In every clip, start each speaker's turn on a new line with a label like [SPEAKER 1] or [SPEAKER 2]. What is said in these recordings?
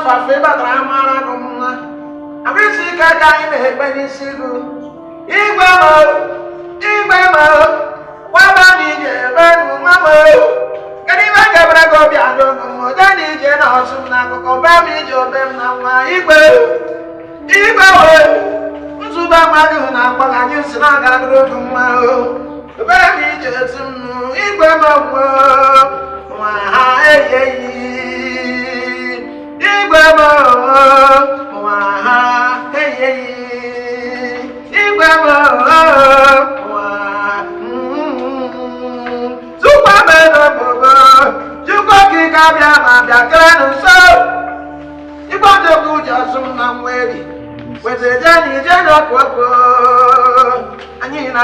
[SPEAKER 1] fafe badrama gumna abisi kaka ine benisigu igwe mo waba ni je benu mamo kadi ba gabra go bi ado mo dani je na osum na ko ba mi jo bem na ma igwe wo nzuba madu na kwa ganyu sina ga dro gumma o ba mi je tunu igwe mo wa ha eyeyi igwe mo wa ha eyeyi igwe mo wa zupa me no bobo juko ki ka bia ma bia kranu so igwe to ku ja sum na mweri wete jani je no kwako anyi na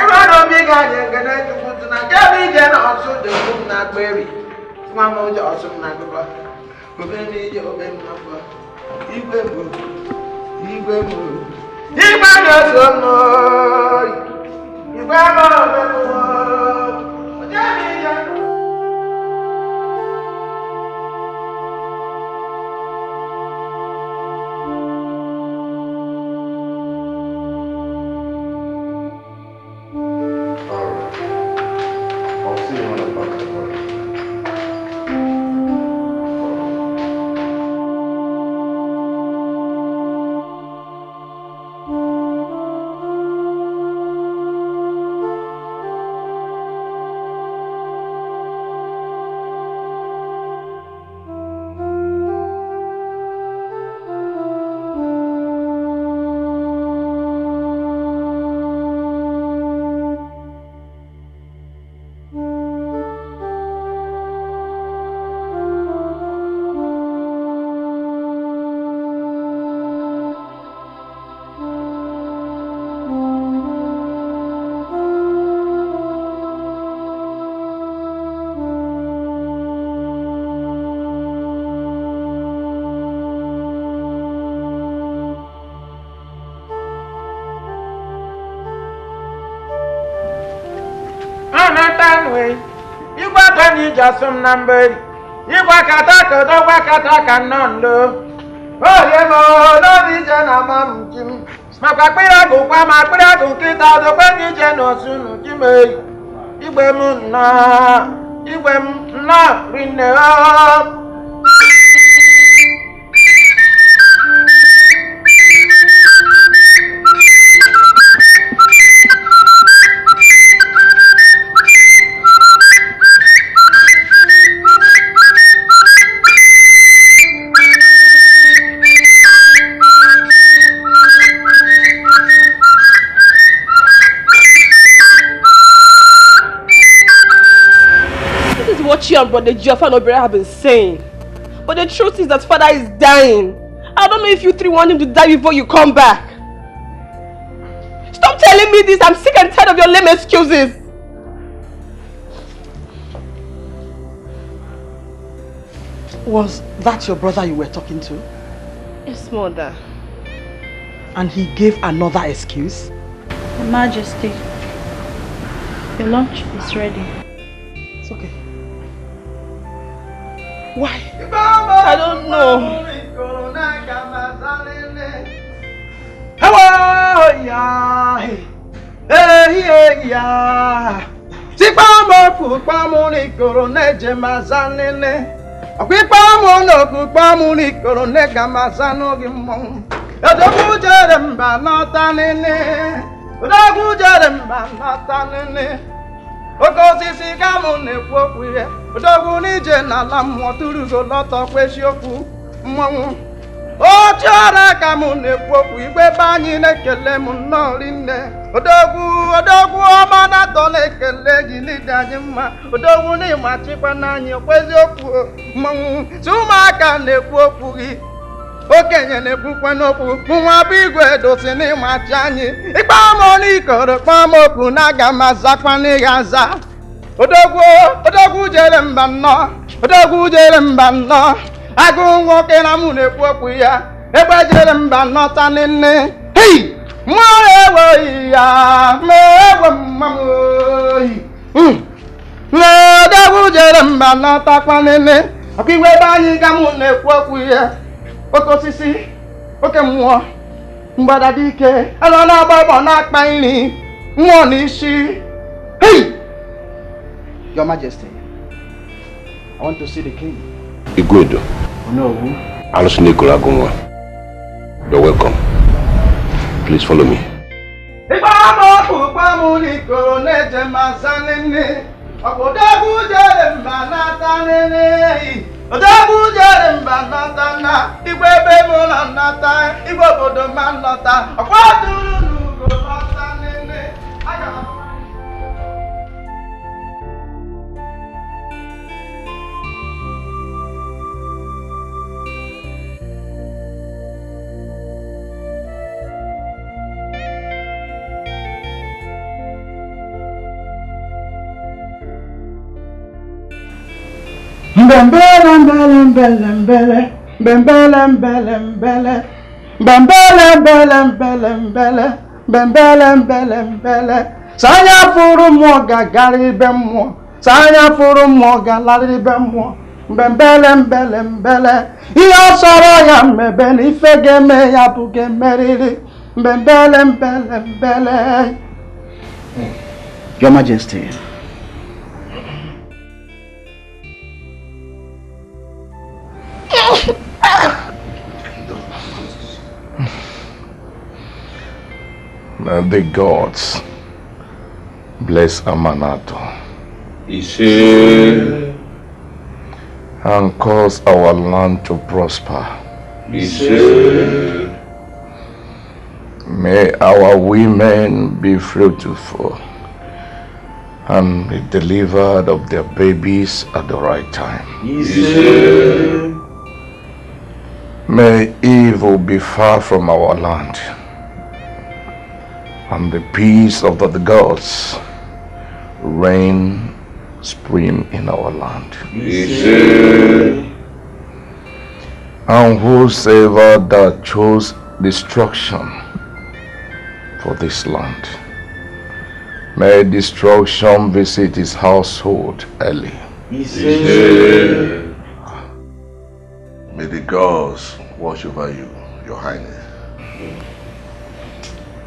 [SPEAKER 1] ero no bi ga je gana jukutu na je bi je no so de kum na kweri mama o je osum na kwako obeni je obeni na kwako igwe mo igwe no so no igwe mo o je mi je igwa tani jasum namberi igwa kata ka nondo oye mo no ni je na mamjim ma pa pira go pa ma pira go kita do pe ni je no sunu jime igbe mu na rinne o
[SPEAKER 2] What you and Brother Jaffa and Obere have been saying. But the truth is that father is dying. I don't know if you three want him to die before you come back. Stop telling me this. I'm sick and tired of your lame excuses.
[SPEAKER 3] Was that your brother you were talking to?
[SPEAKER 2] Yes, mother.
[SPEAKER 3] And he gave another excuse?
[SPEAKER 4] Your Majesty, your lunch is ready.
[SPEAKER 3] It's okay. Why?
[SPEAKER 2] I don't know.
[SPEAKER 1] Hello, yeah. Hey, yeah. Sipamo pupamo ni korone jemazanene. Akipamo no kupamo ni korone gamazano gimon. Odogu jeremba natanene. Odogu jeremba natanene. Okosisi kamune kwokwe odogu nije na la moturu go loto kwesiokwu mmanwu o chara kamune kwokwe igbe banyi nekele mu nnori nne odogu ọma na to nekele gi lidaji mma odogu ni machikwa na anyi kwesiokwu mmanwu sumaka nekwu okwu gi okenye na-ekwukwe n'okwu nwa bụ igwe dosi n'ịmachi anyị ikpe ọmụ n'ikoro kpọmokwu na aga m azakwa n'ịga aza odogwu jere mba nnọọ agụ nwoke na mụ na-ekwu okwu ya egbe jere mba nnọọ ta nne hei mmụọ eweghị ya ma ewe mma m oyi odogwu jere mba nnọọ takwa nne ọkụ igwe ebe anyị ga mụ na-ekwu okwu ya Okosisi, oke mmụọ, mgbada dị ike, anọ na-agba na-akpa nri, mmụọ n'isi. Hey! Your Majesty, I want to see the king.
[SPEAKER 5] Igwedo.
[SPEAKER 1] No.
[SPEAKER 5] You're welcome. Please follow me.
[SPEAKER 1] Mbembele, mbele, mbele, mbele, mbembele, mbele, mbele, mbembele, mbele, mbele, mbele, mbembele, mbele, mbele. Sanya furu moga gari bemo, sanya furu moga lari bemo, mbembele, mbele, mbele. Iyo soro ya mebele, ifege me ya buge meriri, mbembele, mbele, mbele. Your Majesty.
[SPEAKER 5] May the gods bless Amanato and cause our land to prosper. May our women be fruitful and be delivered of their babies at the right time. May evil be far from our land, and the peace of the gods reign supreme in our land. And whosoever that chose destruction for this land, may destruction visit his household early.
[SPEAKER 6] May the gods watch over you, Your Highness.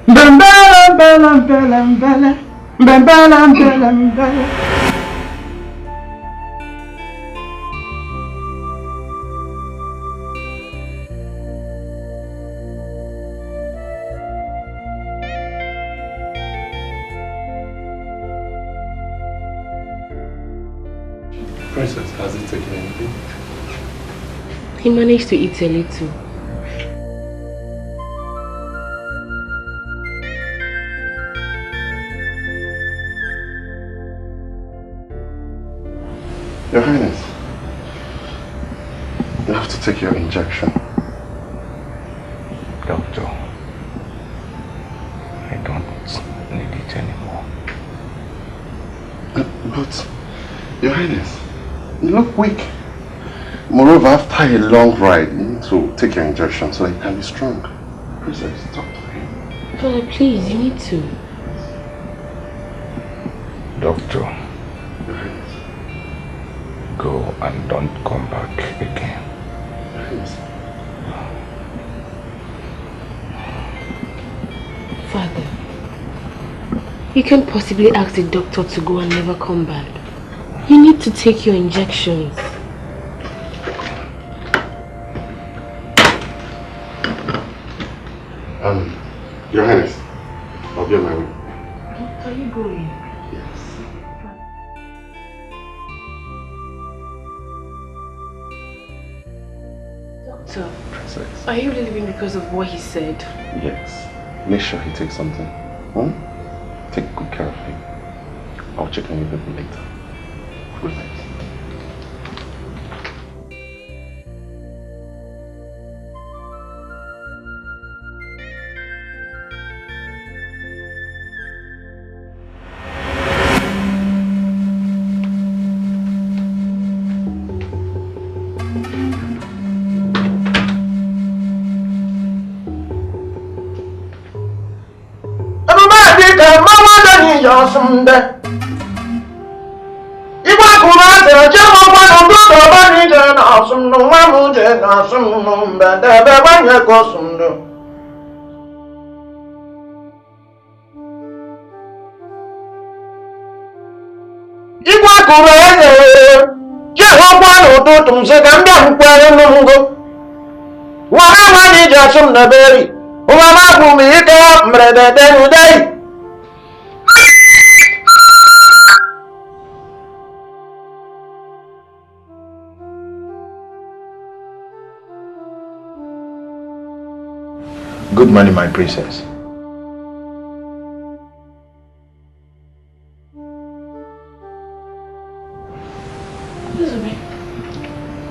[SPEAKER 1] Mbembele, mbele, mbele, mbele, mbembele, mbele, mbele.
[SPEAKER 5] Princess, has he taken anything?
[SPEAKER 2] He managed to eat a little.
[SPEAKER 6] Your Highness, you have to take your injection.
[SPEAKER 5] Doctor, I don't need it anymore.
[SPEAKER 6] But, Your Highness, you look weak. Moreover, after a long ride, you need to take your injection so that you can be strong. Princess, talk to him.
[SPEAKER 2] Father, please, you need to.
[SPEAKER 5] Doctor,
[SPEAKER 6] Your Highness.
[SPEAKER 5] go and don't come back again.
[SPEAKER 6] Your Highness.
[SPEAKER 2] Father, you can't possibly ask the doctor to go and never come back. You need to take your injections.
[SPEAKER 6] Your Highness, I'll be on my way.
[SPEAKER 2] Are you going?
[SPEAKER 6] Yes.
[SPEAKER 2] Doctor,
[SPEAKER 6] Princess.
[SPEAKER 2] are you really leaving because of what he said?
[SPEAKER 6] Yes. Make sure he takes something. Take good care of him. I'll check on you a bit later. Good night.
[SPEAKER 1] Someday. If I could not tell you what I'm doing,
[SPEAKER 5] Good morning, my princess.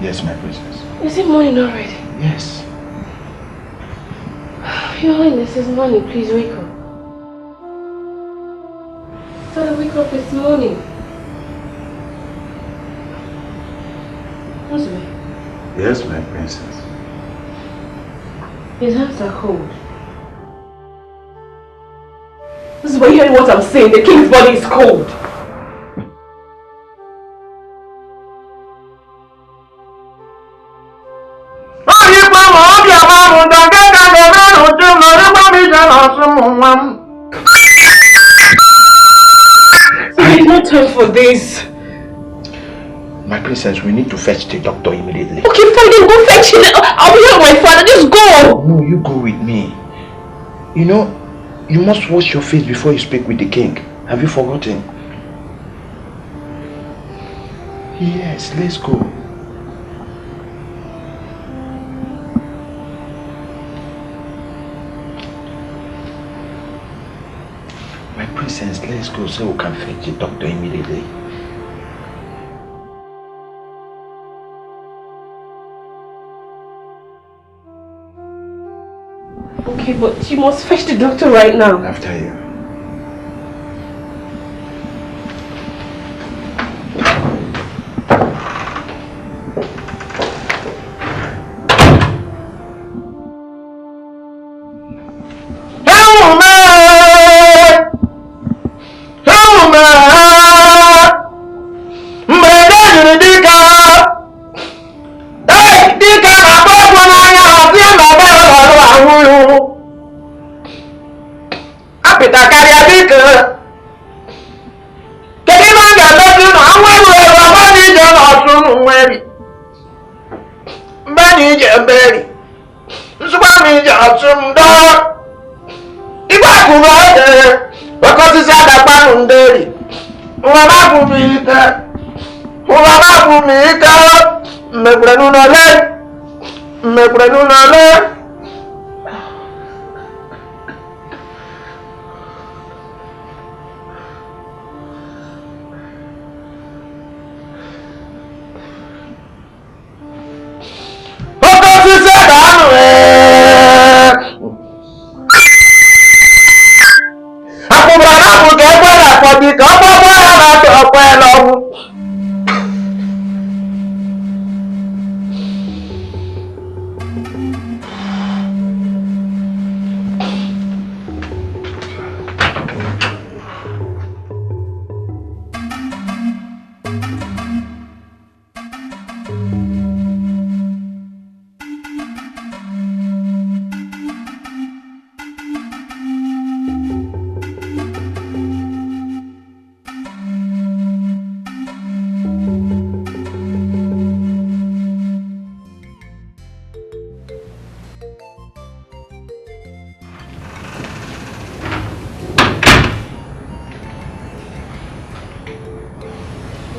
[SPEAKER 5] Yes, my princess.
[SPEAKER 2] Is it morning already?
[SPEAKER 5] Yes.
[SPEAKER 2] Your Highness, it's morning. Please wake up. Father, wake up. It's morning.
[SPEAKER 5] Yes, my princess.
[SPEAKER 2] His hands are cold. This is why you're hearing what I'm saying. The king's body is cold. There's no time for this.
[SPEAKER 5] My princess, we need to fetch the doctor immediately.
[SPEAKER 2] Okay, fine, then go fetch him. I'll be here with my father. Just go.
[SPEAKER 5] No, you go with me. You know, you must wash your face before you speak with the king. Have you forgotten? Yes, let's go. My princess, let's go so we can fetch the doctor immediately.
[SPEAKER 2] Okay, but you must fetch the doctor right now.
[SPEAKER 5] After you.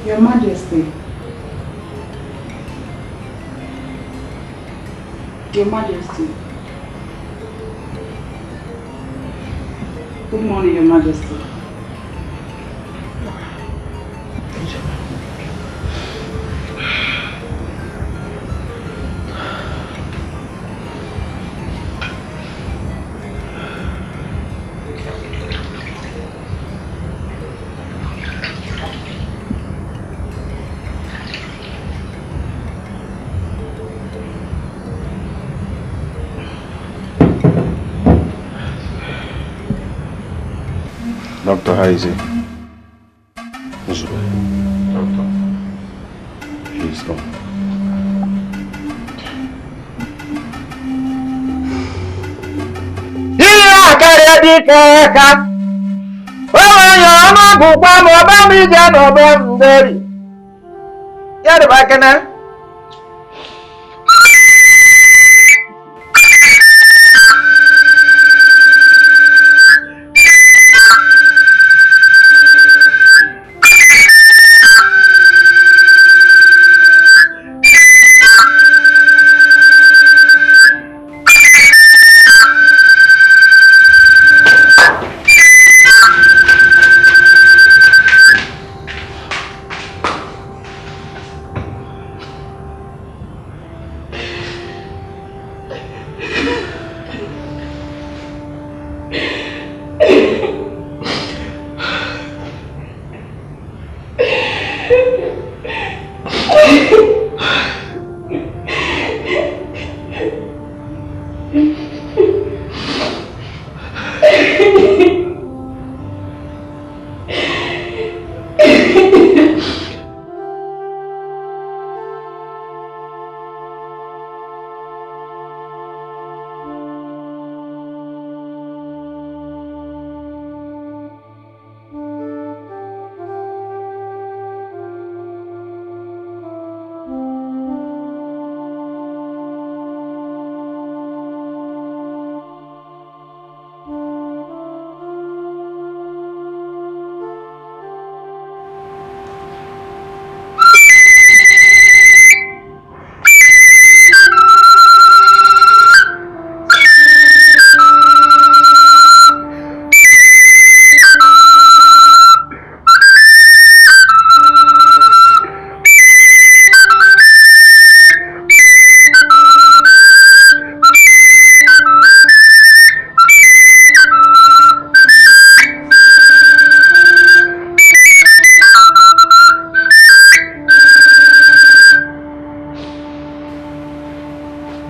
[SPEAKER 3] Your Majesty. Your Majesty. Good morning, Your Majesty.
[SPEAKER 6] Doctor, how is he?
[SPEAKER 5] Doctor.
[SPEAKER 6] Please come.
[SPEAKER 1] dikeka. Oh, you're not good, Baba, me, Jan, or Ben, Daddy. You're the back now.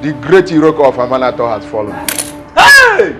[SPEAKER 7] The great Iroko of Amanato has fallen. Hey!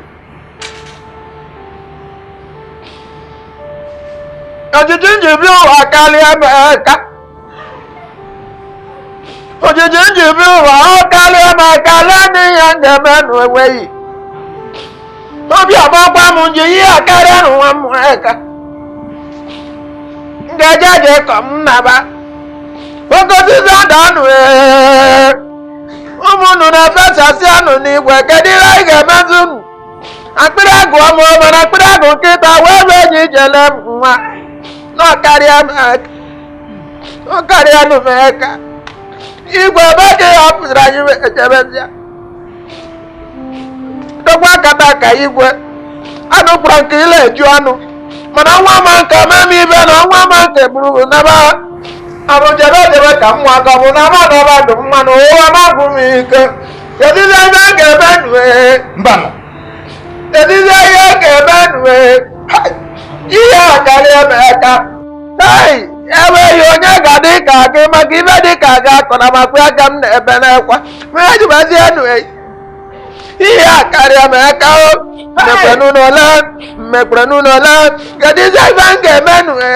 [SPEAKER 1] Umunu na fesa si anu ni igwe kedira ige mezunu. Akpiragu omo omo na akpiragu kita wewe nyi jele mwa. No karịa meka. No karịa nu meka. Igwe beke ya pụtara anyị echebezia. Dokwa kata ka igwe. Anu kwura nke ile eju anu. Mana nwa ma nke memi ibe na nwa ma nke buru na ba. Abu jebe ka mwa ka bu na ma na ba du mma no o ma bu mi ke. Yedize ya ke benwe.
[SPEAKER 7] Mbana.
[SPEAKER 1] Yedize ya ke benwe. Iya karịa meka. Hey, ewe yo nya ga dị ka gị maka ibe dị ka ga akọna makwa aka m na ebe na ekwa. Me ji bazi enu e. Iya karịa meka o. Mekprenu no la. Yedize ya ke benwe.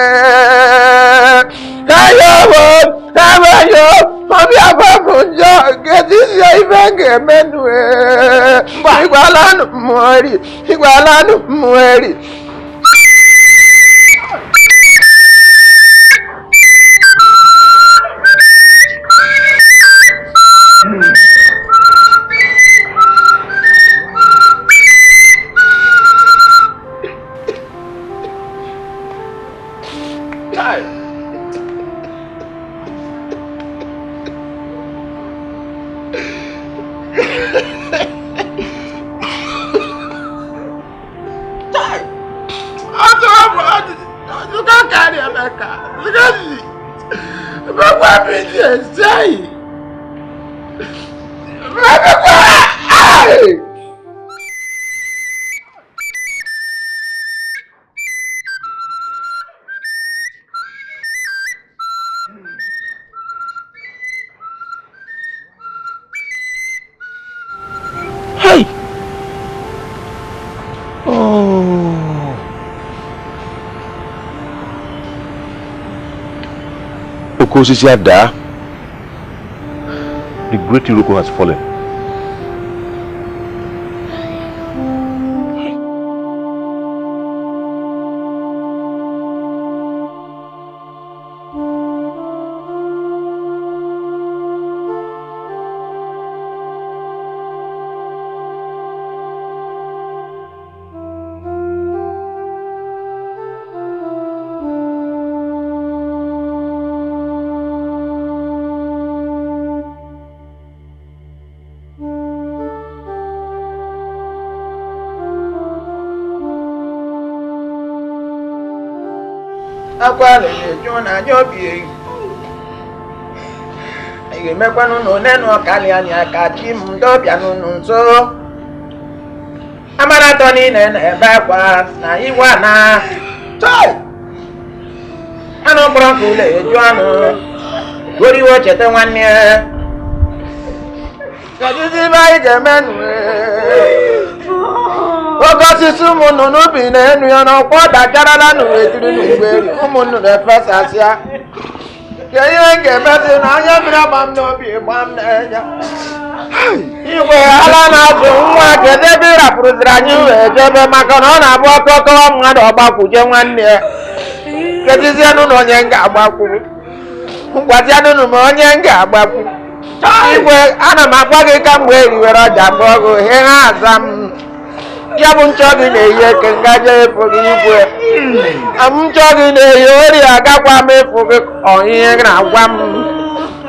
[SPEAKER 1] Ayo, mami abakunjo, gedi ya ibenge menue. Igualanu mueri.
[SPEAKER 5] Hey! Oh! Okosisi Ada, the great Iroko has fallen.
[SPEAKER 1] akwale jona nyobi ige mekwanu no nenu kali ani akati mdo piano nso amara toni nene bakwa na iwana chai ano brankule jona gori wo chete nwanne kajizi bai gemenu Ogasi sumu no bi na enu ya na kwa da jarala no etiri no gberi umunnu na fesasia ke ye gemeti na anya mira bam no bi bam na enya iwe ala na zo nwa gede bi rapuruzira nyu ejebe maka na na bo kokko mmadu ogbakuje nwanne kejizi anu no onye nga agbaku ngwati anu no mo onye nga agbaku iwe ana m agwa gị ka mgbe eriwere ọja gbọgo he ha azam ya bụ nchọ gị na-eyi eke ngaje efu gị igwe nchọ gị na-eyi ori agakwa m efu gị ihe na-agwa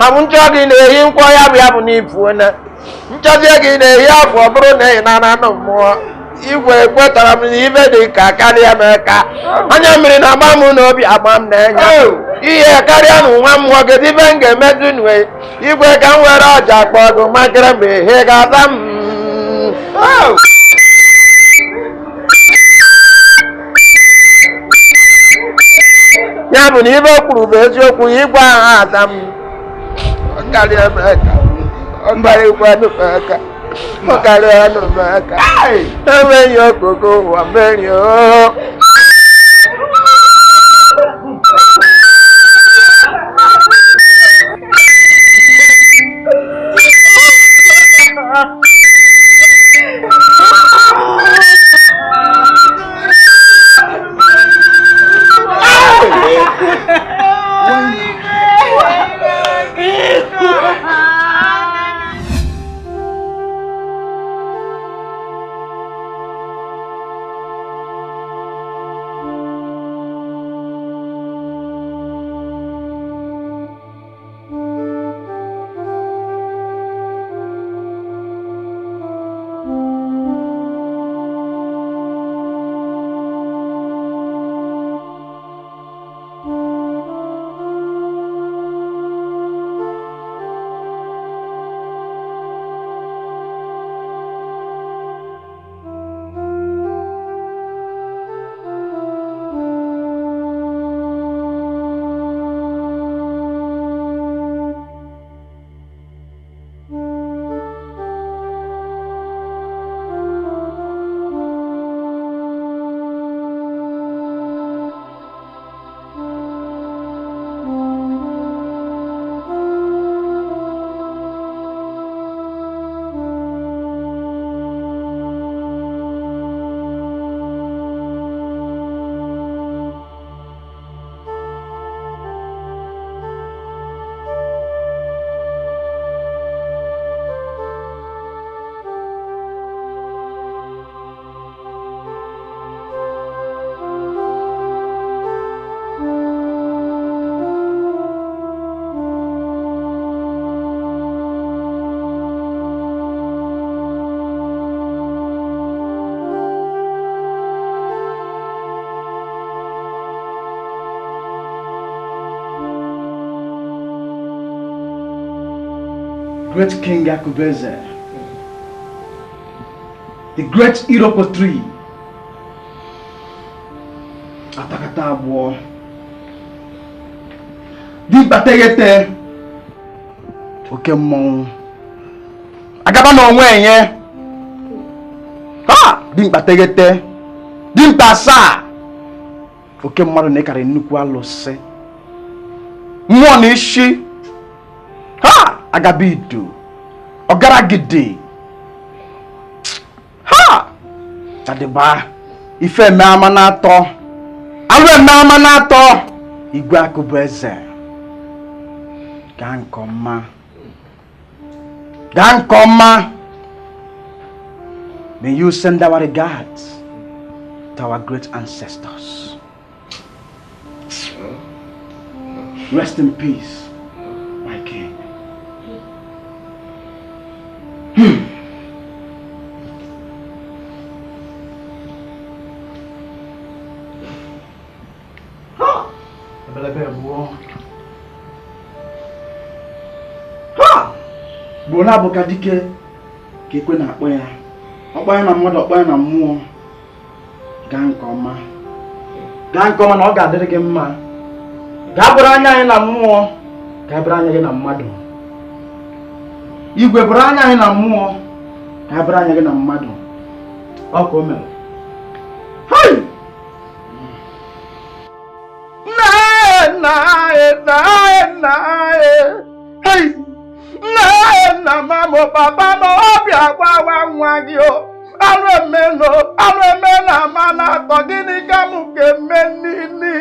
[SPEAKER 1] m nchọ gị na-eyi nkwọ ya bụ n'ifu na nchọzie gị na-eyi afọ ọ bụrụ na ị na anụ mmụọ igwe kwetara m na ibe dị ka karịa m ka anya mmiri na agba m n'obi agba m na-enye ihe karịa na nwa mmụọ gị ibe m ga-emezu nwe igwe ka m were ọja kpọdụ makịrị mgbe ihe ga-aza m ya bụ na ibe kwuru bụ eziokwu igwe ahụ aza m karịa m aka ọ gbarịkwa aka ọ karịa anụ m aka enweghị okoko ụwa mmeri Great King Akubeze, the great Iroko tree, Atakata Abo, Di Batayete, Okemon, Agabano Wenye, Di Batayete, Di Basa, Okemon Nekare Nukwa Lose, Mwanishi, Agabidu, Ogaragide, Tadeba, Ife Mamanato, Awe Mamanato, Igwakubeze, Gankoma, may you send our regards to our great ancestors. Rest in peace, my king. Ha! Bona boka dike kekwe na akpọ ya. Ọkpọ ya na mmadụ, ọkpọ ya na mmụọ. Gaa nke ọma. Gaa nke ọma na ọ ga-adịrị gị mma. Gaa bụrụ anya anyị na mmụọ. Gaa bụrụ anya gị na mmadụ. Igwe bụrụ anya anyị na mmụọ. Gaa bụrụ anya gị na mmadụ. Ọ ka o mere. Hai! Hey! Na mama papa mo bia kwa nwa gị o. Arụ eme na mana to gịnị ka mụ ga-eme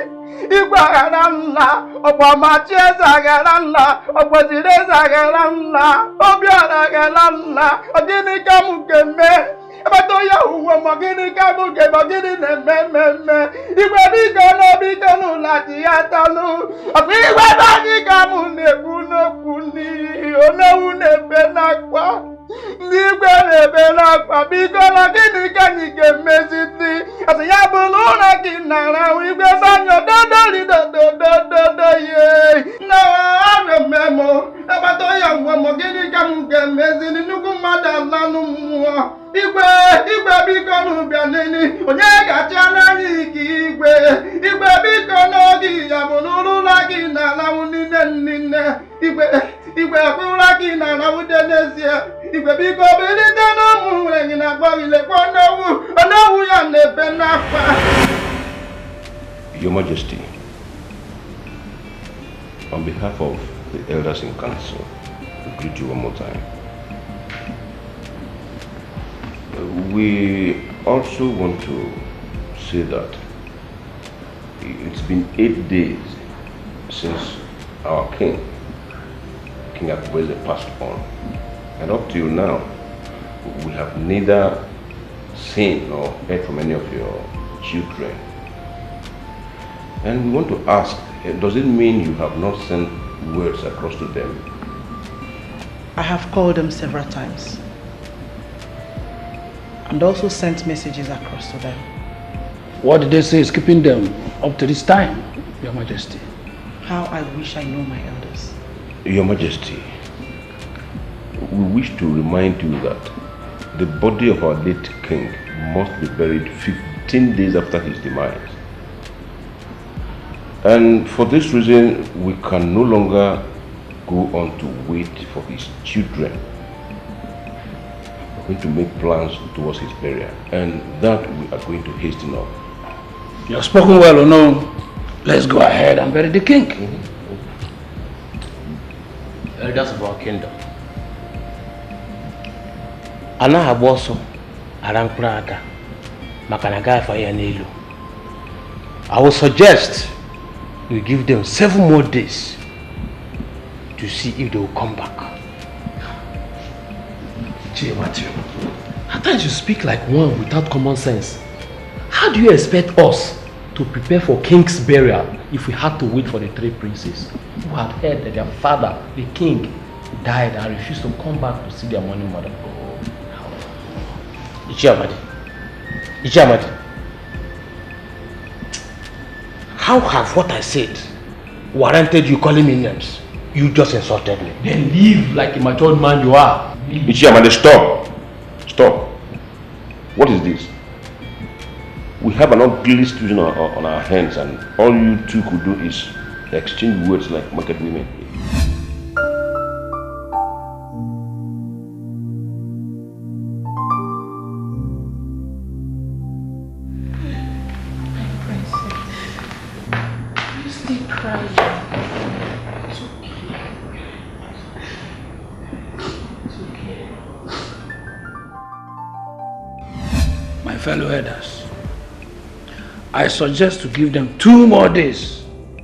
[SPEAKER 1] Igwe aghara nla, ọgbamachi eze aghara nla, ọgbaziri eze aghara nla, Obiọra aghara nla, ọ gịnị ka mụ ga-eme? Ebe ya uwe ma gịnị ka mụ ga-eme, gịnị na-eme? Igwe biko n'ụlọ ji ya talụ, ọkwa igwe anyị ka mụ na-ekwu n'okwu n'ihi onewu na-ebe n'akwa. Ndị igwe na-ebe n'akwa, biko na gịnị ka anyị ga-emezi ndị asị ya bụ n'ụlọ gị nara igwe sanyo dodo ye na arememo abato ya nwa gịnị ka m ga-emezi nnukwu mmadụ alanụ mmụọ igwe biko n'ụbịa nini onye ga-achara anyị ike igwe biko n'oge ya bụ n'ụlọ gị na-alawụ nne igwe akpụra gị na-alawụ dị n'ezie igwe biko bilite n'ụmụ nwere gị na-agba ilekwa onowu ya na-ebe n'akwa.
[SPEAKER 5] Your Majesty, on behalf of the elders in council, we greet you one more time. We also want to say that it's been 8 days since our King Akubeze passed on, and up till now, we have neither seen nor heard from any of your children. And we want to ask, does it mean you have not sent words across to them?
[SPEAKER 3] I have called them several times and also sent messages across to them.
[SPEAKER 8] What did they say is keeping them up to this time, Your Majesty?
[SPEAKER 3] How I wish I know my elders.
[SPEAKER 5] Your Majesty, we wish to remind you that the body of our late king must be buried 15 days after his demise. And for this reason, we can no longer go on to wait for his children. We're going to make plans towards his burial, and that we are going to hasten up.
[SPEAKER 8] You have spoken well, no? Let's go ahead and bury the king.
[SPEAKER 9] Elders of our kingdom. Ana haboso arankuraka makanaga fire nelu. I will suggest we give them 7 more days to see if they will come back.
[SPEAKER 10] Jay Matthew, at times you speak like one without common sense. How do you expect us to prepare for king's burial if we had to wait for the 3 princes who had heard that their father, the king, died and refused to come back to see their mourning mother?
[SPEAKER 9] Ijamadi, how have what I said warranted you calling me names? You just insulted me.
[SPEAKER 10] Then live like a matured man you are.
[SPEAKER 5] Ijamadi, stop! Stop! What is this? We have an ugly situation on our hands, and all you two could do is exchange words like market women.
[SPEAKER 8] Fellow elders, I suggest to give them 2 more days,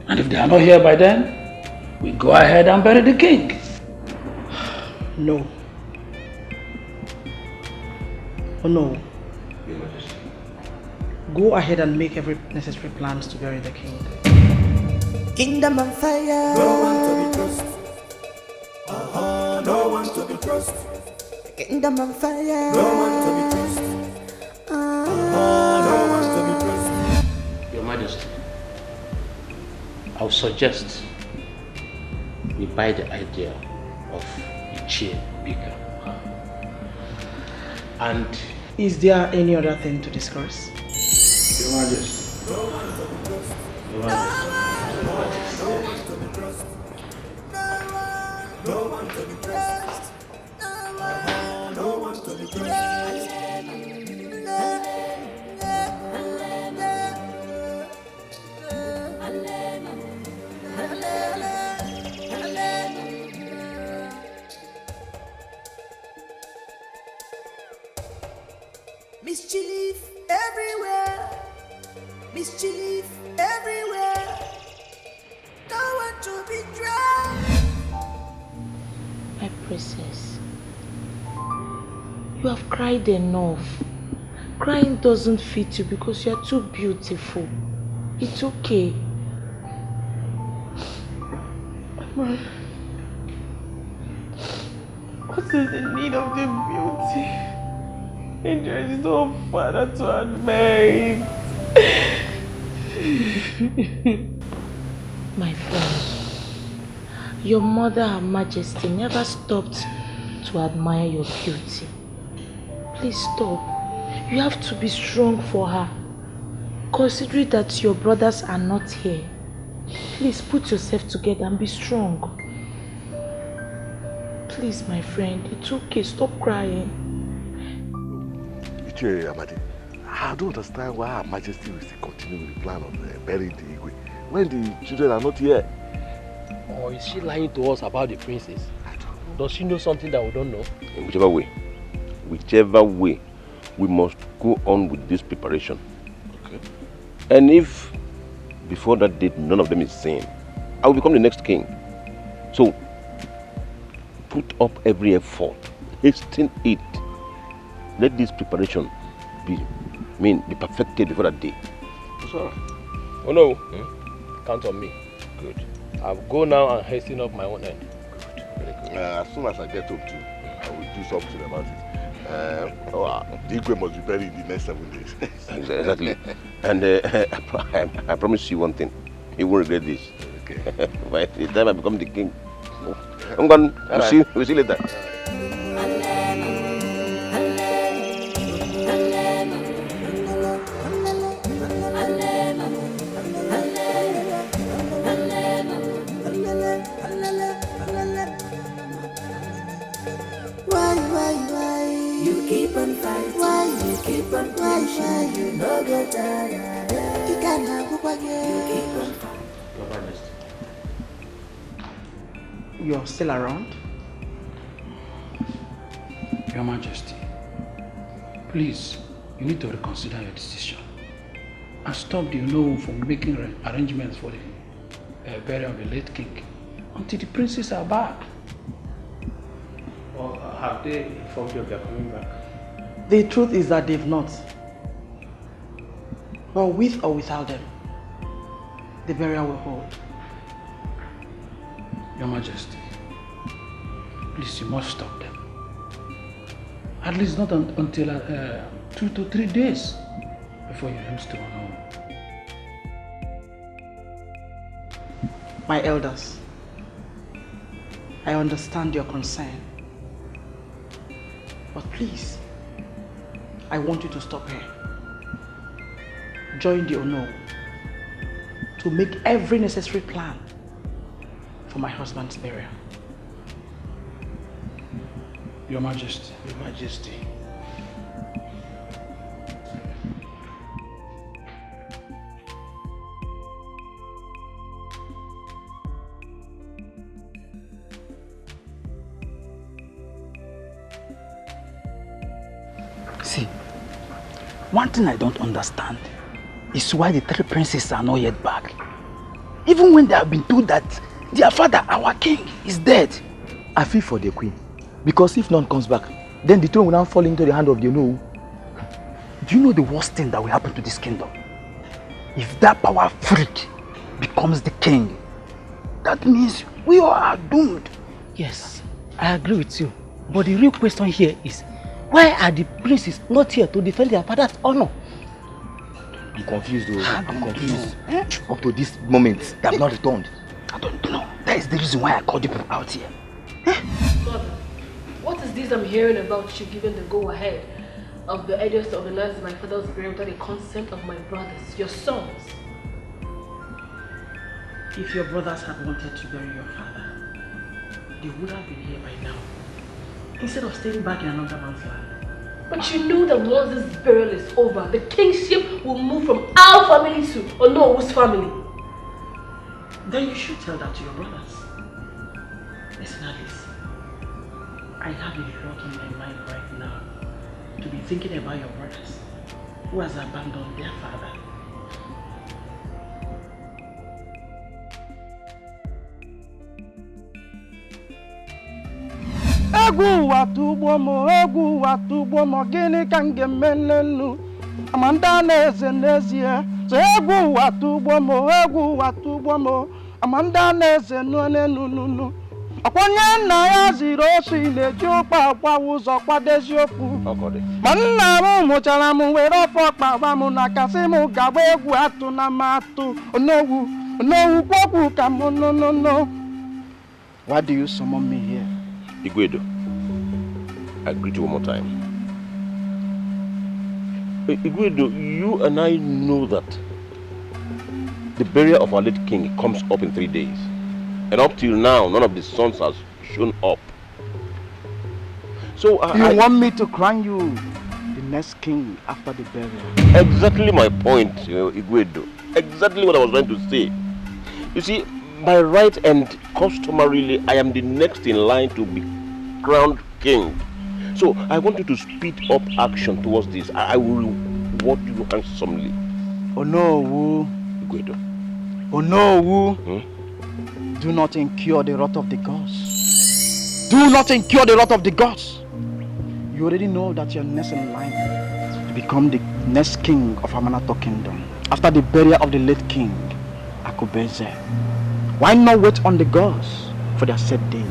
[SPEAKER 8] and if they are not here by then, we go ahead and bury the king.
[SPEAKER 3] No. Oh no. Go ahead and make every necessary plans to bury the king.
[SPEAKER 11] Kingdom on fire. No one to be trusted. No one to be trusted. Kingdom on fire. No one to be trusted.
[SPEAKER 9] Your Majesty, I would suggest we buy the idea of a chair bigger. And
[SPEAKER 3] is there any other thing to discuss?
[SPEAKER 8] Your Majesty. Your Majesty.
[SPEAKER 11] No one to be trusted. No one to be trusted. Mischief everywhere. Mischief everywhere. No one to be trusted.
[SPEAKER 2] My princess, you have cried enough. Crying doesn't fit you because you are too beautiful. It's okay.
[SPEAKER 12] What is the need of the beauty? And there is no father to admire.
[SPEAKER 2] My friend, your mother, Her Majesty, never stopped to admire your beauty. Please stop. You have to be strong for her. Considering that your brothers are not here, please put yourself together and be strong. Please, my friend, it's okay. Stop crying.
[SPEAKER 6] I don't understand why Her Majesty will still continue with the plan of burying the Igwe when the children are not here.
[SPEAKER 10] Or is she lying to us about the princess? Does she know something that we don't know?
[SPEAKER 5] In whichever way, we must go on with this preparation.
[SPEAKER 6] Okay.
[SPEAKER 5] And if before that date none of them is sane, I will become the next king. So put up every effort, hasten it. Let this preparation be perfected before that day.
[SPEAKER 6] That's all right.
[SPEAKER 10] Oh no, count on me.
[SPEAKER 5] Good.
[SPEAKER 10] I'll go now and hasten up my own end.
[SPEAKER 5] Good. Very good.
[SPEAKER 6] As soon as I get home too, I will do something about it. The Igwe must be buried in the next 7 days.
[SPEAKER 5] Exactly. And I promise you one thing. You won't regret this.
[SPEAKER 6] Okay.
[SPEAKER 5] By the time I become the king, I'm gone. We'll see later.
[SPEAKER 11] Why you keep on fighting? Why you keep on pushing? You no go tired. You cannot go again. You keep on fighting.
[SPEAKER 9] Your Majesty.
[SPEAKER 3] You're still around?
[SPEAKER 8] Your Majesty, please, you need to reconsider your decision and stop the Unowu from making arrangements for the burial of the late king until the princes are back.
[SPEAKER 9] Or have they informed you of their coming back?
[SPEAKER 3] The truth is that they've not. But with or without them, the burial will hold.
[SPEAKER 8] Your Majesty, please, you must stop them. At least not until 2 to 3 days before you lose to Unowu.
[SPEAKER 3] My elders, I understand your concern. But please, I want you to stop here. Join the Unowu to make every necessary plan for my husband's burial.
[SPEAKER 8] Your Majesty.
[SPEAKER 5] Your Majesty.
[SPEAKER 13] See, one thing I don't understand is why the 3 princes are not yet back. Even when they have been told that their father, our king, is dead.
[SPEAKER 14] I feel for the queen, because if none comes back, then the throne will now fall into the hand of the Unowu.
[SPEAKER 13] Do you know the worst thing that will happen to this kingdom? If that power freak becomes the king, that means we all are doomed.
[SPEAKER 9] Yes, I agree with you. But the real question here is, why are the princes not here to defend their father's honor?
[SPEAKER 14] You're confused though. I'm confused. Up to this moment, they have not returned.
[SPEAKER 13] I don't know. That is the reason why I called you people out here.
[SPEAKER 2] Father, what is this I'm hearing about you giving the go-ahead of the elders to organize my father's burial without the consent of my brothers, your sons?
[SPEAKER 3] If your brothers had wanted to bury your father, they would have been here by now, instead of staying back in another man's land.
[SPEAKER 2] But you know that once this burial is over, the kingship will move from our family to Onowo's family.
[SPEAKER 3] Then you should tell that to your brothers. Listen, Alice. I have a lot on my mind right now to be thinking about your brothers who has abandoned their father.
[SPEAKER 1] Egwu watugbo mo gịnị ka m ga-eme n'elu Amanda na-eze n'ezie so egwu watugbo mo Amanda na-eze n'enu Akwanye nna ya ziri osi na-eji ụkpa agwa ụzọ kwadezi okwu ma nna m mụchara m were ọfọ kpaba m na kasị m gaba egwu atụ na matụ Onowu kwokwu ka m no.
[SPEAKER 13] Why do you summon me here?
[SPEAKER 5] Igwedo, I greet you one more time. Igwedo, you and I know that the burial of our late king comes up in 3 days. And up till now, none of the sons has shown up. So
[SPEAKER 1] you want me to crown you the next king after the burial?
[SPEAKER 5] Exactly my point, Igwedo. Exactly what I was trying to say. You see, by right and customarily, I am the next in line to be crowned king. So I want you to speed up action towards this. I will reward you handsomely.
[SPEAKER 1] Onowu.
[SPEAKER 5] Igwedo.
[SPEAKER 1] Onowu. Do not incur the wrath of the gods. Do not incur the wrath of the gods. You already know that you're next in line to become the next king of Amanato Kingdom after the burial of the late king, Akubeze. Why not wait on the gods for their set days?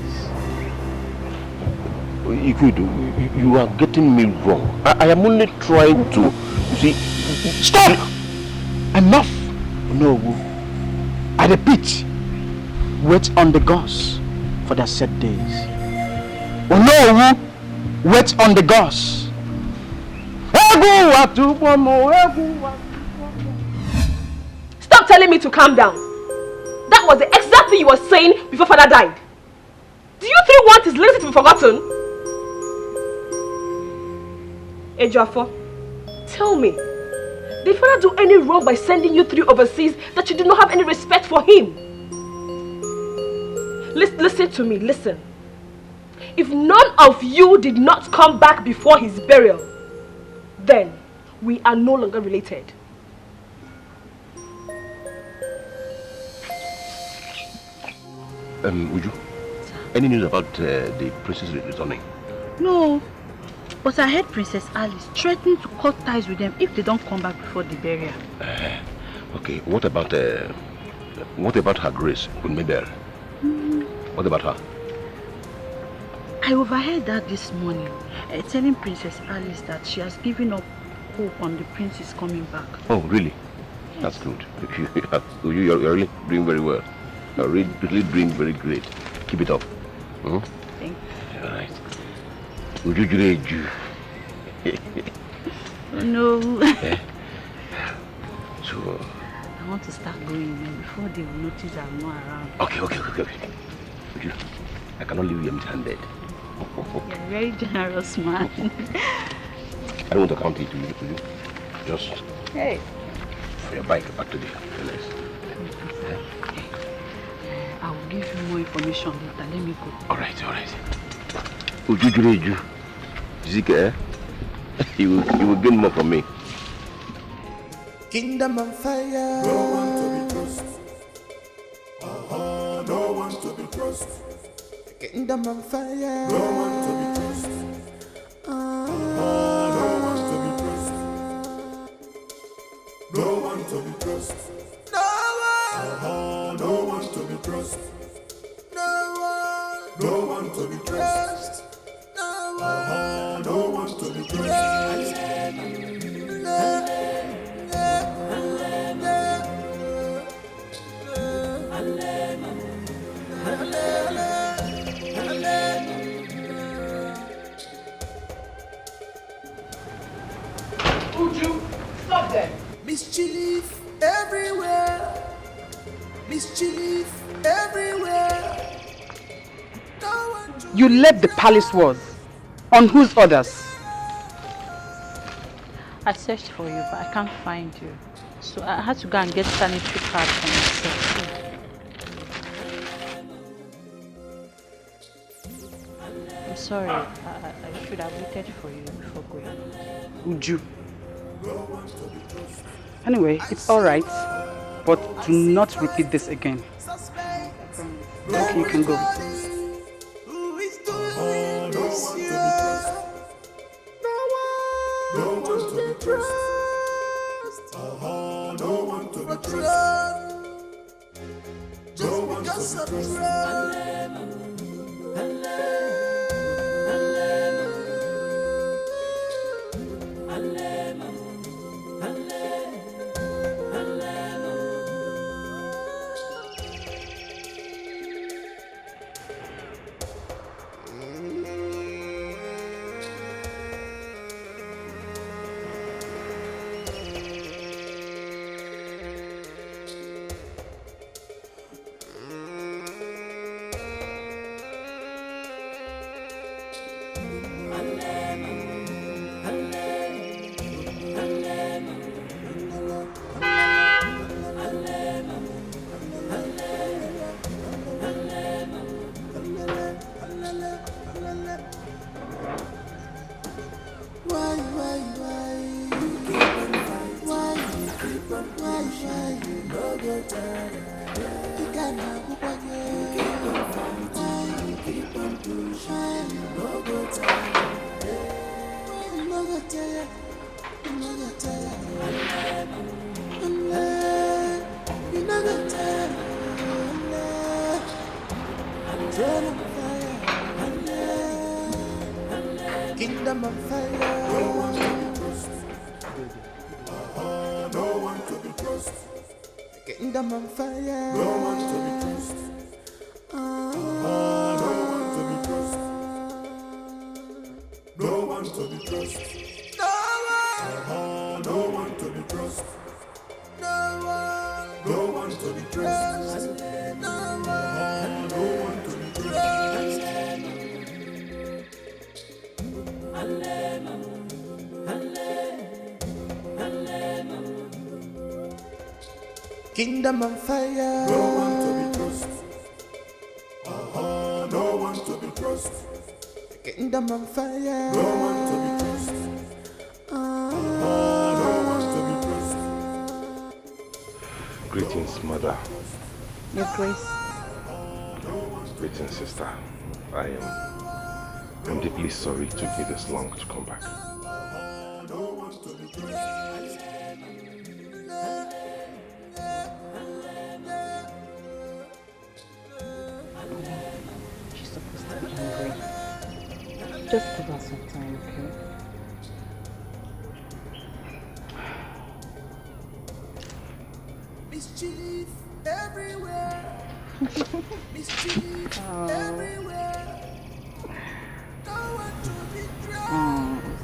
[SPEAKER 5] Igwedo, you are getting me wrong. I am only trying to, you see...
[SPEAKER 1] Stop! Enough! No. I repeat, wait on the gods for their set days. No, wait on the gods.
[SPEAKER 15] Stop telling me to calm down. That was the exact thing you were saying before father died. Do you three want his legacy to be forgotten? Ejiofor, tell me, did father do any wrong by sending you three overseas that you do not have any respect for him? Listen to me, listen. If none of you did not come back before his burial, then we are no longer related.
[SPEAKER 5] Uju, any news about the princess returning?
[SPEAKER 4] No, but I heard Princess Alice threatening to cut ties with them if they don't come back before the burial.
[SPEAKER 5] Okay, what about her grace, Unmebel? What about her?
[SPEAKER 4] I overheard that this morning, telling Princess Alice that she has given up hope on the princess coming back.
[SPEAKER 5] Oh, really? Yes. That's good. You're really doing very well. You're really doing very great. Keep it up. Hmm?
[SPEAKER 4] Thank you.
[SPEAKER 5] All right.
[SPEAKER 4] No.
[SPEAKER 5] So...
[SPEAKER 4] I want to start going before they will notice I'm not around.
[SPEAKER 5] Okay. I cannot leave you empty-handed.
[SPEAKER 4] You're a very generous man.
[SPEAKER 5] I don't want to count it to you. Just
[SPEAKER 4] hey.
[SPEAKER 5] For your bike back to the place.
[SPEAKER 4] I will give you more information later. Let me go.
[SPEAKER 5] Alright. Uju. Zika, you will gain more from me.
[SPEAKER 11] Kingdom on fire. No one to be trusted. No one to be trusted. Kingdom on fire. No one to be trusted. No one to be trusted. No one to be trusted. No one to be trusted. No one to be trusted. No one to be trusted. Mischief everywhere.
[SPEAKER 16] You left the palace walls. On whose orders?
[SPEAKER 4] I searched for you, but I can't find you. So I had to go and get sanitary pads for myself. I'm sorry. I should have waited for you before going.
[SPEAKER 16] Uju. Anyway, it's alright. But do not repeat this again. Okay, you can go.
[SPEAKER 11] Kingdom of fire. No one to be trusted. No one to be trusted. Kingdom of fire. No one to be trusted. No one to be trusted. No one to be trusted. No one to be trusted. No one to be trusted. No one to be trusted. Kingdom on fire. No one to be trusted. No one to be trusted. Kingdom on fire. No one to be trusted. No one to be trusted.
[SPEAKER 5] Greetings, mother.
[SPEAKER 4] Your Grace.
[SPEAKER 5] Greetings, sister. I'm deeply sorry it took me this long to come back.
[SPEAKER 4] She's supposed to be hungry. Just give her some time, okay?
[SPEAKER 11] Mischief everywhere. Mischief everywhere. No one to be trusted.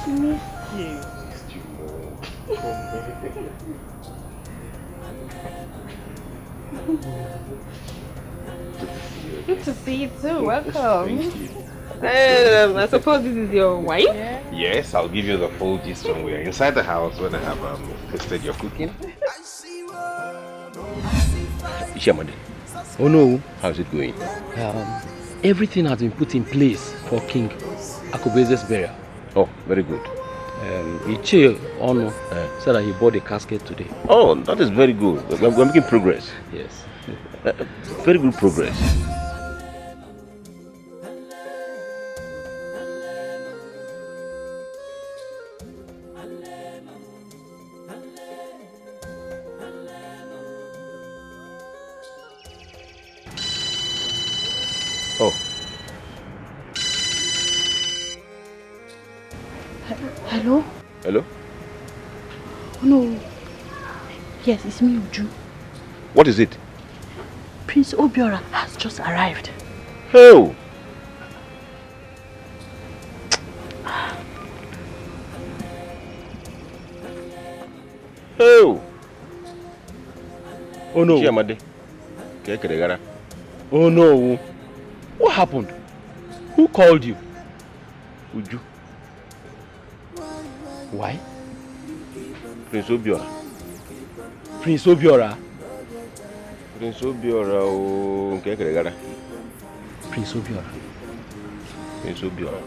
[SPEAKER 4] She missed you.
[SPEAKER 5] Missed you more.
[SPEAKER 2] Good to see you too. Welcome.
[SPEAKER 5] Thank you.
[SPEAKER 2] I suppose this is your wife? Yeah.
[SPEAKER 5] Yes, I'll give you the full gist when we're inside the house when I have tasted your cooking.
[SPEAKER 10] Ishamade.
[SPEAKER 14] Oh no.
[SPEAKER 10] How's it going? Everything has been put in place for King Akubeze's burial.
[SPEAKER 5] Oh, very good.
[SPEAKER 10] Iche Ono said that he bought a casket today.
[SPEAKER 5] Oh, that is very good. We're making progress.
[SPEAKER 10] Yes.
[SPEAKER 5] Very good progress. Oh.
[SPEAKER 4] Hello?
[SPEAKER 5] Hello?
[SPEAKER 4] Oh, no. Yes, it's me, Uju.
[SPEAKER 5] What is it?
[SPEAKER 4] Prince Obiora has just arrived.
[SPEAKER 5] Oh! Oh!
[SPEAKER 10] Oh no. Oh no. What happened? Who called you?
[SPEAKER 5] Uju.
[SPEAKER 10] Why?
[SPEAKER 5] Prince Obiora.
[SPEAKER 10] Prince Obiora?
[SPEAKER 5] Prince Obiora o Kekeregara.
[SPEAKER 10] Prince Obiora.
[SPEAKER 5] Prince Obiora.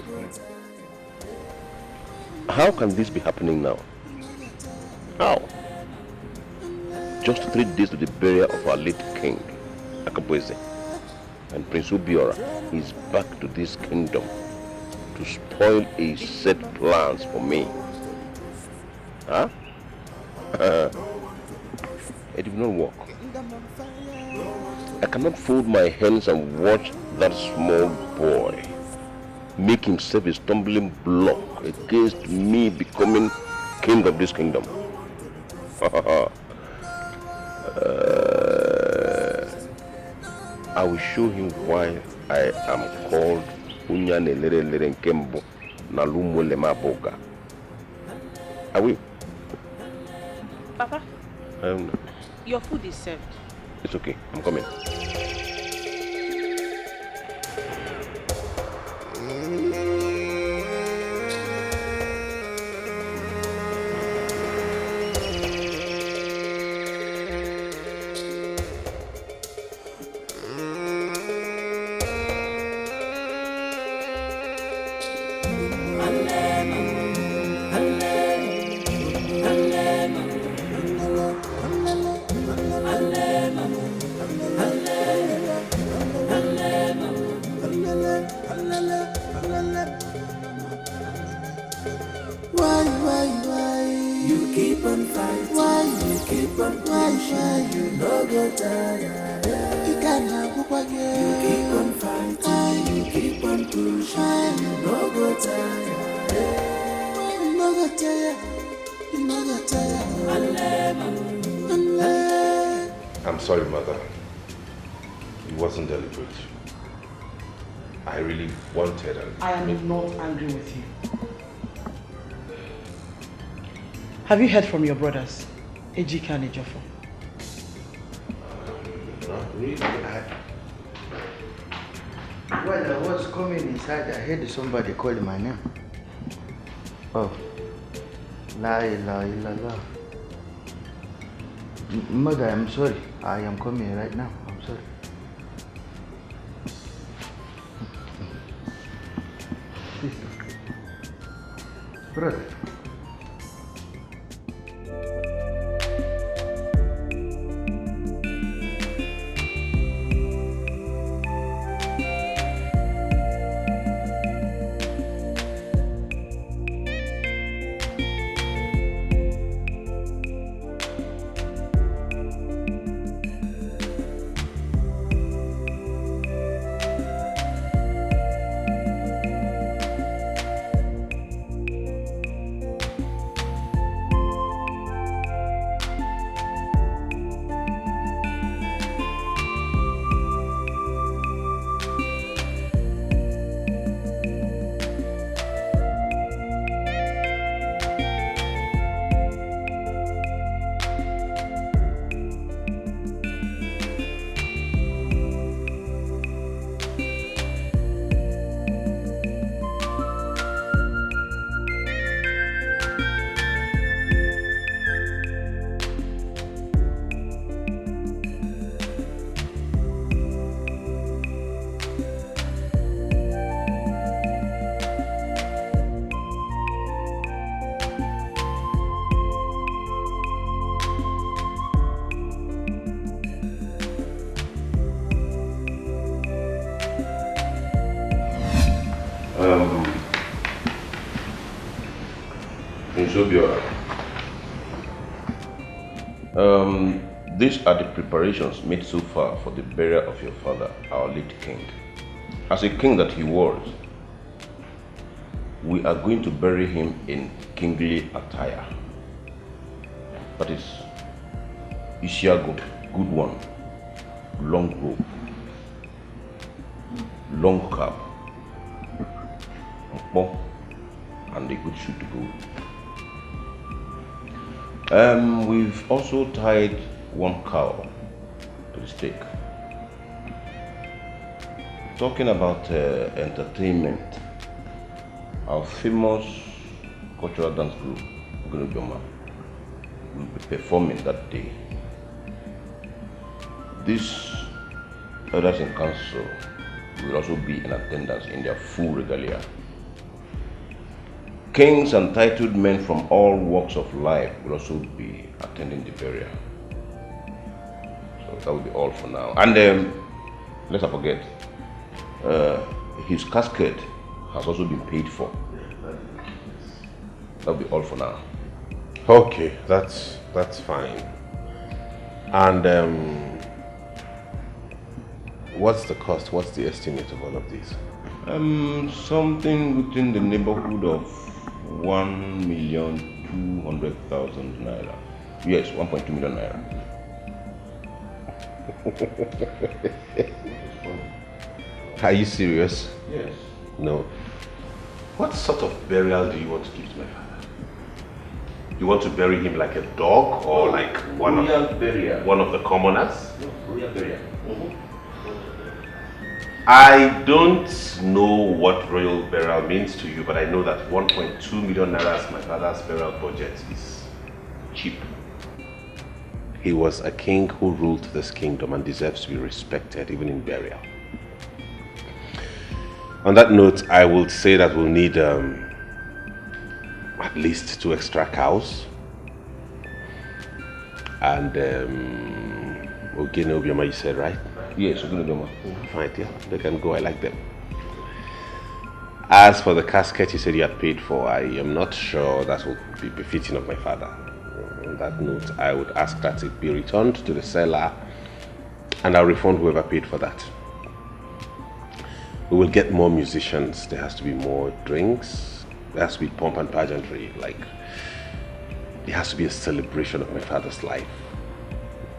[SPEAKER 5] How can this be happening now? How? Just 3 days to the burial of our late king, Akabweze. And Prince Obiora is back to this kingdom to spoil a set plans for me. Huh? It will not work. I cannot fold my hands and watch that small boy make himself a stumbling block against me becoming king of this kingdom. I will show him why I am called Unyane Lere Lere Nkembo Nalumo Lema Boga. I will.
[SPEAKER 2] Papa, your food is served.
[SPEAKER 5] It's okay, I'm coming.
[SPEAKER 6] I'm sorry, Mother. It wasn't deliberate. I really wanted and...
[SPEAKER 3] I am not angry with you. Have you heard from your brothers, Ejika and Ejofo?
[SPEAKER 6] Not really.
[SPEAKER 1] When I was coming inside, I heard somebody calling my name. Oh. La ilaha illallah. Mother, I'm sorry. I am coming right now. I'm sorry. Brother.
[SPEAKER 5] These are the preparations made so far for the burial of your father, our late king. As a king that he was, we are going to bury him in kingly attire. That is, Ishiago, good one, long robe, long cap, and a good shoe to go. We've also tied one cow to the stake. Talking about entertainment, our famous cultural dance group, Ogolobioma, will be performing that day. These elders in council will also be in attendance in their full regalia. Kings and titled men from all walks of life will also be attending the burial. So that will be all for now. And let's not forget, his casket has also been paid for. That will be all for now.
[SPEAKER 17] Okay, that's fine. And what's the cost? What's the estimate of all of these?
[SPEAKER 5] Something within the neighborhood of 1,200,000 naira. Yes, 1.2 million naira.
[SPEAKER 17] Are you serious?
[SPEAKER 5] Yes.
[SPEAKER 17] No. What sort of burial do you want to give to my father? You want to bury him like a dog or like one of the commoners?
[SPEAKER 5] No, royal burial.
[SPEAKER 17] I don't know what royal burial means to you, but I know that 1.2 million naira as my father's burial budget is cheap. He was a king who ruled this kingdom and deserves to be respected even in burial. On that note, I will say that we'll need at least 2 extra cows. And Ogene you said, right?
[SPEAKER 5] Yes, Ogene.
[SPEAKER 17] Fine, yeah, they can go. I like them. As for the casket you said you had paid for, I am not sure that would be befitting of my father. On that note, I would ask that it be returned to the seller and I'll refund whoever paid for that. We will get more musicians. There has to be more drinks. There has to be pomp and pageantry. Like, it has to be a celebration of my father's life.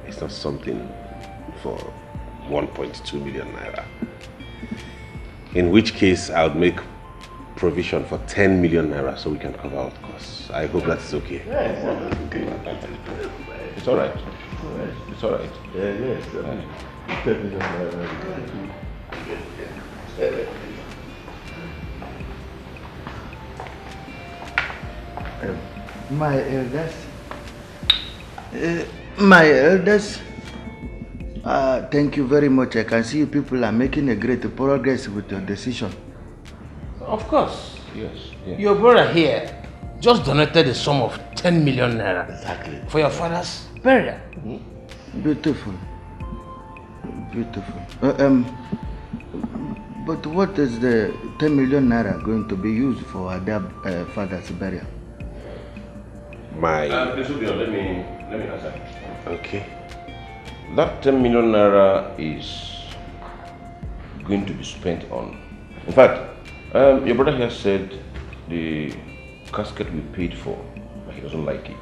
[SPEAKER 17] It's not something for 1.2 million naira. In which case, I would make provision for 10 million naira so we can cover all the costs. I hope that's okay.
[SPEAKER 5] Yes, okay. It's all right. It's all right.
[SPEAKER 6] Yes. 10 million naira.
[SPEAKER 1] My elders, thank you very much. I can see you people are making a great progress with your decision.
[SPEAKER 9] Of course.
[SPEAKER 5] Yes.
[SPEAKER 9] Your brother here just donated a sum of 10 million naira.
[SPEAKER 5] Exactly.
[SPEAKER 9] For your father's burial.
[SPEAKER 1] Beautiful. Beautiful. But what is the 10 million naira going to be used for their father's burial?
[SPEAKER 5] Let me answer.
[SPEAKER 17] Okay.
[SPEAKER 5] That 10 million naira is going to be spent on. In fact, your brother here said the casket we paid for, but he doesn't like it.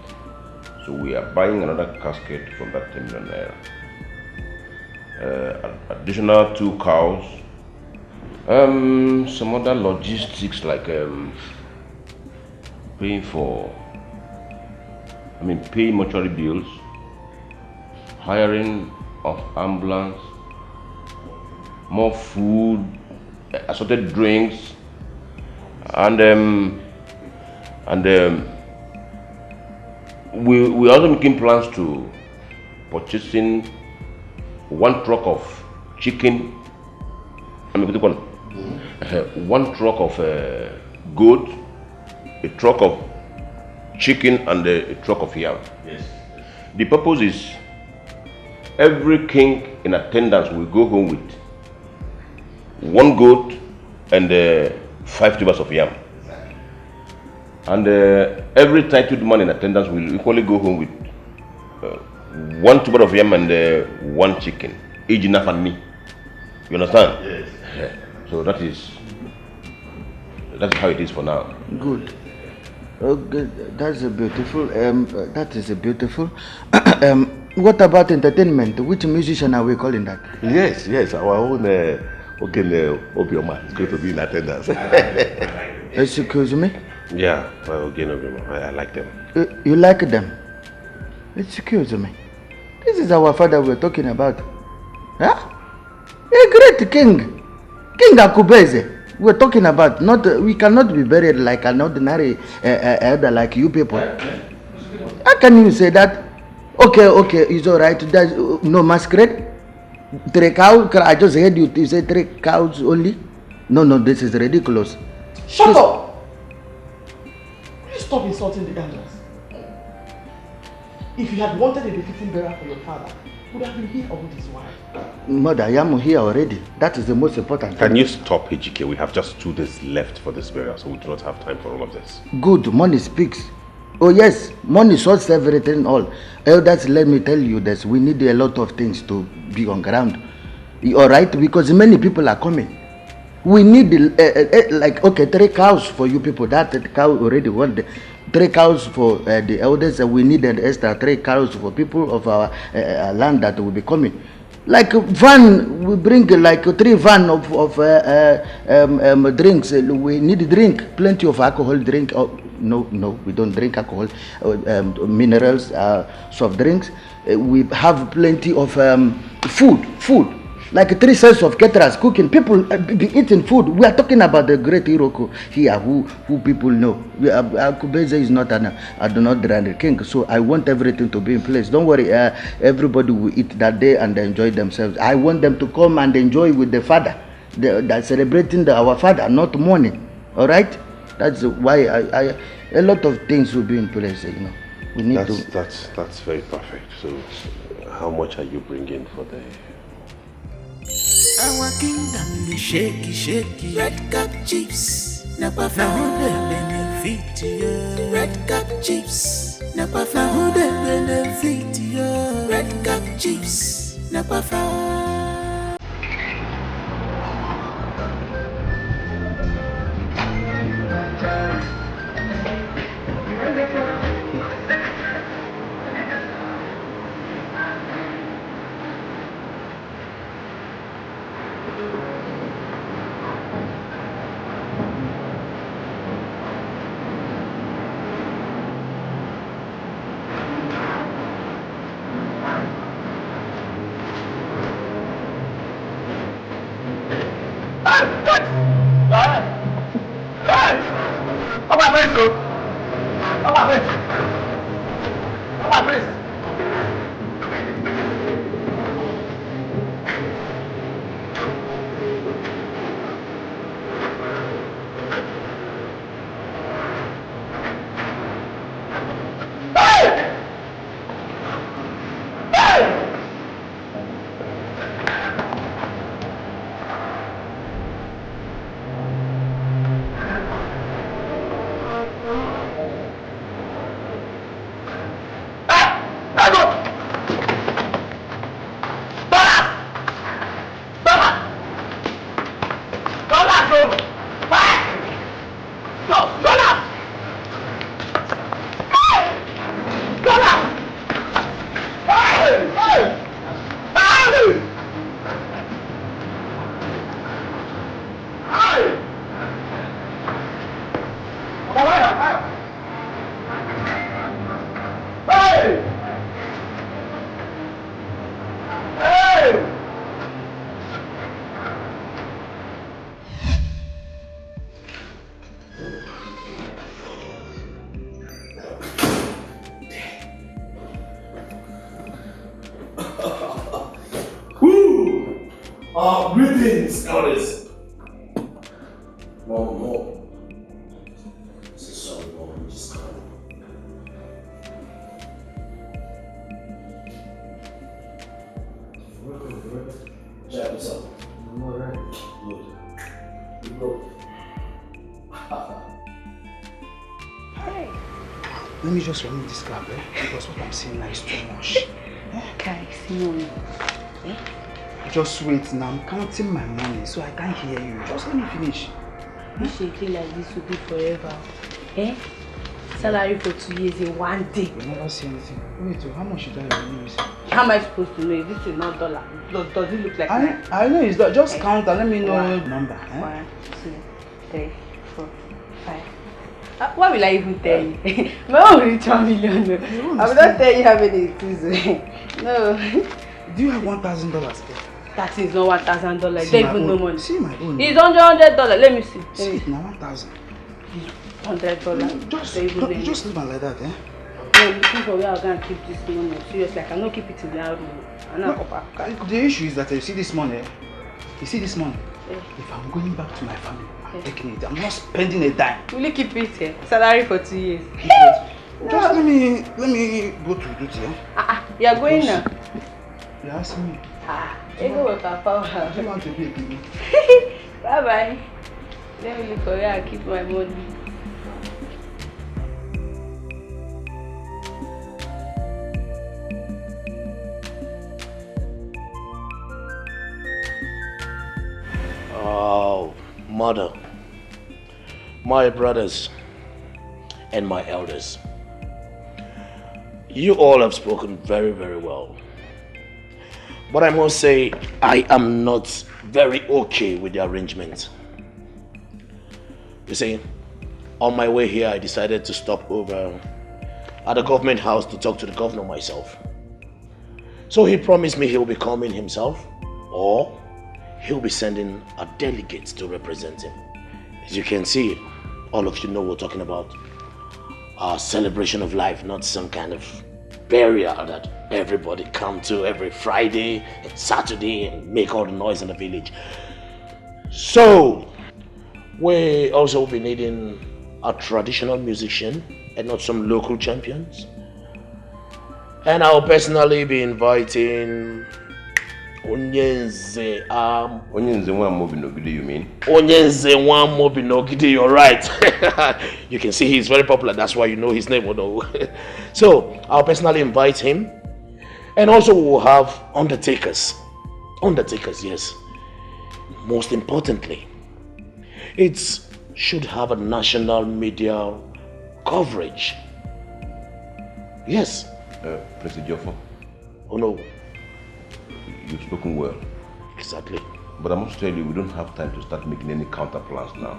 [SPEAKER 5] So we are buying another casket from that 10 million naira. Additional 2 cows. Some other logistics like paying mortuary bills, hiring of ambulance, more food, assorted drinks, and we're also making plans to purchasing 1 truck of chicken. One truck of goat, a truck of chicken, and a truck of yam.
[SPEAKER 17] Yes.
[SPEAKER 5] The purpose is every king in attendance will go home with 1 goat and 5 tubers of yam.
[SPEAKER 17] Exactly.
[SPEAKER 5] And every titled man in attendance will equally go home with 1 tuber of yam and 1 chicken, each enough and me. You understand?
[SPEAKER 17] Yes.
[SPEAKER 5] Yeah. So that's how it is for now.
[SPEAKER 1] Good. Okay, that's a beautiful. That is a beautiful. What about entertainment? Which musician are we calling that?
[SPEAKER 6] Yes, our own Ogene Obioma is going to be in attendance.
[SPEAKER 1] Excuse me?
[SPEAKER 17] Yeah, well, Ogene Obioma, I like them.
[SPEAKER 1] You like them? Excuse me. This is our father we're talking about.
[SPEAKER 18] Huh? A great king. King Akubeze. We're talking about, not we cannot be buried like an ordinary elder like you people. How can you say that? Okay, it's all right. There's no masquerade. 3 cows. I just heard you say 3 cows only. No, this is ridiculous.
[SPEAKER 3] Shut up! Please stop insulting the elders. If you had wanted a befitting burial for your father, would have been here or with his wife.
[SPEAKER 18] Mother, I am here already. That is the most important thing.
[SPEAKER 17] Can you stop, Ejike? We have just 2 days left for this burial, so we do not have time for all of this.
[SPEAKER 18] Good, money speaks. Oh yes, money sorts everything all. Elders, let me tell you this, we need a lot of things to be on ground. Alright, because many people are coming. We need like, okay, 3 cows for you people. That cow already won. 3 cows for the elders, and we need an extra 3 cows for people of our land that will be coming. Like van, we bring like 3 van of drinks. We need drink, plenty of alcohol drink. Oh, no, we don't drink alcohol. Minerals, soft drinks. We have plenty of food. Like 3 sets of caterers cooking. People be eating food. We are talking about the great Iroko here, who people know. Akubeze is not an ordinary king, so I want everything to be in place. Don't worry, everybody will eat that day and enjoy themselves. I want them to come and enjoy with the father. They're celebrating our father, not mourning. All right? That's why a lot of things will be in place. You know, we need
[SPEAKER 17] That's very perfect. So, how much are you bringing for the?
[SPEAKER 11] Our kingdom, the shaky. Red cap chips, never found the benefit. Red cap chips, never found the benefit. Red cap chips, never found.
[SPEAKER 19] Greetings, elders. More. Sorry, Mom, just come. Jack, what's up? I'm alright. Good. You broke.
[SPEAKER 13] Hey. Let me just remove this cab, because what I'm seeing now is too much.
[SPEAKER 4] Okay, Simone.
[SPEAKER 13] Just wait now, I'm counting my money so I can't hear you. Just let me finish.
[SPEAKER 2] This shaking like this will be forever. Salary for 2 years in 1 day.
[SPEAKER 13] You never see anything. Wait, how much should I use?
[SPEAKER 2] How am I supposed to know? This is not dollar. Does it look like
[SPEAKER 13] I know it's that. Just count and let me know the number.
[SPEAKER 2] 1, 2, 3, 4, 5. Why will I even tell you? My own reach 1 million. I will not tell you how many it is. No.
[SPEAKER 13] Do you have $1,000 there?
[SPEAKER 16] That is not $1,000. Don't even know money.
[SPEAKER 13] See my own.
[SPEAKER 16] It's $100. Let me see.
[SPEAKER 13] See it now, 1,000.
[SPEAKER 16] $100.
[SPEAKER 13] Just leave it like that, eh?
[SPEAKER 16] I'm looking for where I'm going to keep this money. Seriously, I cannot keep it in the house.
[SPEAKER 13] The issue is that you see this money. If I'm going back to my family, I'm taking it. I'm not spending a dime.
[SPEAKER 16] Will you keep it here? Salary for 2 years.
[SPEAKER 13] Just let me go to duty, eh?
[SPEAKER 16] You are going now.
[SPEAKER 13] You're asking me.
[SPEAKER 16] You go with Papa.
[SPEAKER 13] I don't want to be a baby.
[SPEAKER 16] Bye bye. Let me look for where I keep my money.
[SPEAKER 9] Oh, mother, my brothers, and my elders. You all have spoken very, very well. But I must say, I am not very okay with the arrangement. You see, on my way here, I decided to stop over at the government house to talk to the governor myself. So he promised me he'll be coming himself, or he'll be sending a delegate to represent him. As you can see, all of you know we're talking about a celebration of life, not some kind of burial that everybody come to every Friday and Saturday and make all the noise in the village. So, we also will be needing a traditional musician and not some local champions. And I'll personally be inviting Onyenze
[SPEAKER 5] Nwamobinogide, you mean?
[SPEAKER 9] Onyenze Nwamobinogide, you're right. You can see he's very popular, that's why you know his name. So, I'll personally invite him. And also we'll have undertakers. Undertakers, yes. Most importantly, it should have a national media coverage. Yes.
[SPEAKER 5] President Joffo.
[SPEAKER 9] Oh no.
[SPEAKER 5] You've spoken well.
[SPEAKER 9] Exactly.
[SPEAKER 5] But I must tell you, we don't have time to start making any counter plans now.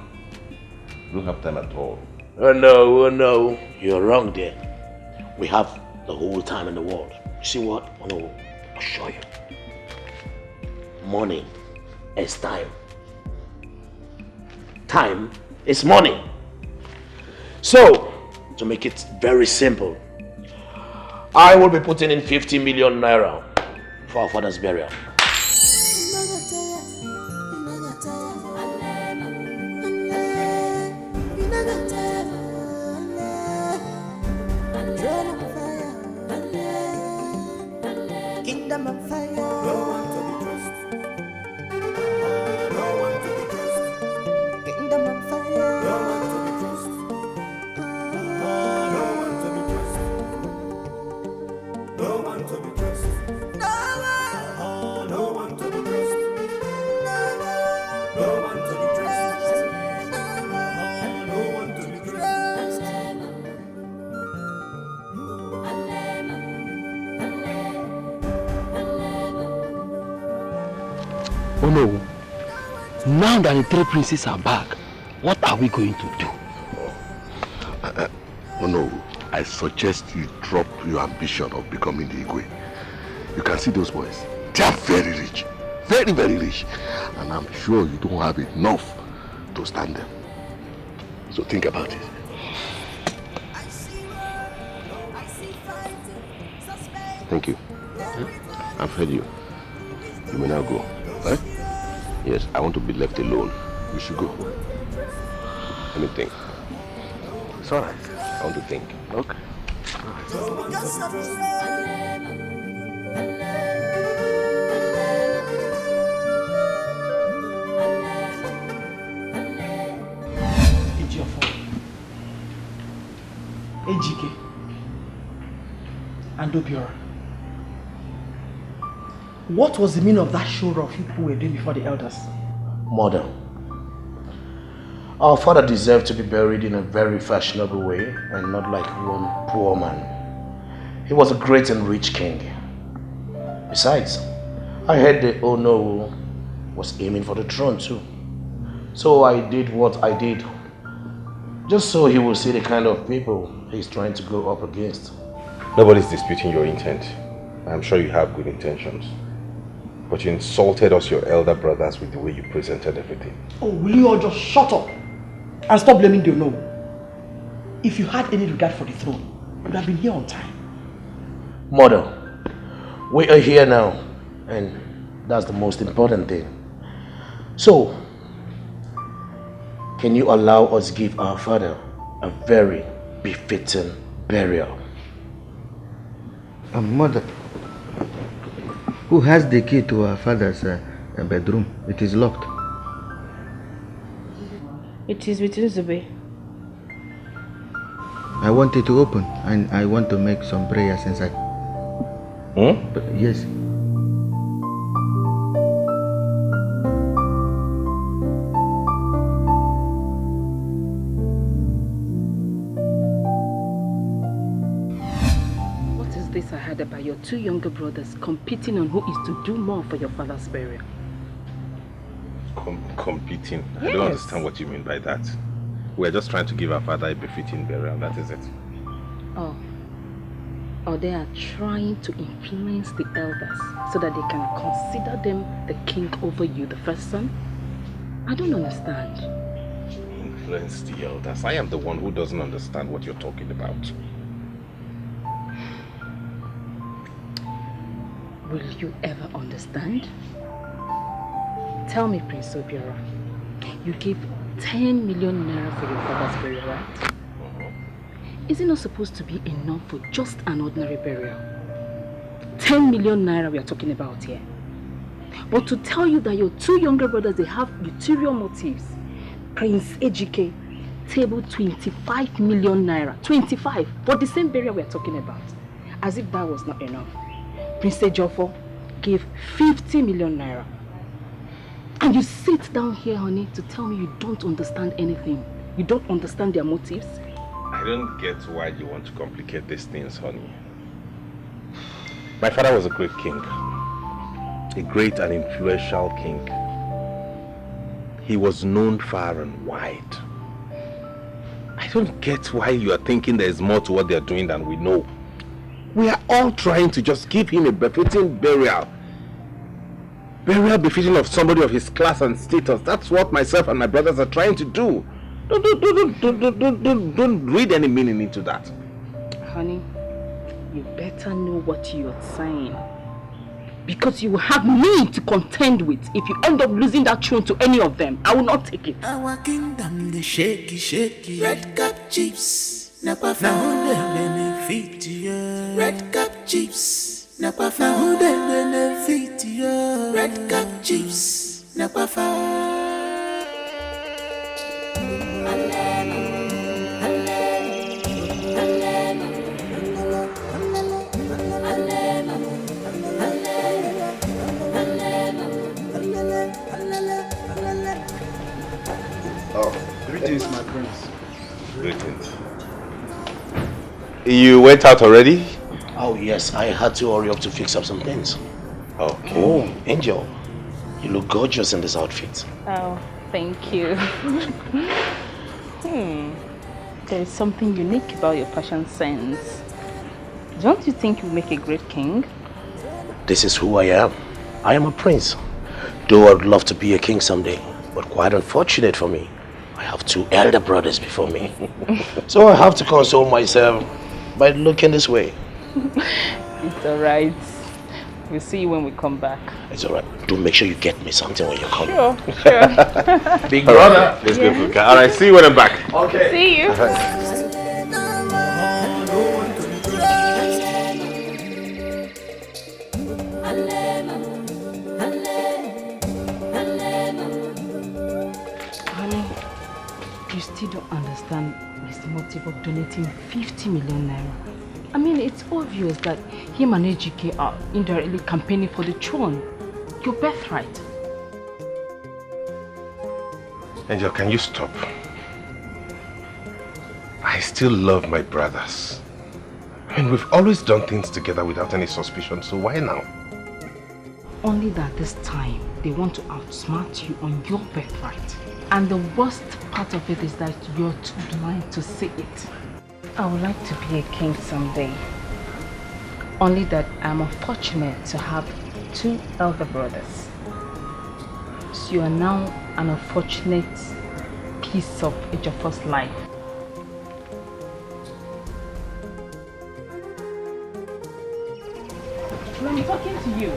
[SPEAKER 5] We don't have time at all.
[SPEAKER 9] Oh no, you're wrong there. We have the whole time in the world. You see what? Oh no, I'll show you. Money is time. Time is money. So, to make it very simple, I will be putting in 50 million naira for our father's burial.
[SPEAKER 11] Kingdom of fire. No one to be trusted. No one to be trusted. Kingdom of fire. No one to be trusted. No one to be trusted. No one to be trusted. No one to be trusted. No one to be trusted. No one to be trusted.
[SPEAKER 10] Oh no. Now that the three princes are back, what are we going to do?
[SPEAKER 6] Oh no, I suggest you drop your ambition of becoming the Igwe. You can see those boys. They are very rich. Very, very rich. And I'm sure you don't have enough to stand them. So think about it.
[SPEAKER 5] Thank you. I've heard you. You may now go. Eh? Yes, I want to be left alone.
[SPEAKER 6] We should go.
[SPEAKER 5] Let me think.
[SPEAKER 6] It's alright.
[SPEAKER 5] I want to think.
[SPEAKER 6] Okay.
[SPEAKER 3] It's your fault. Ejike and Obiora. What was the meaning of that show off you people were doing before the elders?
[SPEAKER 9] Mother, our father deserved to be buried in a very fashionable way and not like one poor man. He was a great and rich king. Besides, I heard the Ono was aiming for the throne too. So I did what I did, just so he will see the kind of people he's trying to go up against.
[SPEAKER 17] Nobody's disputing your intent. I'm sure you have good intentions. But you insulted us, your elder brothers, with the way you presented everything.
[SPEAKER 3] Oh, will you all just shut up and stop blaming the no? If you had any regard for the throne, you would have been here on time.
[SPEAKER 9] Mother, we are here now, and that's the most important thing. So, can you allow us give our father a very befitting burial?
[SPEAKER 18] Mother, who has the key to our father's bedroom? It is locked.
[SPEAKER 2] It is with Elizabeth.
[SPEAKER 18] I want it to open, and I want to make some prayers inside. But yes.
[SPEAKER 4] What is this I heard about your two younger brothers competing on who is to do more for your father's burial?
[SPEAKER 17] Competing?
[SPEAKER 4] Yes.
[SPEAKER 17] I don't understand what you mean by that. We're just trying to give our father a befitting burial, that is it.
[SPEAKER 4] Oh. Or they are trying to influence the elders so that they can consider them the king over you, the first son? I don't understand.
[SPEAKER 17] Influence the elders? I am the one who doesn't understand what you're talking about.
[SPEAKER 4] Will you ever understand? Tell me, Prince Obiora, you gave 10 million naira for your father's burial, right? Is it not supposed to be enough for just an ordinary burial? 10 million naira we are talking about here. But to tell you that your two younger brothers, they have ulterior motives. Prince Ejike tabled 25 million naira. 25 for the same burial we are talking about. As if that was not enough. Prince Ejofo gave 50 million naira. And you sit down here, honey, to tell me you don't understand anything. You don't understand their motives.
[SPEAKER 17] I don't get why you want to complicate these things, honey. My father was a great king. A great and influential king. He was known far and wide. I don't get why you are thinking there is more to what they are doing than we know. We are all trying to just give him a befitting burial. Burial befitting of somebody of his class and status. That's what myself and my brothers are trying to do. Don't read any meaning into that.
[SPEAKER 4] Honey, you better know what you're saying. Because you will have me to contend with if you end up losing that throne to any of them. I will not take it.
[SPEAKER 11] Our kingdom, the shaky, shaky. Red cap chips, napa now benefit ya. Red cap chips, napa now benefit ya. Red cap chips, napa
[SPEAKER 7] Greetings, my prince.
[SPEAKER 17] Greetings. You went out already?
[SPEAKER 9] Oh yes, I had to hurry up to fix up some things.
[SPEAKER 17] Okay.
[SPEAKER 9] Oh, Angel, you look gorgeous in this outfit.
[SPEAKER 4] Oh, thank you. There is something unique about your fashion sense. Don't you think you make a great king?
[SPEAKER 9] This is who I am. I am a prince. Though I'd love to be a king someday, but quite unfortunate for me, I have two elder brothers before me. So I have to console myself by looking this way.
[SPEAKER 4] It's alright. We'll see you when we come back.
[SPEAKER 9] It's alright. Do make sure you get me something when you come.
[SPEAKER 4] Sure, sure.
[SPEAKER 9] Big brother.
[SPEAKER 17] Let's go for the car. Alright, see you when I'm back.
[SPEAKER 4] Okay. See you. Honey, you still don't understand his motive of donating 50 million naira. I mean, it's obvious that him and Ejike are indirectly campaigning for the throne. Your birthright.
[SPEAKER 17] Angel, can you stop? I still love my brothers. And we've always done things together without any suspicion, so why now?
[SPEAKER 4] Only that this time, they want to outsmart you on your birthright. And the worst part of it is that you're too blind to see it. I would like to be a king someday. Only that I'm unfortunate to have 2 elder brothers. So you are now an unfortunate piece of Ejiofor's life. When I'm talking to you.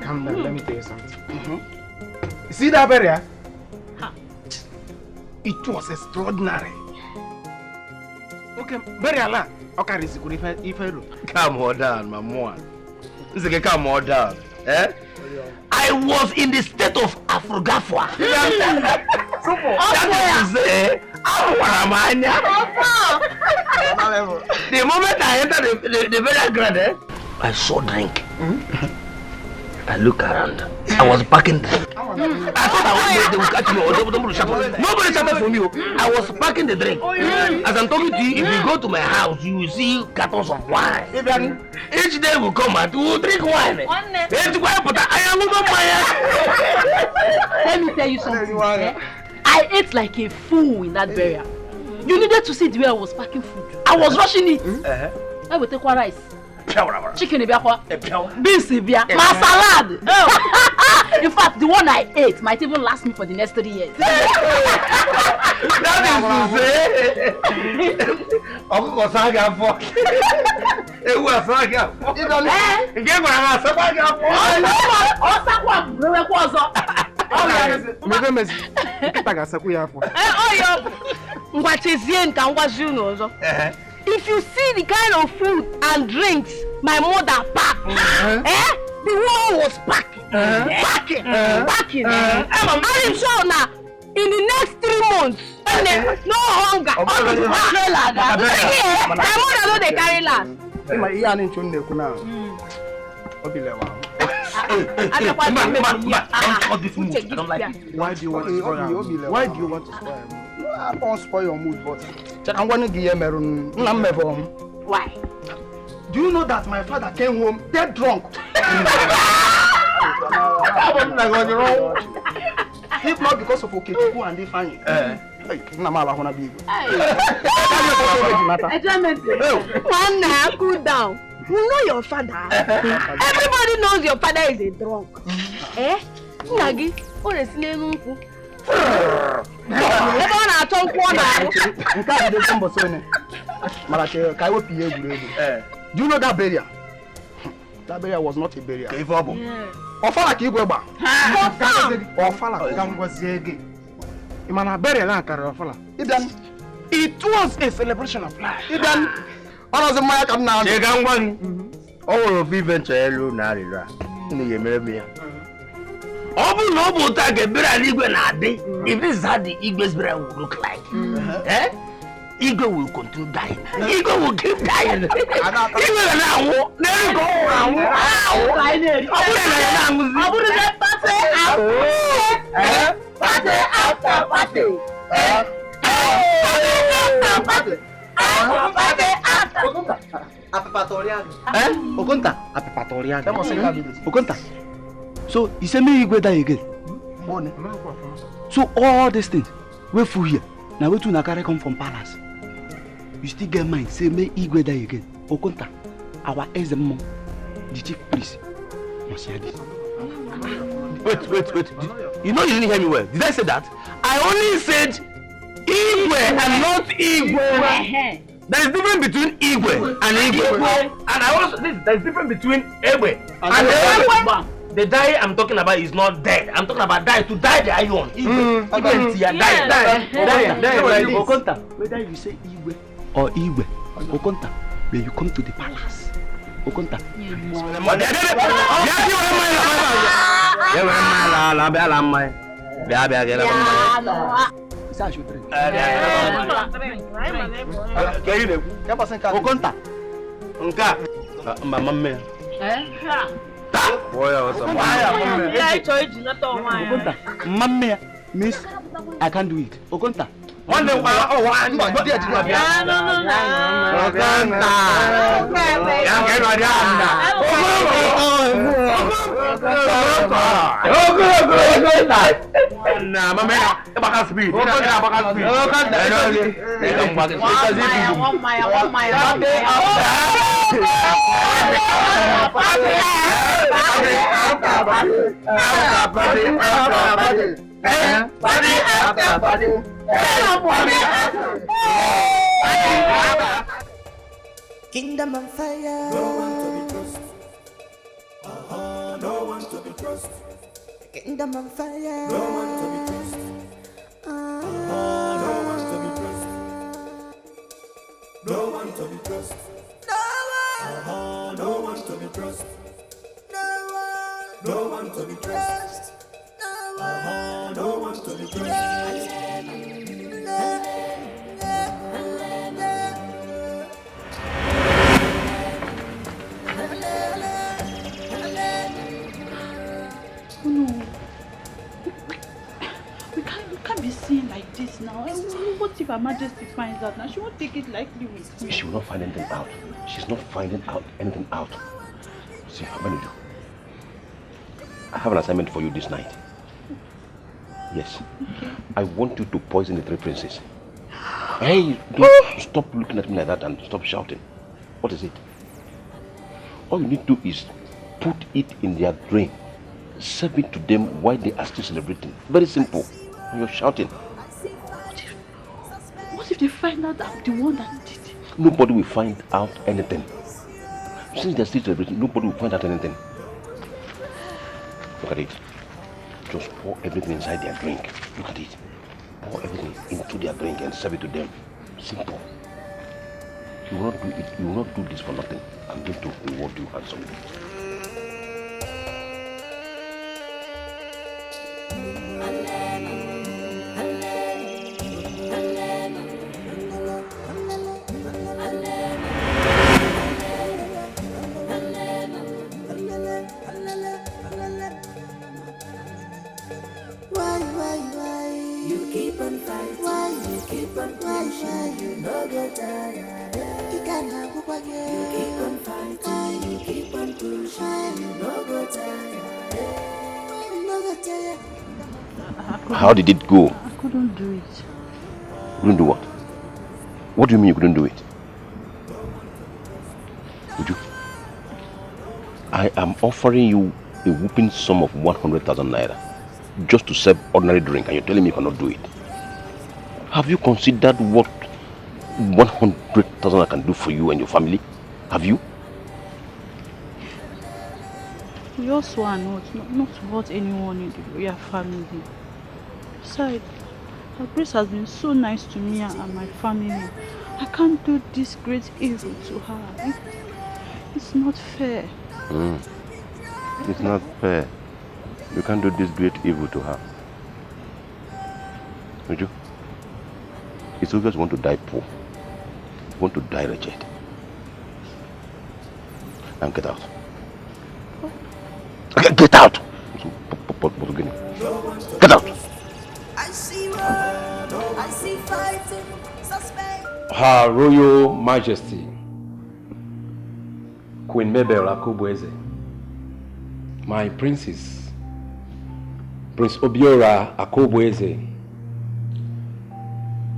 [SPEAKER 1] Calm down, let me tell you something. See that barrier? It was extraordinary. Okay, barrier okay, if I
[SPEAKER 9] Calm down, my mom. Calm down. Eh? I was in the state of Afrogafwa. That is to say, the moment I entered the burial ground, I saw drink. I look around. I was packing drink. I thought they would catch me or they would shout. Nobody shouted for me. I was packing the drink. As I'm talking to you, if you go to my house, you will see cartons of wine. Each day will come and we will drink wine.
[SPEAKER 4] Let me tell you something. I ate like a fool in that burial. You needed to see the way I was packing food. I was rushing it. I will take one rice. Chicken beans, my salad. In fact, the one I ate might even last me for the next 3 years.
[SPEAKER 9] That is to say, Uncle Saga for it was Saga.
[SPEAKER 15] If you see the kind of food and drinks my mother packed, the world was packing. I'm sure now, in the next 3 months, no hunger. My mother know they carry last.
[SPEAKER 1] Why do you want to spoil? Why do you want to spoil? I won't spoil your mood, but I'm going to give you
[SPEAKER 15] Why?
[SPEAKER 1] Do you know that my father came home dead drunk? If not because of Okechuku and they find it.
[SPEAKER 15] One cool down. You know your father. Everybody knows your father is a drunk. Nagi, what is his name?
[SPEAKER 1] Do you know that burial? That burial was not a burial. Ofala Kigweba. Ofala Gangwazege. Imana burial and Carofala. It was a celebration of life. All of the Maya come now.
[SPEAKER 9] All of you venture Lunarira. Obu no tag a burial if this is how the Igbe's burial will look like. Ego will continue dying. Ego will keep dying. Ego now, there you go.
[SPEAKER 13] So you say me Igwe die again. So all these things we full here. Now we to Nakare come from palace. You still get mine, say me Igwe die again. Okonta, our ex-mom, the chief priest, must hear this.
[SPEAKER 9] Wait. You know you didn't hear me well. Did I say that? I only said Igwe and not Igwe. There is difference between Igwe and Igwe. And I also there is difference between Egbe and Egbe. The die I'm talking about is not dead. I'm talking about die to die the iron. Die.
[SPEAKER 13] Okonta, whether you say Igwe or Igwe, Okonta, when you come to the palace. Okonta. Okonta. Okonta. Miss, I can't do it. Okonta. One day,
[SPEAKER 11] Kingdom on fire. No one to be trusted. No one to be trusted. Kingdom on fire. No one to be trusted. No one to be trusted. No one to be trusted. No one to be trusted. No one to be trusted. No one to be trusted.
[SPEAKER 20] Oh no, we can't be seen like this now. What if Her Majesty finds out now? She won't take it lightly with me.
[SPEAKER 5] She will not find anything out. She's not finding out anything out. See, I'm going to do. I have an assignment for you this night. Yes. Okay. I want you to poison the 3 princes. Hey, don't stop looking at me like that and stop shouting. What is it? All you need to do is put it in their drink. Serve it to them while they are still celebrating. Very simple. And you're shouting.
[SPEAKER 20] What if they find out that I'm the one that did it?
[SPEAKER 5] Nobody will find out anything. Since they're still celebrating, nobody will find out anything. Look at it. Just pour everything inside their drink. Look at it. Pour everything into their drink and serve it to them. Simple. You will not do it. You will not do this for nothing. I'm going to reward you handsomely. How did it go?
[SPEAKER 20] I couldn't do it.
[SPEAKER 5] Couldn't do what? What do you mean you couldn't do it? Would you? I am offering you a whooping sum of 100,000 naira just to serve ordinary drink, and you're telling me you cannot do it. Have you considered what 100,000 I can do for you and your family? Have you?
[SPEAKER 20] We also are not what anyone in the royal family. Besides, her grace has been so nice to me and my family. I can't do this great evil to her. It's not fair.
[SPEAKER 5] It's not fair. You can't do this great evil to her. Would you? It's always want to die poor. Want to die wretched. And get out. Get out! Get out!
[SPEAKER 11] I see fighting, suspect.
[SPEAKER 10] Her Royal Majesty, Queen Mabel Akubweze, my princess, Prince Obiora Akubweze,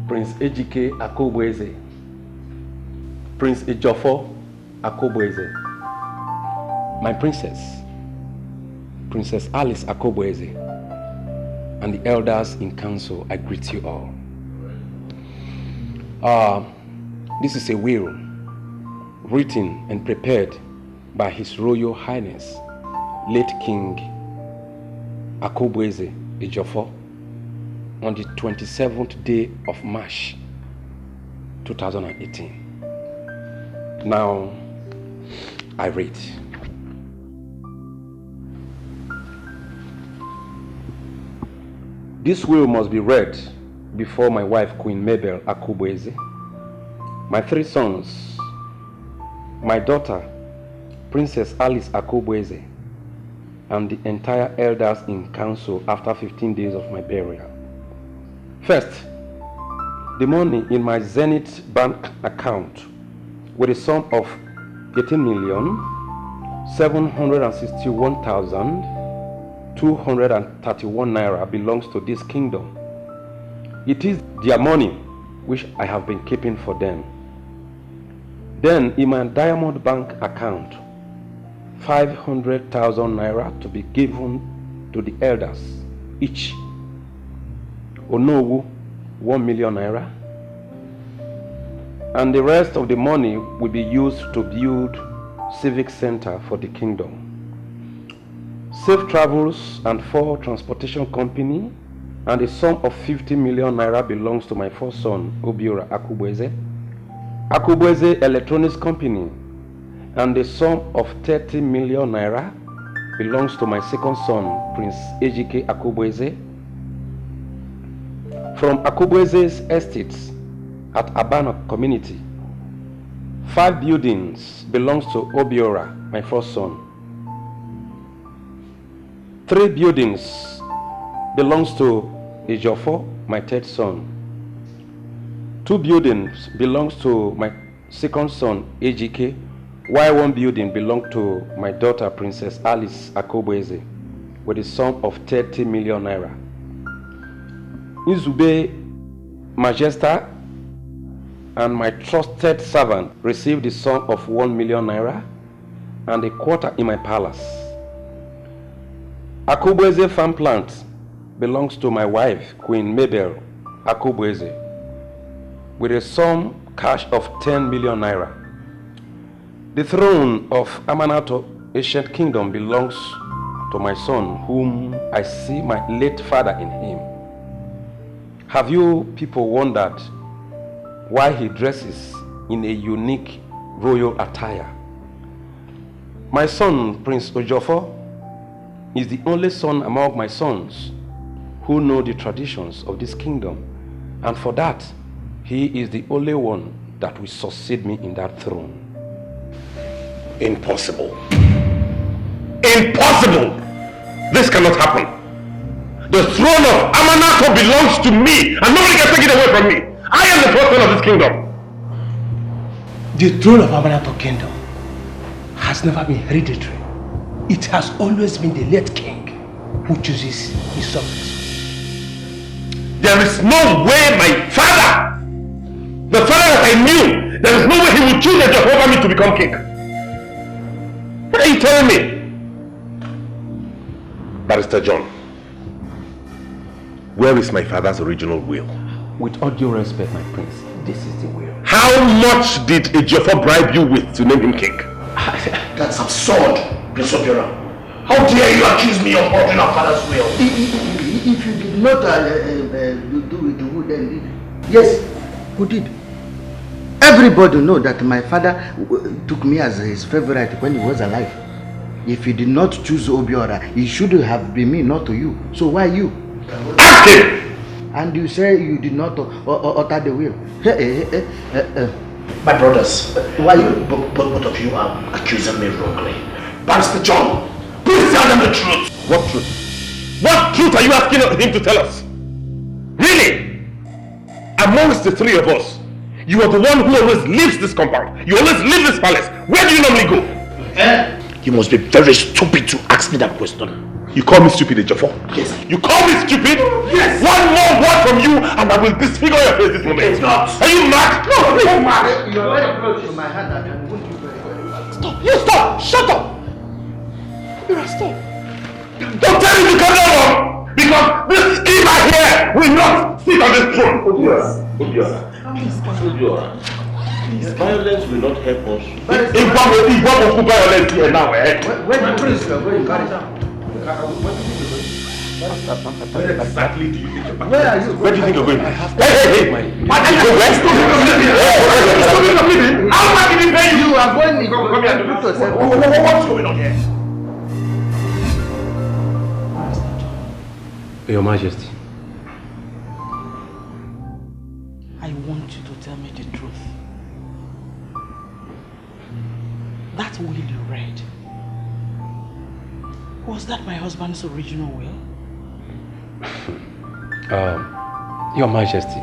[SPEAKER 10] Prince Ejike Akubweze, Prince Ejofo Akubweze, my princess, Princess Alice Akubweze, and the elders in council, I greet you all. This is a will written and prepared by His Royal Highness, late King Akubweze Ejofo, on the 27th day of March 2018. Now, I read. This will must be read before my wife, Queen Mabel Akubweze, my 3 sons, my daughter, Princess Alice Akubweze, and the entire elders in council after 15 days of my burial. First, the money in my Zenith bank account with a sum of 18,761,231 naira belongs to this kingdom. It is their money which I have been keeping for them. Then in my Diamond Bank account, 500,000 naira to be given to the elders each. Onowu, 1 million naira. And the rest of the money will be used to build civic center for the kingdom. Safe travels and 4 transportation company, and a sum of 50 million naira belongs to my first son, Obiora Akubweze. Akubweze Electronics Company, and the sum of 30 million naira belongs to my second son, Prince Ejike Akubweze. From Akubweze's estates at Abana community, 5 buildings belongs to Obiora, my first son. 3 buildings belongs to Ejofo, my third son. 2 buildings belongs to my second son, Ejike, while 1 building belonged to my daughter, Princess Alice Akubweze, with a sum of 30 million naira. Izube Majesta and my trusted servant received the sum of 1 million naira and a quarter in my palace. Akubweze farm plant belongs to my wife, Queen Mabel Akubweze, with a sum cash of 10 million naira. The throne of Amanato Ancient Kingdom belongs to my son, whom I see my late father in him. Have you people wondered why he dresses in a unique royal attire? My son, Prince Ojofo, is the only son among my sons who know the traditions of this kingdom, and for that, he is the only one that will succeed me in that throne.
[SPEAKER 17] Impossible. Impossible! This cannot happen. The throne of Amanato belongs to me, and nobody can take it away from me. I am the first son of this kingdom.
[SPEAKER 9] The throne of Amanato Kingdom has never been hereditary. It has always been the late king who chooses his subjects.
[SPEAKER 17] There is no way my father, the father that I knew, there is no way he would choose a job over me to become king. What are you telling me? Barrister John, where is my father's original will?
[SPEAKER 10] With all due respect, my prince, this is the will.
[SPEAKER 17] How much did Ejiofor bribe you with to name him king?
[SPEAKER 19] That's absurd, Prince Obiora. How dare you accuse me of ordering our father's will?
[SPEAKER 18] If you did not do it, who then did? Yes, who did? Everybody knows that my father took me as his favorite when he was alive. If he did not choose Obiora, he should have been me, not you. So why you?
[SPEAKER 17] Ask him!
[SPEAKER 18] And you say you did not utter the will.
[SPEAKER 19] My brothers, why you both of you are accusing me wrongly? Barrister John, please tell them the truth.
[SPEAKER 17] What truth? What truth are you asking him to tell us? Really? Amongst the 3 of us, you are the one who always leaves this compound. You always leave this palace. Where do you normally go?
[SPEAKER 19] You must be very stupid to ask me that question.
[SPEAKER 17] You call me stupid, Ejiofor?
[SPEAKER 19] Yes.
[SPEAKER 17] You call me stupid?
[SPEAKER 19] Yes.
[SPEAKER 17] One more word from you and I will disfigure your face this moment.
[SPEAKER 19] It's not.
[SPEAKER 17] Are you mad?
[SPEAKER 19] No, please. I'm mad.
[SPEAKER 18] You are very close to my hand and I want you very, very well.
[SPEAKER 19] Stop. You stop. Shut up. Stop.
[SPEAKER 17] Don't tell me to come down, because this schema here will not sit on this throne.
[SPEAKER 5] Obiora. Violence will not help us.
[SPEAKER 17] If one will put violence here now,
[SPEAKER 18] When the prince is going, carry down.
[SPEAKER 5] Where exactly do you think you're going?
[SPEAKER 18] Where are you?
[SPEAKER 5] Where do you think you're going?
[SPEAKER 18] I have
[SPEAKER 5] Hey! What are you going? How much did he pay you?
[SPEAKER 18] You are going. Come here.
[SPEAKER 5] What's going on here?
[SPEAKER 9] Your Majesty.
[SPEAKER 3] I want you to tell me the truth. That will you read. Was that my husband's original will?
[SPEAKER 9] Your Majesty,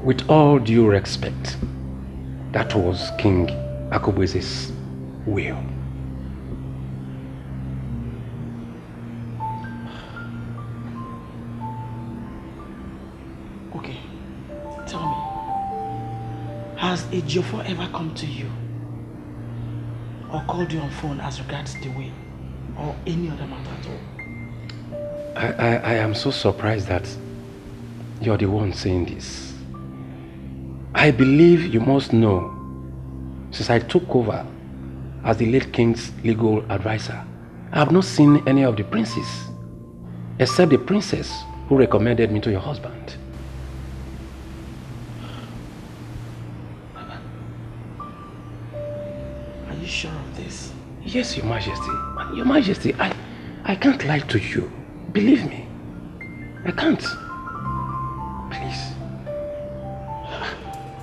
[SPEAKER 9] with all due respect, that was King Akubweze's will.
[SPEAKER 3] Okay, tell me, has Ejiofor ever come to you or called you on phone as regards the will or any other matter at all?
[SPEAKER 9] I am so surprised that you're the one saying this. I believe you must know, since I took over as the late king's legal advisor, I have not seen any of the princes, except the princess who recommended me to your husband.
[SPEAKER 3] Are you sure of this?
[SPEAKER 9] Yes, Your Majesty. Your Majesty, I can't lie to you. Believe me. I can't. Please.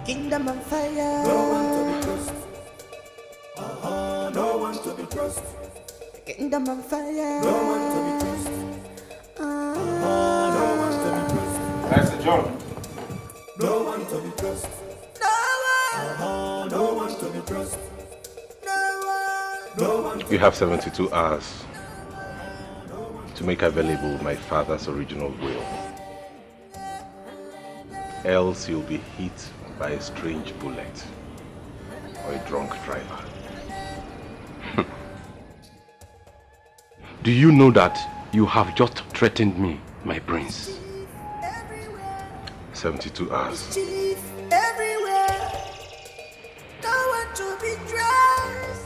[SPEAKER 11] Kingdom on fire. No one to be trusted. No one to be trusted. Kingdom on fire. No one to be trusted. No one to be trusted.
[SPEAKER 5] Master John.
[SPEAKER 11] No one to be trusted. No one to be trusted. No one.
[SPEAKER 17] You have 72 hours to make available my father's original will. Else you'll be hit by a strange bullet or a drunk driver.
[SPEAKER 9] Do you know that you have just threatened me, my prince?
[SPEAKER 17] 72 hours.
[SPEAKER 11] Mischief everywhere. No one to be trusted.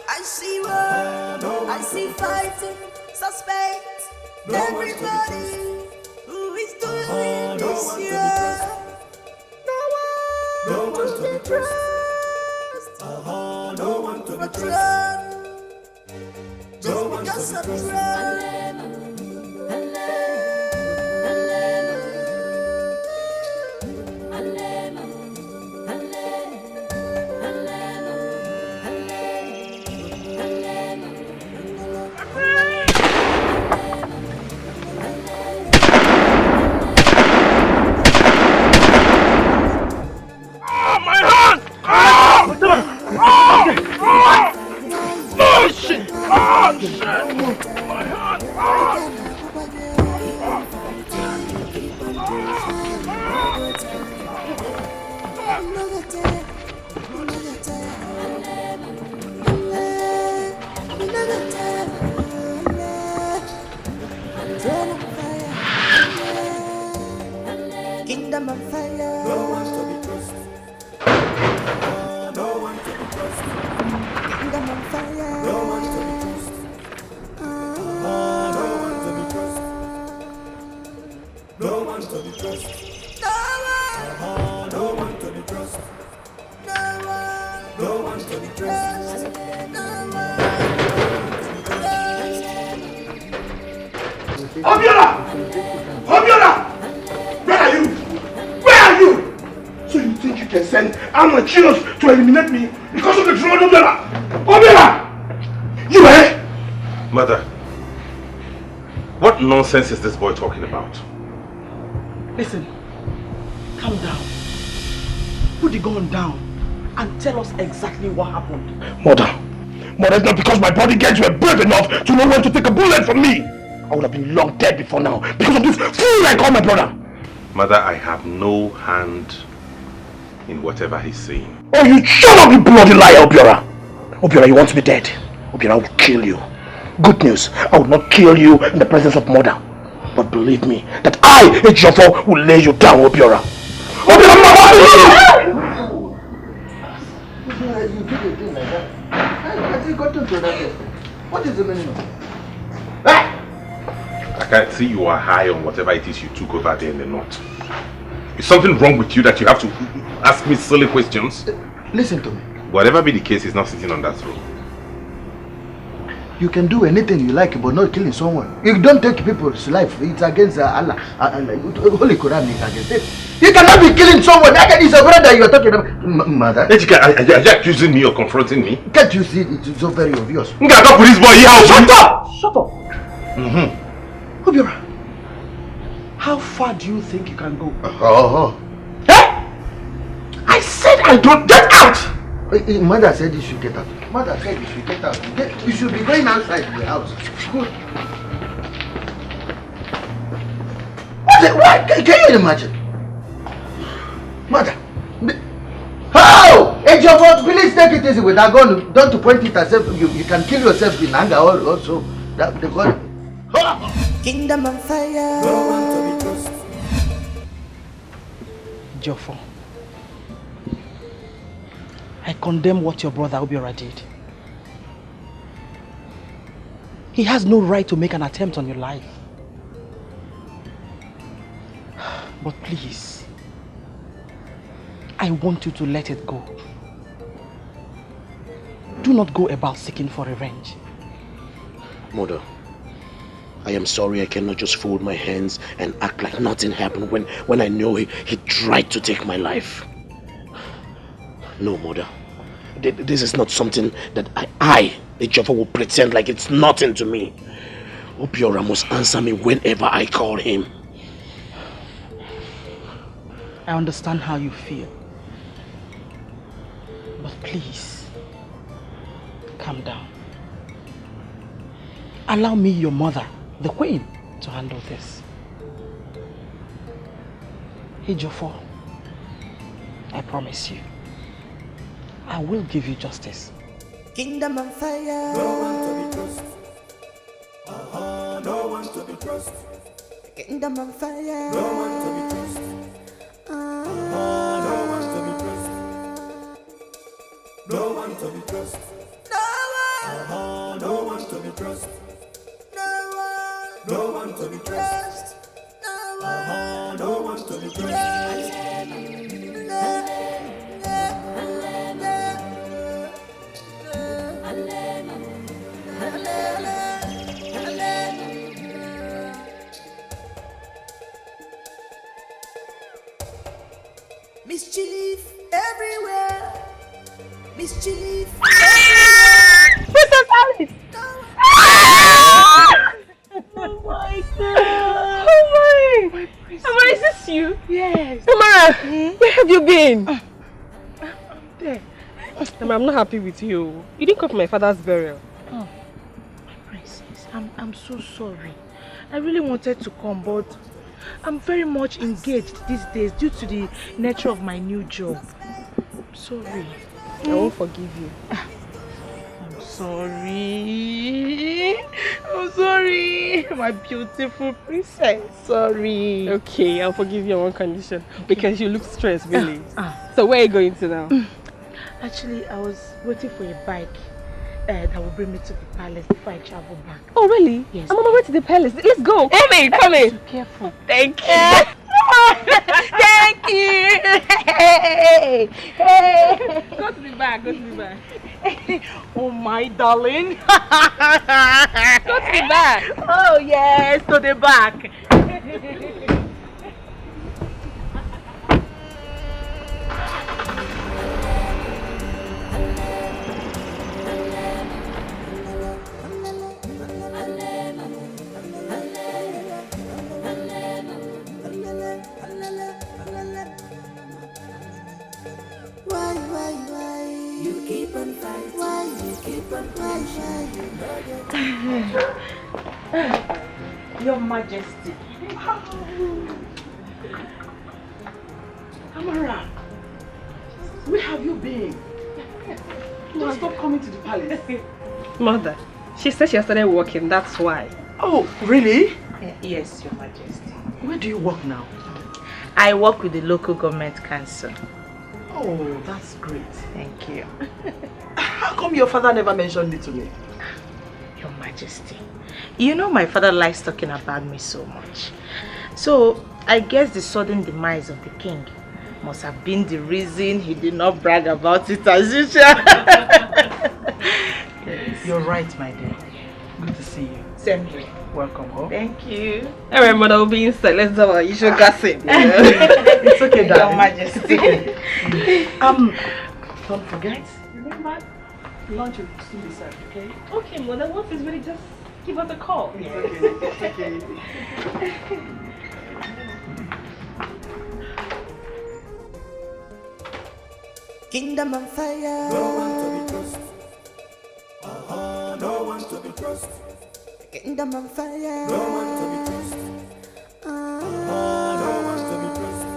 [SPEAKER 11] I see war, I see fighting, suspect everybody who is doing this year. No one to be trusted. No one to be trusted. Just because I'm trusted. Kingdom of fire. No one to be trusted. No one to be trusted. Kingdom of fire. No one to be trusted. No one to be trusted. No one to be trusted. No one to be trusted. No one to be trusted.
[SPEAKER 19] Obiola! Obiola! Where are you? Where are you? So you think you can send amateurs to eliminate me because of the drone, Obiola? Obiola! You, eh?
[SPEAKER 17] Mother, what nonsense is this boy talking about?
[SPEAKER 3] Listen, calm down. Put the gun down and tell us exactly what happened.
[SPEAKER 19] Mother, it's not because my body guards were brave enough to know when to take a bullet from me. I would have been long dead before now because of this fool I call my brother.
[SPEAKER 17] Mother, I have no hand in whatever he's saying.
[SPEAKER 19] Oh, you shut up, you bloody liar, Obiora! Obiora, you want me dead? Obiora will kill you. Good news, I will not kill you in the presence of mother. But believe me, that I, Ejiofor, will lay you down, Obiora.
[SPEAKER 18] You did a thing like that. Has he gotten to that extent? What is the meaning of it?
[SPEAKER 17] I can see you are high on whatever it is you took over there in the north. Is something wrong with you that you have to ask me silly questions?
[SPEAKER 18] Listen to me.
[SPEAKER 17] Whatever be the case, he's not sitting on that throne.
[SPEAKER 18] You can do anything you like, but not killing someone. You don't take people's life. It's against Allah. Holy Quran is against it. You cannot be killing someone. That is a brother you are talking about. Mother.
[SPEAKER 17] Are you accusing me or confronting me?
[SPEAKER 18] Can't you see it's so very obvious?
[SPEAKER 17] Shut
[SPEAKER 18] up!
[SPEAKER 19] Shut up! Obiora, how far do you think you can go? I said I don't get out!
[SPEAKER 18] Mother said you should get out. Mother said you should get out. You should be going outside the house. Good. What? Can you imagine? Mother. How? Ejiofor, please take it easy with that gun. Don't point it as if you can kill yourself in anger also. That the gun.
[SPEAKER 11] Kingdom on fire. No one to be trusted.
[SPEAKER 3] Ejiofor, I condemn what your brother Obiora did. He has no right to make an attempt on your life. But please, I want you to let it go. Do not go about seeking for revenge.
[SPEAKER 19] Mother, I am sorry I cannot just fold my hands and act like nothing happened when I know he tried to take my life. No, Mother. This is not something that I Ejiofor, will pretend like it's nothing to me. Obiora must answer me whenever I call him.
[SPEAKER 3] I understand how you feel. But please, calm down. Allow me, your mother, the queen, to handle this. Ejiofor, I promise you, I will give you justice.
[SPEAKER 11] Kingdom on fire. No one to be trusted. No one to be trusted. Kingdom on fire. No one to be trusted. No one to be trusted. No one to be trusted. No one to be trusted. No one to be trusted. No one to be trusted. Mischief everywhere. Mischief everywhere.
[SPEAKER 15] Princess Alice!
[SPEAKER 11] Oh my god!
[SPEAKER 15] Oh my! Amara, is this you?
[SPEAKER 12] Yes.
[SPEAKER 15] Amara, where have you been?
[SPEAKER 12] I'm there. Amara, I'm not happy with you. You didn't come for my father's burial.
[SPEAKER 2] Oh, my princess, I'm so sorry. I really wanted to come, but I'm very much engaged these days due to the nature of my new job. I'm sorry.
[SPEAKER 12] I won't forgive you.
[SPEAKER 2] I'm sorry. I'm sorry. My beautiful princess. Sorry.
[SPEAKER 12] Okay, I'll forgive you on one condition. Because you look stressed, really. So where are you going to now?
[SPEAKER 2] Actually, I was waiting for a bike that will bring me to the palace before I travel back.
[SPEAKER 12] Oh, really?
[SPEAKER 2] Yes.
[SPEAKER 12] I'm on my way to the palace. Let's go. Come in, come in.
[SPEAKER 2] Be careful.
[SPEAKER 12] Thank you.
[SPEAKER 15] Thank you. Hey, hey.
[SPEAKER 12] Go to the back. Go to the back.
[SPEAKER 15] Oh my darling.
[SPEAKER 12] Go to the back.
[SPEAKER 15] Oh yes, to the back.
[SPEAKER 11] Why you keep on fighting? Why you keep on fighting?
[SPEAKER 2] Your Majesty.
[SPEAKER 3] Amara, where have you been? Just stop coming to the palace.
[SPEAKER 12] Mother,
[SPEAKER 21] She said she has started working, that's why.
[SPEAKER 3] Oh, really?
[SPEAKER 2] Yes, Your Majesty.
[SPEAKER 3] Where do you work now?
[SPEAKER 2] I work with the local government council.
[SPEAKER 3] Oh, that's great.
[SPEAKER 2] Thank you.
[SPEAKER 3] How come your father never mentioned it to me?
[SPEAKER 2] Your Majesty, you know my father likes talking about me so much. So, I guess the sudden demise of the king must have been the reason he did not brag about it as usual.
[SPEAKER 3] Yes. You're right, my dear. Good to see you.
[SPEAKER 2] Same here.
[SPEAKER 3] Welcome home.
[SPEAKER 2] Thank you.
[SPEAKER 21] Alright, mother will be inside. Let's have our usual gossip.
[SPEAKER 3] It's okay, darling.
[SPEAKER 2] Your Majesty.
[SPEAKER 3] Don't forget. Remember, lunch will still be served, okay?
[SPEAKER 21] Okay, mother, once it's ready, just give us a call.
[SPEAKER 3] It's okay.
[SPEAKER 11] Kingdom on fire. No one to be trusted. No one to be trusted. Kingdom on fire. No one to be trusted. No one to be trusted.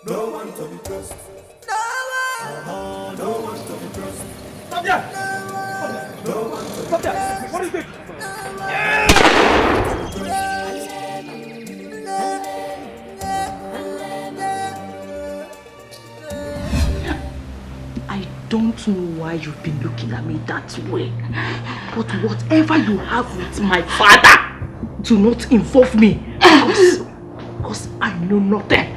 [SPEAKER 11] No one to be trusted. No one to be trusted.
[SPEAKER 19] Stop there!
[SPEAKER 11] No one to be
[SPEAKER 19] Stop there! What is this?
[SPEAKER 3] I don't know why you've been looking at me that way, but whatever you have with my father, do not involve me, because I know nothing.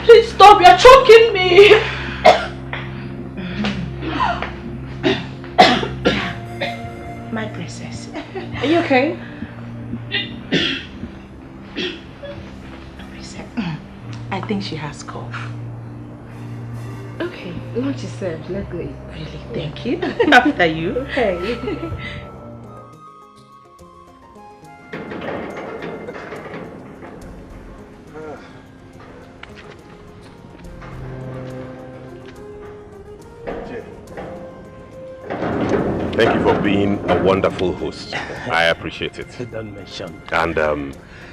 [SPEAKER 21] Please stop, you're choking me.
[SPEAKER 2] My princess.
[SPEAKER 21] Are you okay?
[SPEAKER 2] I think she has cough.
[SPEAKER 21] Okay, lunch is served. Let's go eat.
[SPEAKER 2] Really? Thank you. After you.
[SPEAKER 21] Okay.
[SPEAKER 17] Thank you for being a wonderful host. I appreciate it.
[SPEAKER 9] Don't mention.
[SPEAKER 17] And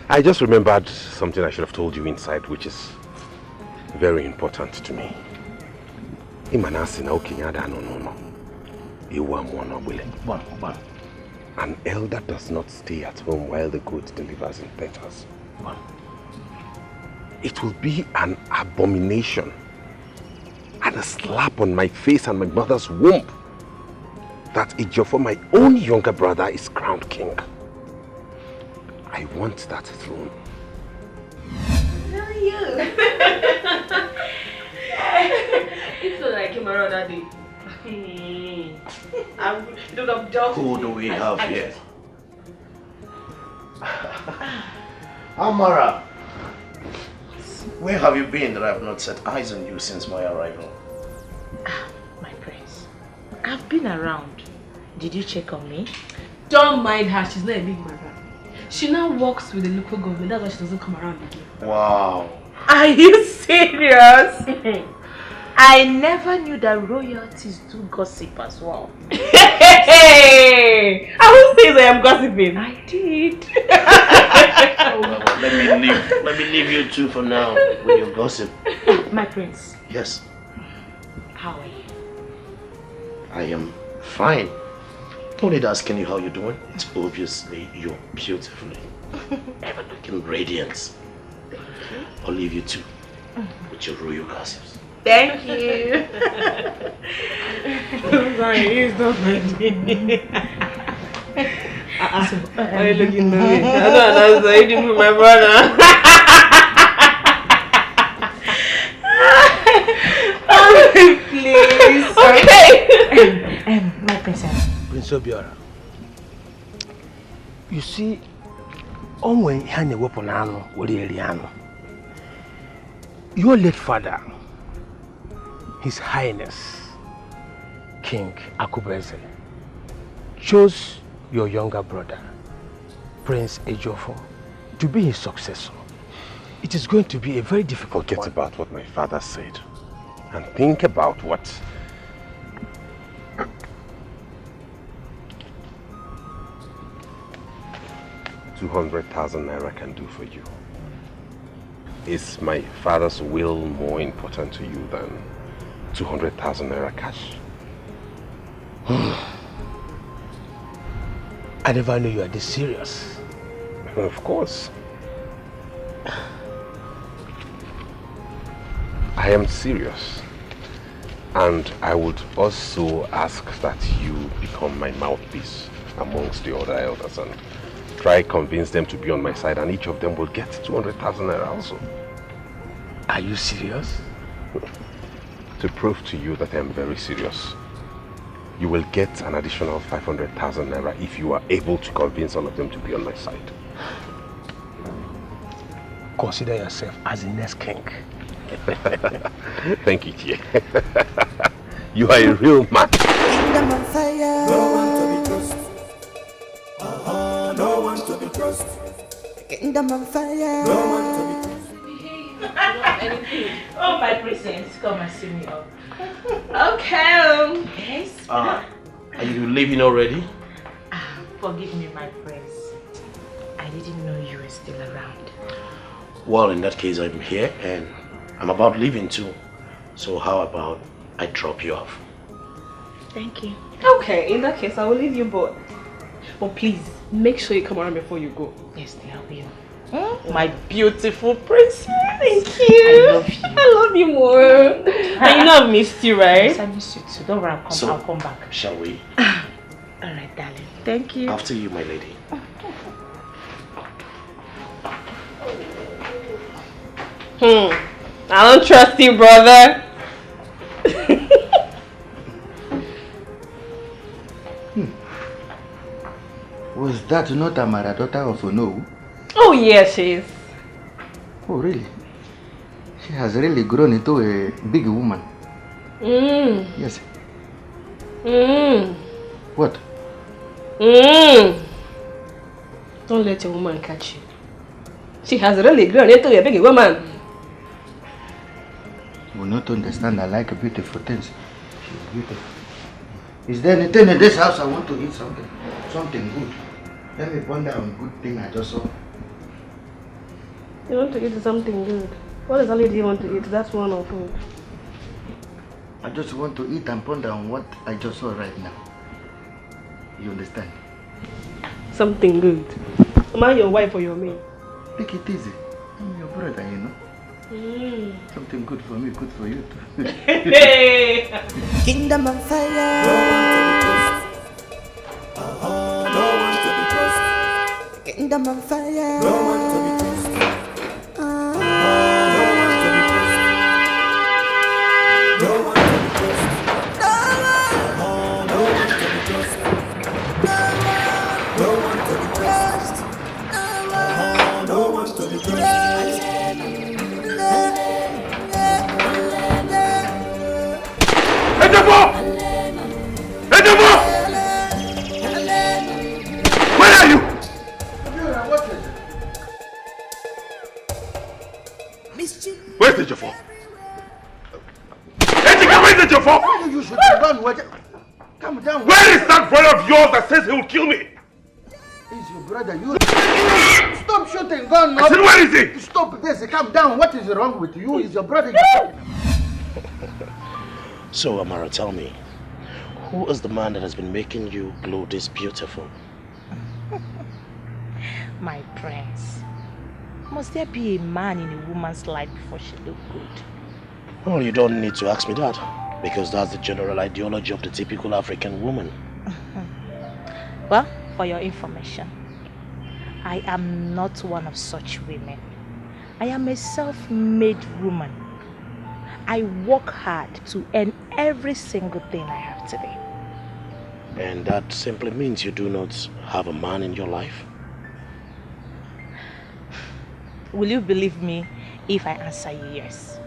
[SPEAKER 17] I just remembered something I should have told you inside, which is very important to me. An elder does not stay at home while the goat delivers in petals. It will be an abomination and a slap on my face and my mother's womb that Ejiofor, my own younger brother, is crowned king. I want that throne.
[SPEAKER 21] How are you? It's not like I came around that day.
[SPEAKER 22] Who do we have here? Amara, where have you been that I have not set eyes on you since my arrival?
[SPEAKER 2] My prince, I've been around. Did you check on me?
[SPEAKER 21] Don't mind her, she's not a big mother. She now works with the local government, that's why she doesn't come around again.
[SPEAKER 22] Wow.
[SPEAKER 2] Are you serious? I never knew that royalties do gossip as well.
[SPEAKER 21] Hey! I won't say that I'm gossiping.
[SPEAKER 2] I did.
[SPEAKER 22] Well, let me leave you two for now with your gossip.
[SPEAKER 2] My prince.
[SPEAKER 22] Yes.
[SPEAKER 2] How are you?
[SPEAKER 22] I am fine. No need asking you how you're doing. It's obviously you're beautifully, ever looking radiant. I'll leave you two with your royal gossips.
[SPEAKER 2] Thank you.
[SPEAKER 21] I'm sorry, he's not ready. Why are you looking at me? I don't understand. You didn't put my brother.
[SPEAKER 2] Please.
[SPEAKER 21] Okay.
[SPEAKER 2] My princess.
[SPEAKER 9] Prince Obiora, you see, onwe ihe na-ewepụ n'anụ were eri anụ. Your late father, His Highness King Akubeze, chose your younger brother, Prince Ejiofor, to be his successor. It is going to be a very difficult
[SPEAKER 17] Forget about what my father said and think about what 200,000 naira can do for you. Is my father's will more important to you than 200,000 naira cash?
[SPEAKER 9] I never knew you were this serious.
[SPEAKER 17] Of course. I am serious. And I would also ask that you become my mouthpiece amongst the other elders and try convince them to be on my side, and each of them will get 200,000 naira also.
[SPEAKER 9] Are you serious?
[SPEAKER 17] To prove to you that I am very serious, you will get an additional 500,000 naira if you are able to convince all of them to be on my side.
[SPEAKER 9] Consider yourself as the next king.
[SPEAKER 17] Thank you, Chie. You are a real man.
[SPEAKER 11] Kingdom on fire. No one to be trusted. No one to be trusted. Kingdom on fire. No one to be trusted.
[SPEAKER 2] Oh, my princess, come and see me up. Okay. Yes.
[SPEAKER 22] Are you leaving already?
[SPEAKER 2] Forgive me, my prince. I didn't know you were still around.
[SPEAKER 22] Well, in that case, I'm here and I'm about leaving too. So how about I drop you off?
[SPEAKER 2] Thank you.
[SPEAKER 21] Okay, in that case, I will leave you both. But please, make sure you come around before you go.
[SPEAKER 2] Yes, I will.
[SPEAKER 21] My beautiful princess. Thank you.
[SPEAKER 2] I love you.
[SPEAKER 21] I love you more. And you know I've missed you, right?
[SPEAKER 2] Yes, I miss you too. Don't worry, I'll come back.
[SPEAKER 22] Shall we?
[SPEAKER 2] Alright, darling. Thank you.
[SPEAKER 22] After you, my lady.
[SPEAKER 21] I don't trust you, brother.
[SPEAKER 18] Was that not Amara, daughter of Ono?
[SPEAKER 21] Oh, yes, she is.
[SPEAKER 18] Oh, really? She has really grown into a big woman. Yes. What?
[SPEAKER 21] Don't let a woman catch you. She has really grown into a big woman.
[SPEAKER 18] You will not understand. I like beautiful things. She's beautiful. Is there anything in this house I want to eat something? Something good. Let me ponder on good thing I just saw.
[SPEAKER 21] You want to eat something good? What exactly do you want to eat? That's one or food.
[SPEAKER 18] I just want to eat and ponder on what I just saw right now. You understand?
[SPEAKER 21] Something good. Am I your wife or your maid?
[SPEAKER 18] Take it easy. I'm your brother, you know. Something good for me, good for you too.
[SPEAKER 11] Kingdom on fire. No one to be trusted. Kingdom on fire. No one to be trusted. No one to be trusted. No one to be trusted. No one to be trusted. No one to be trusted. No one to be trusted.
[SPEAKER 19] Where are you? Where's the Jaffa? Where's the Jaffa?
[SPEAKER 18] You should run. Come down.
[SPEAKER 19] Where is that brother of yours that says he will kill me?
[SPEAKER 18] He's your brother. You stop shooting gun.
[SPEAKER 19] I said, where is he?
[SPEAKER 18] Stop this. Calm down. What is wrong with you? He's your brother.
[SPEAKER 22] So, Amara, tell me, who is the man that has been making you glow this beautiful?
[SPEAKER 2] My prince. Must there be a man in a woman's life before she look good?
[SPEAKER 22] Well, you don't need to ask me that, because that's the general ideology of the typical African woman.
[SPEAKER 2] Well, for your information, I am not one of such women. I am a self-made woman. I work hard to earn every single thing I have today.
[SPEAKER 22] And that simply means you do not have a man in your life?
[SPEAKER 2] Will you believe me if I answer you yes?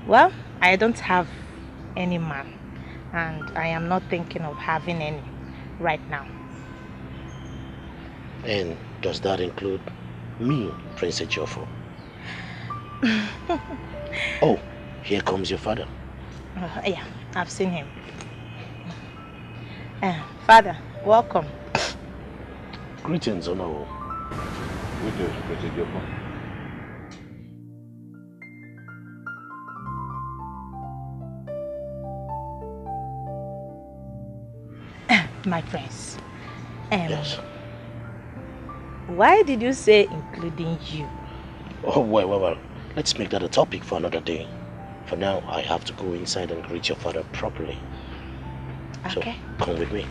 [SPEAKER 2] Well, I don't have any man, and I am not thinking of having any right now.
[SPEAKER 22] And does that include me, Prince Ejiofor? Oh, here comes your father.
[SPEAKER 2] Yeah, I've seen him. Father, welcome.
[SPEAKER 22] Greetings, Ono.
[SPEAKER 17] Greetings, Prince Ejiofor.
[SPEAKER 2] my friends.
[SPEAKER 22] Yes.
[SPEAKER 2] Why did you say including you?
[SPEAKER 22] Oh, well. Let's make that a topic for another day. For now, I have to go inside and greet your father properly.
[SPEAKER 2] Okay.
[SPEAKER 22] So, come with me.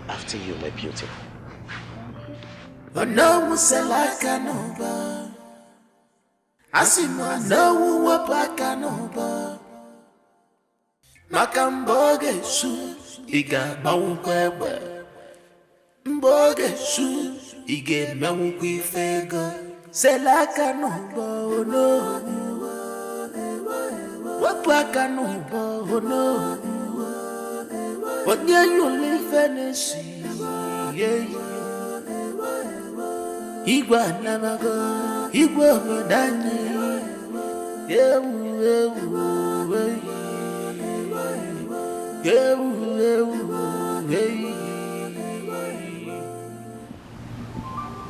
[SPEAKER 22] After you, my beauty.
[SPEAKER 11] No musalaka no ba. Asima no wapaka no ba. Makamboge su iga mawukwebe. Mboge su ige mawukwifega. Selaka no ba no. Wapaka no ba no. Onye yuli fenesi. Igwa namago, igwa modani,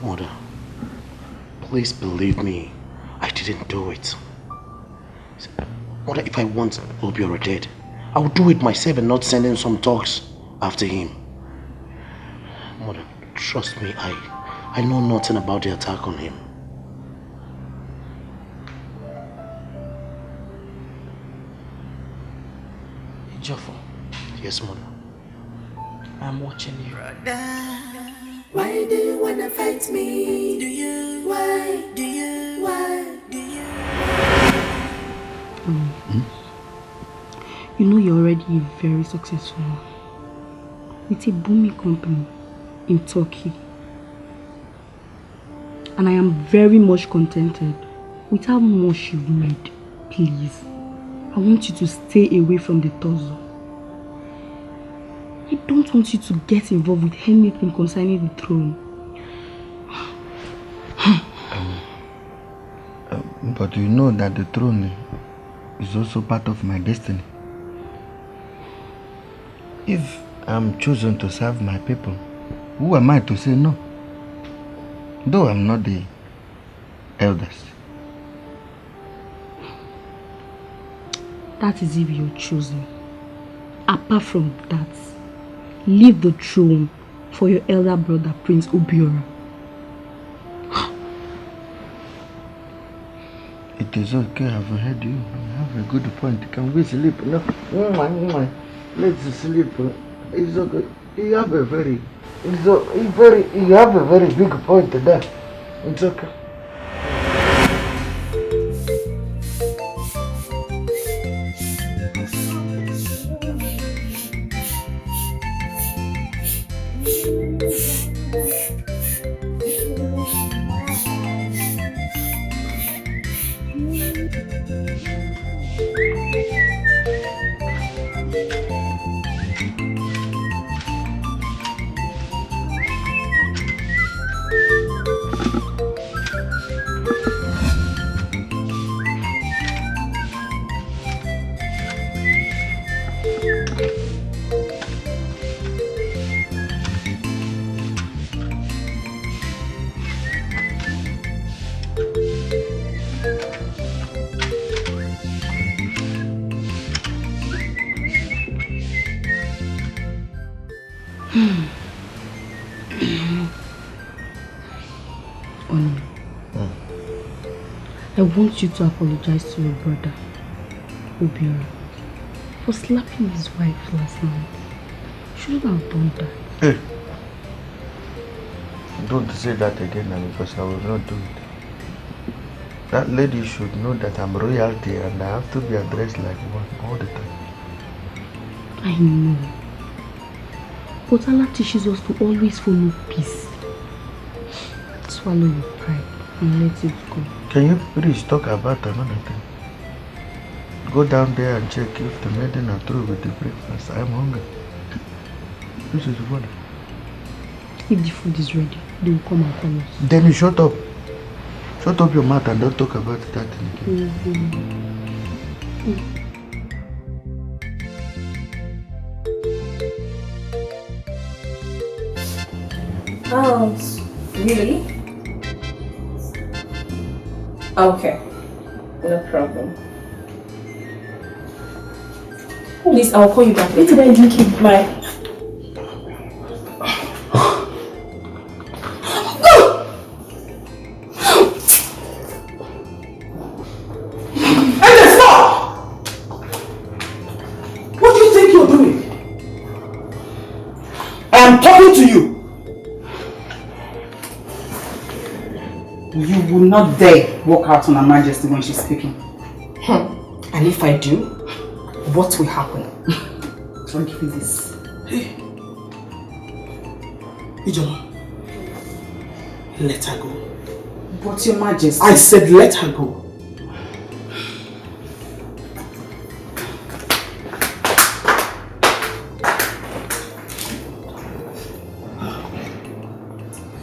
[SPEAKER 22] Mother, please believe me, I didn't do it. Mother, if I want Obiora dead, I will do it myself and not send in some dogs after him. Mother, trust me, I know nothing about the attack on him.
[SPEAKER 3] Jofo.
[SPEAKER 22] Yes, Mother.
[SPEAKER 3] I'm watching you.
[SPEAKER 11] Why do you wanna fight me? Do you? Why? Do you? Why? Do you?
[SPEAKER 8] You know you're already very successful with a booming company in Turkey. And I am very much contented with how much you've made. Please, I want you to stay away from the torso. I don't want you to get involved with anything concerning the throne.
[SPEAKER 18] But you know that the throne is also part of my destiny. If I'm chosen to serve my people, who am I to say no? Though I'm not the eldest.
[SPEAKER 8] That is if you're chosen. Apart from that, leave the throne for your elder brother, Prince Obiora.
[SPEAKER 18] It is okay, I've heard you. You have a good point. Can we sleep? No. Let's sleep. It's okay. You have a very big point there. It's okay.
[SPEAKER 8] I want you to apologize to your brother, Obiora, for slapping his wife last night. You shouldn't have done that.
[SPEAKER 18] Hey, don't say that again now, because I will not do it. That lady should know that I'm royalty and I have to be addressed like one all the time.
[SPEAKER 8] I know. But Allah teaches us to always follow peace. Swallow your pride and let it go.
[SPEAKER 18] Can you please talk about another thing? Go down there and check if the maiden are through with the breakfast. I'm hungry. This is what.
[SPEAKER 8] If the food is ready, they will come and call us.
[SPEAKER 18] Then you shut up. Shut up your mouth and don't talk about that thing again.
[SPEAKER 14] Oh, really? Okay, no problem.
[SPEAKER 21] Please, I'll call you back.
[SPEAKER 15] What did I drink in my...
[SPEAKER 19] What do you think you're doing? I am talking to you.
[SPEAKER 6] You will not dare walk out on Her Majesty when she's speaking.
[SPEAKER 21] And if I do, what will happen?
[SPEAKER 6] Don't give me this.
[SPEAKER 19] Hey. Ijoma, let her go.
[SPEAKER 6] But Your Majesty...
[SPEAKER 19] I said let her go.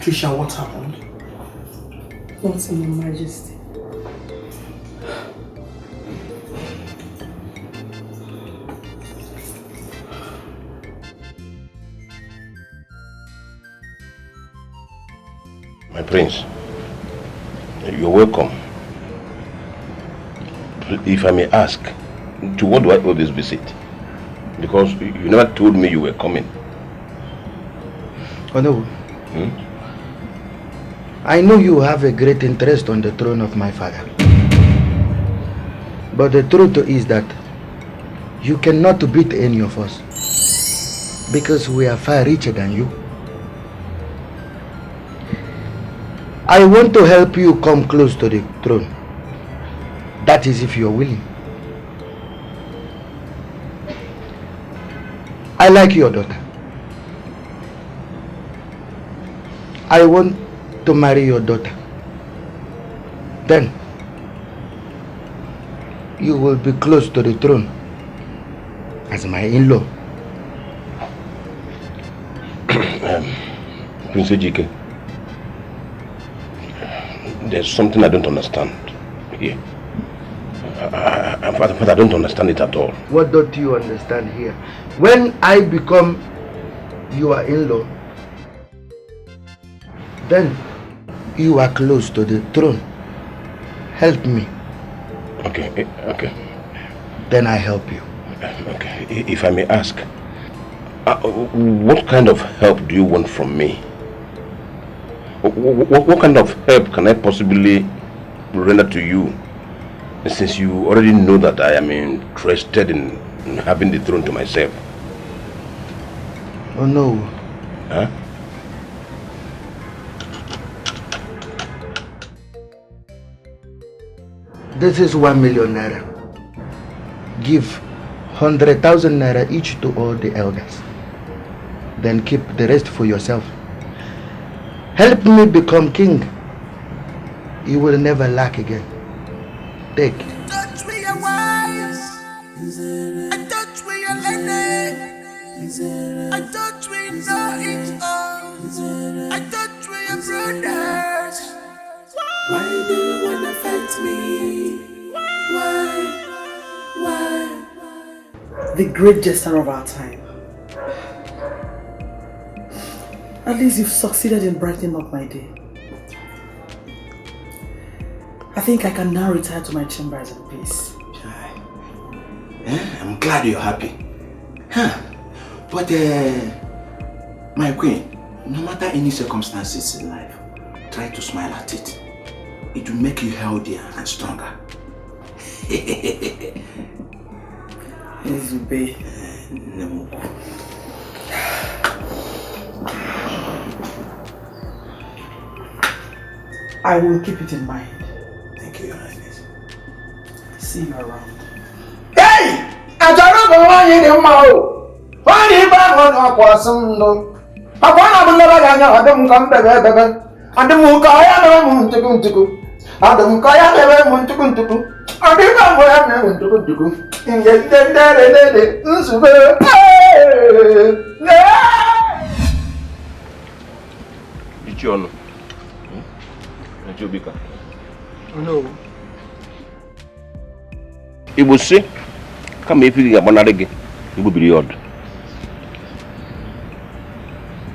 [SPEAKER 19] Trisha, what happened?
[SPEAKER 6] Nothing, Your Majesty.
[SPEAKER 5] My prince, you're welcome. If I may ask, to what do I owe this visit? Because you never told me you were coming.
[SPEAKER 18] Oh no. I know you have a great interest on the throne of my father. But the truth is that you cannot beat any of us. Because we are far richer than you. I want to help you come close to the throne. That is if you are willing. I like your daughter. I want to marry your daughter. Then you will be close to the throne as my in-law.
[SPEAKER 5] Prince Ejike, there's something I don't understand here. But I don't understand it at all.
[SPEAKER 18] What don't you understand here? When I become your in-law, then you are close to the throne. Help me.
[SPEAKER 5] Okay, okay.
[SPEAKER 18] Then I help you.
[SPEAKER 5] Okay, if I may ask, what kind of help do you want from me? What kind of help can I possibly render to you, since you already know that I am interested in having the throne to myself?
[SPEAKER 18] Oh no.
[SPEAKER 5] Huh?
[SPEAKER 18] This is 1 million naira. Give 100,000 naira each to all the elders. Then keep the rest for yourself. Help me become king. You will never lack again. Take.
[SPEAKER 11] Touch with your wise. I touch with your lady. I touch with no each other. I touch with your brothers. Why do you wanna fight me? Why?
[SPEAKER 3] The great jester of our time. At least you've succeeded in brightening up my day. I think I can now retire to my chambers in peace.
[SPEAKER 13] I'm glad you're happy. But my queen, no matter any circumstances in life, try to smile at it. It will make you healthier and stronger.
[SPEAKER 3] Izube.
[SPEAKER 13] No.
[SPEAKER 3] I will keep it in mind.
[SPEAKER 13] Thank you, Your Highness.
[SPEAKER 3] See you around.
[SPEAKER 1] Hey! I don't know why you didn't know. Why you back on our person? No. I want to know that I don't come back. I don't know why I don't want to go. I don't know why I don't want to go. I don't know why I don't want to go. And get there.
[SPEAKER 5] John. Jobika.
[SPEAKER 18] No.
[SPEAKER 5] It will say, come if you get it will be odd.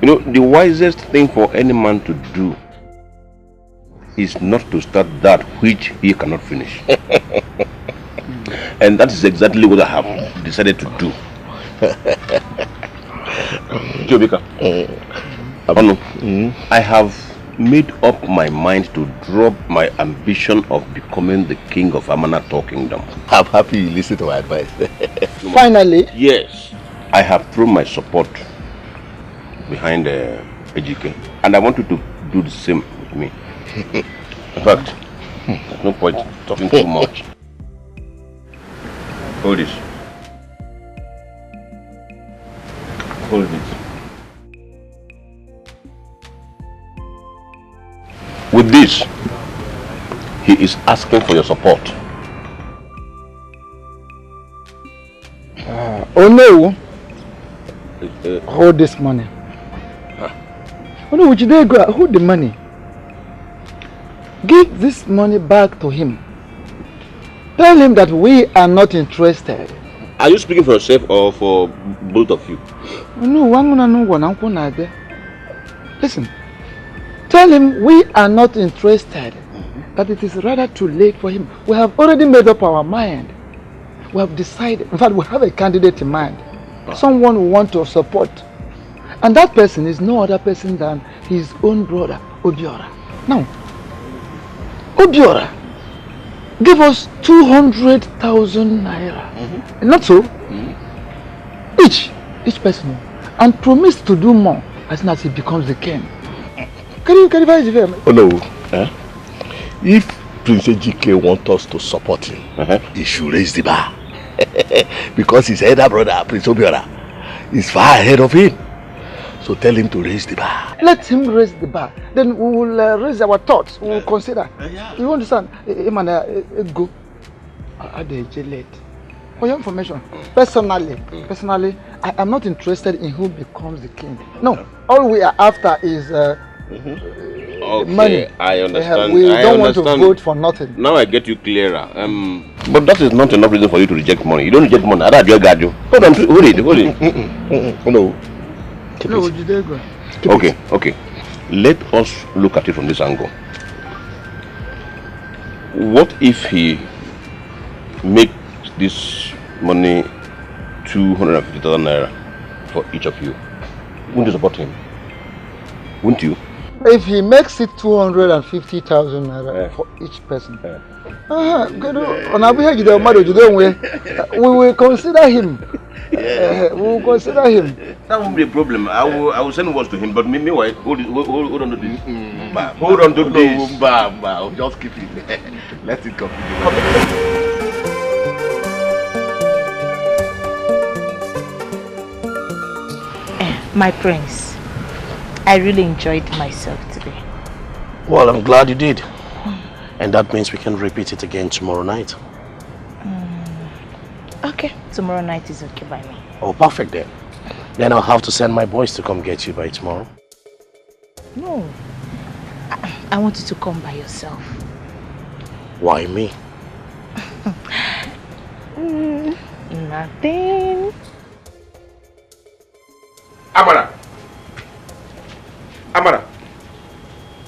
[SPEAKER 5] You know, the wisest thing for any man to do is not to start that which he cannot finish. And that is exactly what I have decided to do. Jobika, I have made up my mind to drop my ambition of becoming the king of Amanato Kingdom.
[SPEAKER 22] I'm happy you listened to my advice.
[SPEAKER 18] Finally?
[SPEAKER 5] Yes. I have thrown my support behind Ejike, and I want you to do the same with me. In fact, there's no point talking too much. Hold this. Hold it. With this, he is asking for your support.
[SPEAKER 18] Oh no! Hold this money. Oh no, hold the money. Give this money back to him. Tell him that we are not interested.
[SPEAKER 5] Are you speaking for yourself or for both of you?
[SPEAKER 18] No, listen. Tell him we are not interested. That it is rather too late for him. We have already made up our mind. We have decided. In fact, we have a candidate in mind. Someone we want to support. And that person is no other person than his own brother, Obiora. Now, Obiora, give us 200,000 naira. Not so? Each person. And promise to do more as soon as he becomes the king. Can you buy the film?
[SPEAKER 22] Oh no. If Prince Ejike wants us to support him, he should raise the bar. Because his elder brother, Prince Obiora, is far ahead of him. So tell him to raise the bar.
[SPEAKER 18] Let him raise the bar. Then we will raise our thoughts. We will consider. You understand? Go. Late. For your information, personally, I am not interested in who becomes the king. No, all we are after is money.
[SPEAKER 5] I understand.
[SPEAKER 18] We don't want to vote for nothing.
[SPEAKER 5] Now I get you clearer. But that is not enough reason for you to reject money. You don't reject money. I don't guard you. Hold on, hold it.
[SPEAKER 22] No.
[SPEAKER 5] Okay. Let us look at it from this angle. What if he makes this money 250,000 naira for each of you? Wouldn't you support him? Wouldn't you?
[SPEAKER 18] If he makes it 250,000 naira for each person, we will consider him. We will consider him.
[SPEAKER 5] That won't be a problem. I will send words to him. But meanwhile, hold on to this. Hold on to this.
[SPEAKER 22] Just keep it. Let it come.
[SPEAKER 2] My prince, I really enjoyed myself today.
[SPEAKER 22] Well, I'm glad you did. And that means we can repeat it again tomorrow night.
[SPEAKER 2] Okay, tomorrow night is okay by me.
[SPEAKER 22] Oh, perfect then. Then I'll have to send my boys to come get you by tomorrow.
[SPEAKER 2] No, I want you to come by yourself.
[SPEAKER 22] Why me?
[SPEAKER 2] Nothing.
[SPEAKER 5] Amara,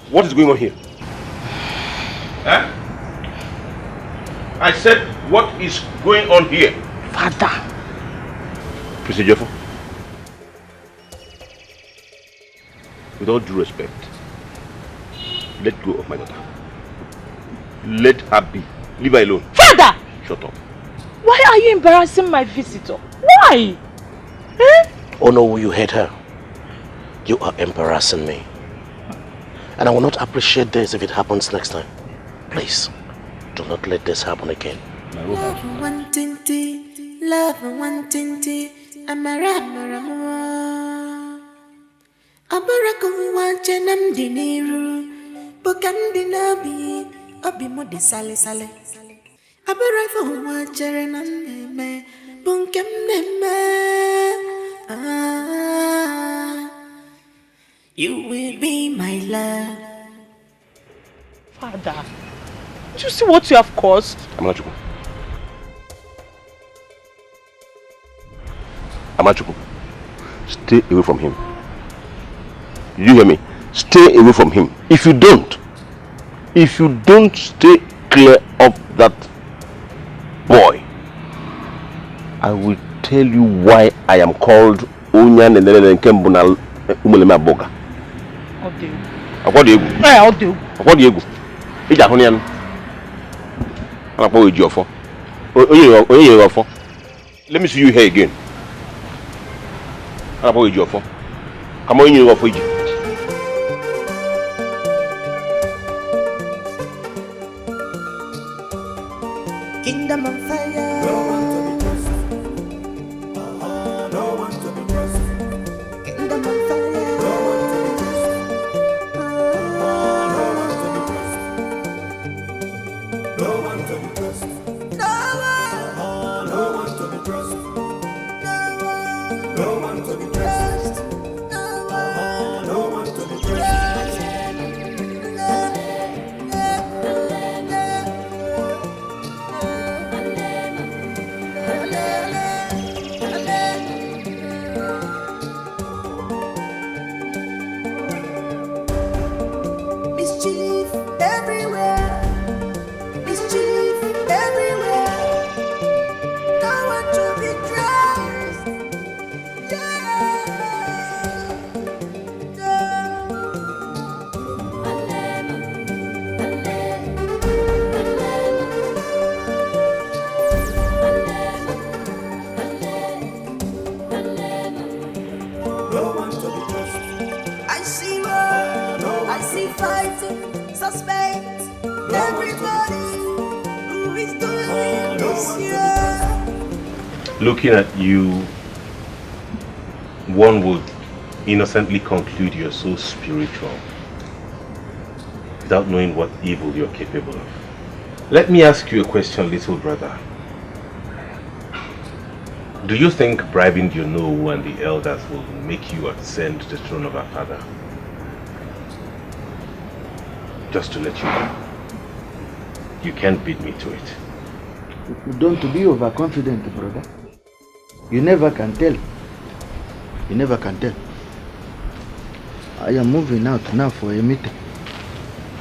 [SPEAKER 5] what is going on here? I said, what is going on here?
[SPEAKER 2] Father.
[SPEAKER 5] Mr. Jeffo, with all due respect, let go of my daughter. Let her be. Leave her alone.
[SPEAKER 2] Father!
[SPEAKER 5] Shut up.
[SPEAKER 2] Why are you embarrassing my visitor? Why?
[SPEAKER 22] Oh no, you hate her. You are embarrassing me. And I will not appreciate this if it happens next time. Please, do not let this happen again.
[SPEAKER 11] Love one tinty, love one tinty, amara amara. Abaraku one chenam diniru, bokam dinabi, obi mo de sale sale. Abaraku one cherenam me, bunkem neme. You will be my love.
[SPEAKER 2] Father, do you see what you have caused?
[SPEAKER 5] Amachuku, stay away from him. You hear me? Stay away from him. If you don't stay clear of that boy,
[SPEAKER 17] I will tell you why I am called Onyan and then Kembuna Umulema Boga. What do you? What do you? It's a honey. I'm going to for. Let me see you here again. I'm going to for. Come on, you for you.
[SPEAKER 11] Kingdom of fire. No one to be trusted. No one to be trusted. Kingdom of fire. No one to be trusted. No one to be trusted. No one to be trusted. No one to be trusted. No one to be trusted. Mischief everywhere. Mischief everywhere. No one to be trusted. No one to be trusted. I see war. I see fighting. Suspect everybody who is doing this year.
[SPEAKER 17] Looking at you, one would innocently conclude you're so spiritual without knowing what evil you're capable of. Let me ask you a question, little brother. Do you think bribing your Noah and the elders will make you ascend the throne of our father? Just to let you know, you can't beat me to it.
[SPEAKER 18] Don't be overconfident, brother. You never can tell. You never can tell. I am moving out now for a meeting.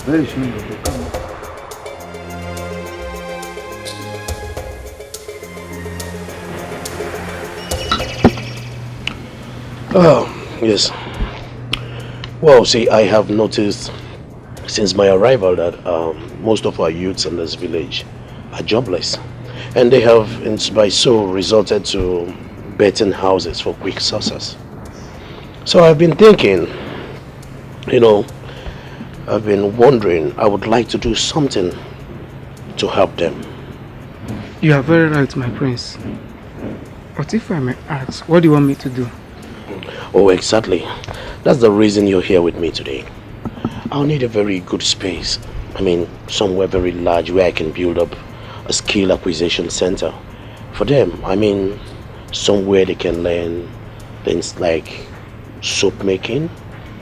[SPEAKER 18] Very soon it will come.
[SPEAKER 22] Oh, yes. Well, see, I have noticed since my arrival that most of our youths in this village are jobless. And they have, by so, resulted to betting houses for quick success. So I've been thinking, I've been wondering, I would like to do something to help them.
[SPEAKER 7] You are very right, my prince. But if I may ask, what do you want me to do?
[SPEAKER 22] Oh, exactly. That's the reason you're here with me today. I'll need a very good space. Somewhere very large where I can build up a skill acquisition center for them. Somewhere they can learn things like soap making,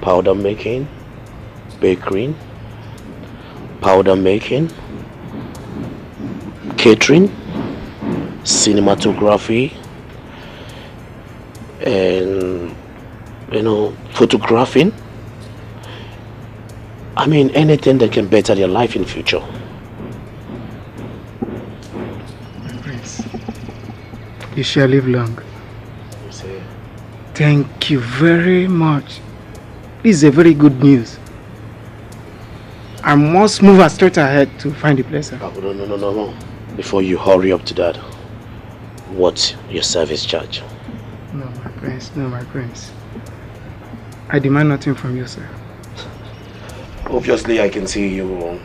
[SPEAKER 22] powder making, baking, powder making, catering, cinematography, and photographing. Anything that can better their life in future.
[SPEAKER 7] My prince, you shall live long. Thank you very much. This is a very good news. I must move straight ahead to find the place.
[SPEAKER 22] No. Before you hurry up to that, what's your service charge?
[SPEAKER 7] No, my prince. I demand nothing from you, sir.
[SPEAKER 22] Obviously, I can see you're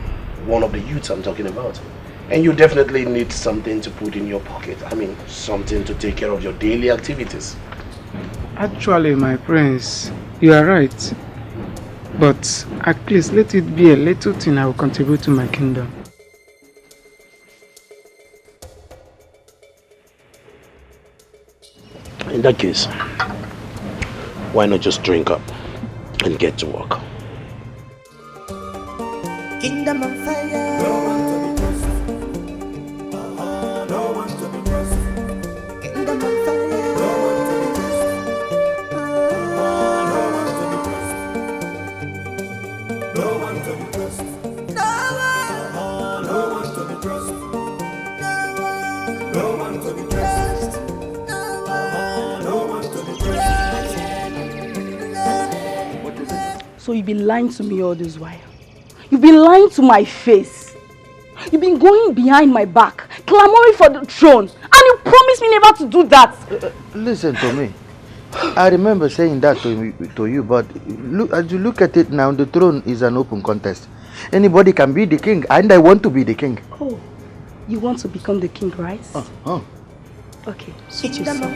[SPEAKER 22] one of the youths I'm talking about. And you definitely need something to put in your pocket. Something to take care of your daily activities.
[SPEAKER 7] Actually, my prince, you are right. But at least let it be a little thing I will contribute to my kingdom.
[SPEAKER 22] In that case, why not just drink up and get to work?
[SPEAKER 11] Kingdom of fire. No one to be trusted. No one to be trusted. Kingdom of fire. No one to be trusted. No one to be trusted. No one to be trusted. No one to be trusted.
[SPEAKER 8] So you've been lying to me all this while. You've been lying to my face. You've been going behind my back, clamoring for the throne. And you promised me never to do that.
[SPEAKER 18] Listen to me. I remember saying that to you, but look, as you look at it now, the throne is an open contest. Anybody can be the king, and I want to be the king.
[SPEAKER 8] Oh, you want to become the king, right?
[SPEAKER 18] Oh.
[SPEAKER 8] Okay, suit yourself.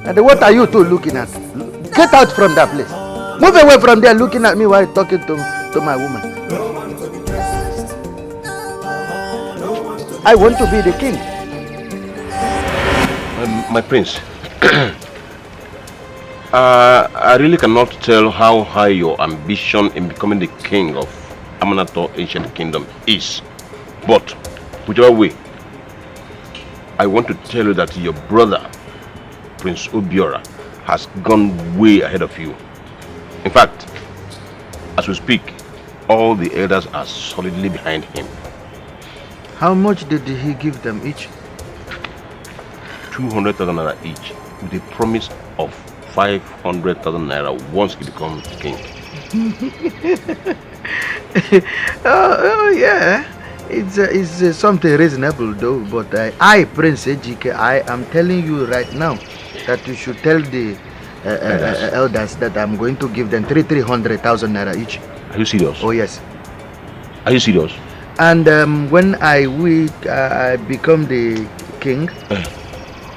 [SPEAKER 18] And what are you two looking at? Get out from that place. Move away from there looking at me while talking to my woman. I want to be the king.
[SPEAKER 5] My prince, I really cannot tell how high your ambition in becoming the king of Amanato Ancient Kingdom is. But, whichever way, I want to tell you that your brother, Prince Obiora, has gone way ahead of you. In fact, as we speak, all the elders are solidly behind him.
[SPEAKER 18] How much did he give them each?
[SPEAKER 5] 200,000 naira each, with a promise of 500,000 naira once he becomes king.
[SPEAKER 18] Yeah, it's something reasonable though. But I, Prince Ejike, I am telling you right now that you should tell the elders that I'm going to give them 300,000 naira each.
[SPEAKER 5] Are you serious?
[SPEAKER 18] Oh yes.
[SPEAKER 5] Are you serious?
[SPEAKER 18] And when I become the king,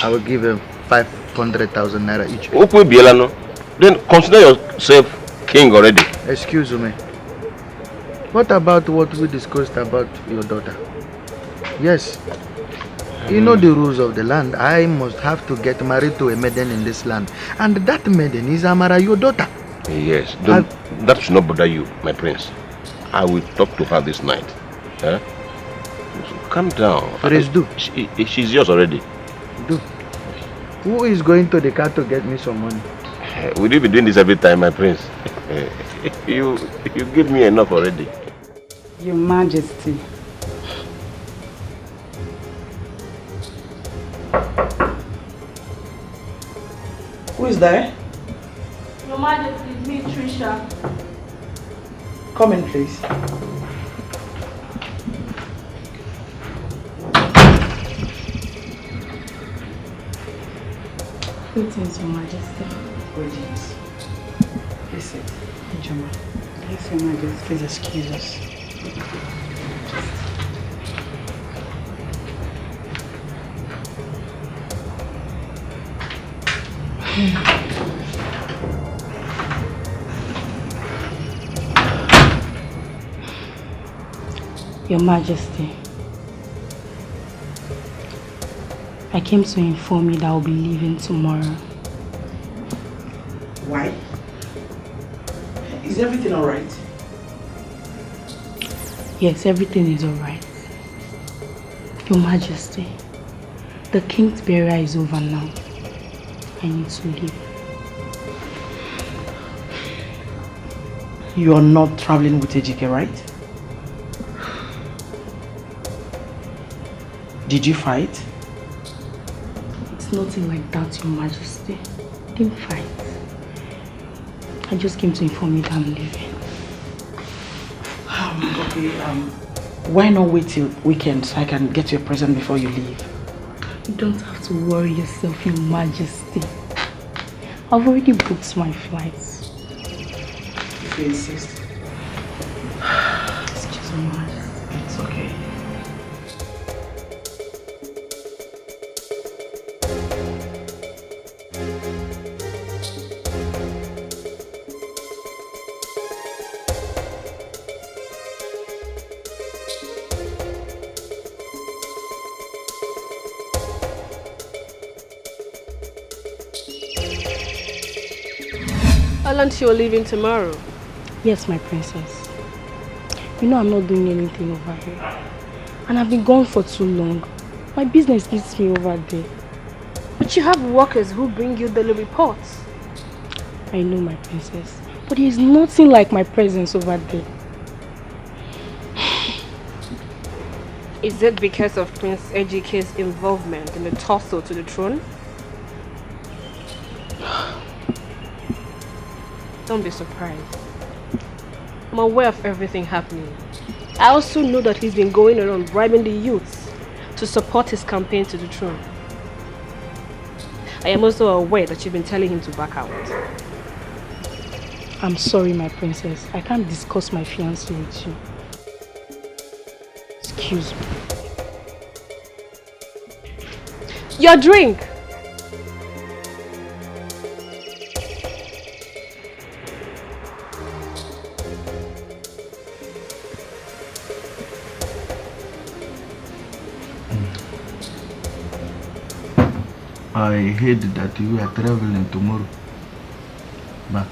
[SPEAKER 18] I will give him 500,000 naira each.
[SPEAKER 5] Okay, Bielano. Then consider yourself king already.
[SPEAKER 18] Excuse me. What about what we discussed about your daughter? Yes. You know the rules of the land. I must have to get married to a maiden in this land. And that maiden is Amara, your daughter.
[SPEAKER 5] Yes. That should not bother you, my prince. I will talk to her this night. Huh? Calm down.
[SPEAKER 18] Please do.
[SPEAKER 5] She's yours already.
[SPEAKER 18] Do. Who is going to the car to get me some money?
[SPEAKER 5] Will you be doing this every time, my prince? You give me enough already.
[SPEAKER 6] Your Majesty.
[SPEAKER 3] Who is there?
[SPEAKER 15] Your Majesty, it's me, Trisha.
[SPEAKER 3] Come in, please.
[SPEAKER 8] Greetings, Your Majesty.
[SPEAKER 3] Greetings. Please sit. Jama.
[SPEAKER 6] Yes, Your Majesty.
[SPEAKER 3] Please excuse us.
[SPEAKER 8] Your Majesty, I came to inform you that I'll be leaving tomorrow.
[SPEAKER 3] Why? Is everything alright?
[SPEAKER 8] Yes, everything is alright. Your Majesty, the king's burial is over now. I need to leave.
[SPEAKER 3] You are not traveling with Ejike, right? Did you fight?
[SPEAKER 8] It's nothing like that, Your Majesty. I didn't fight. I just came to inform you that I'm leaving.
[SPEAKER 3] Okay, why not wait till weekend so I can get you a present before you leave?
[SPEAKER 8] You don't have to worry yourself, Your Majesty. I've already booked my flights.
[SPEAKER 3] If you insist.
[SPEAKER 8] Excuse me, Your Majesty.
[SPEAKER 3] It's okay.
[SPEAKER 21] Aren't you leaving tomorrow?
[SPEAKER 8] Yes, my princess. You know I'm not doing anything over here. And I've been gone for too long. My business needs me over there.
[SPEAKER 21] But you have workers who bring you daily reports.
[SPEAKER 8] I know, my princess. But there's nothing like my presence over there.
[SPEAKER 4] Is it because of Prince Ejike's involvement in the tussle to the throne? Don't be surprised. I'm aware of everything happening. I also know that he's been going around bribing the youths to support his campaign to the throne. I am also aware that you've been telling him to back out.
[SPEAKER 8] I'm sorry, my princess. I can't discuss my fiancé with you. Excuse me.
[SPEAKER 4] Your drink!
[SPEAKER 13] I heard that you are traveling tomorrow. Back.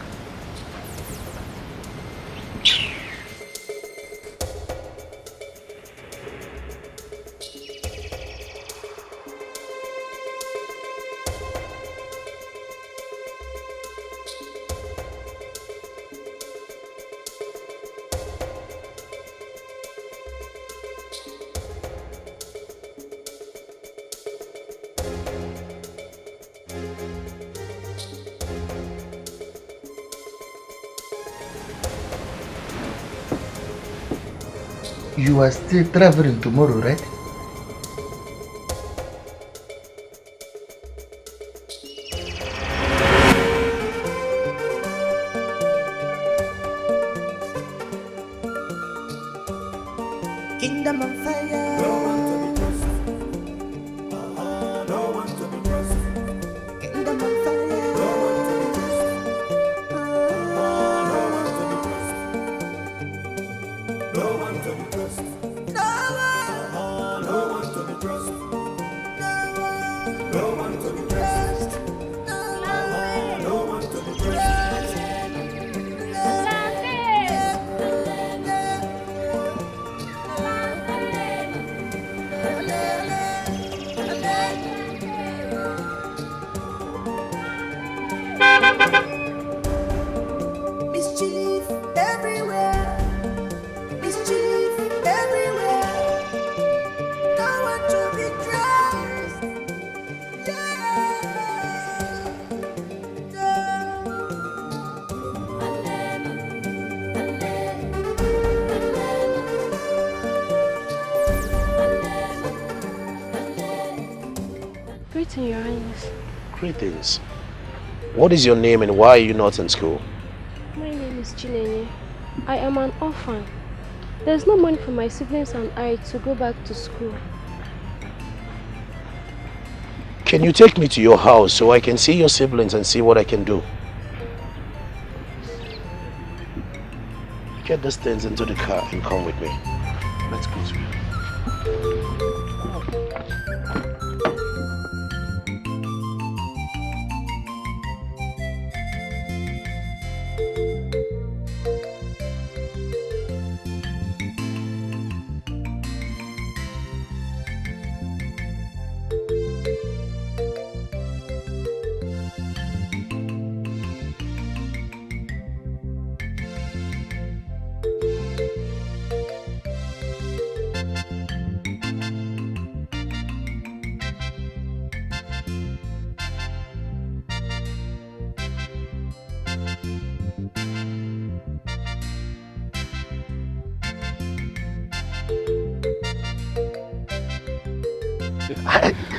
[SPEAKER 13] You are still traveling tomorrow, right?
[SPEAKER 11] Kingdom of fire. No one to be trusted. No one to be trusted. Kingdom of fire. No one to be trusted. No one to be trusted. No one to be trusted. No one to be trusted. No one to be trusted. Mischief everywhere. Mischief everywhere. No one to be trusted.
[SPEAKER 4] Greeting, Your Highness.
[SPEAKER 22] Greetings. What is your name and why are you not in school?
[SPEAKER 4] My name is Chinenye. I am an orphan. There's no money for my siblings and I to go back to school.
[SPEAKER 22] Can you take me to your house so I can see your siblings and see what I can do? Get these things into the car and come with me. Let's go through.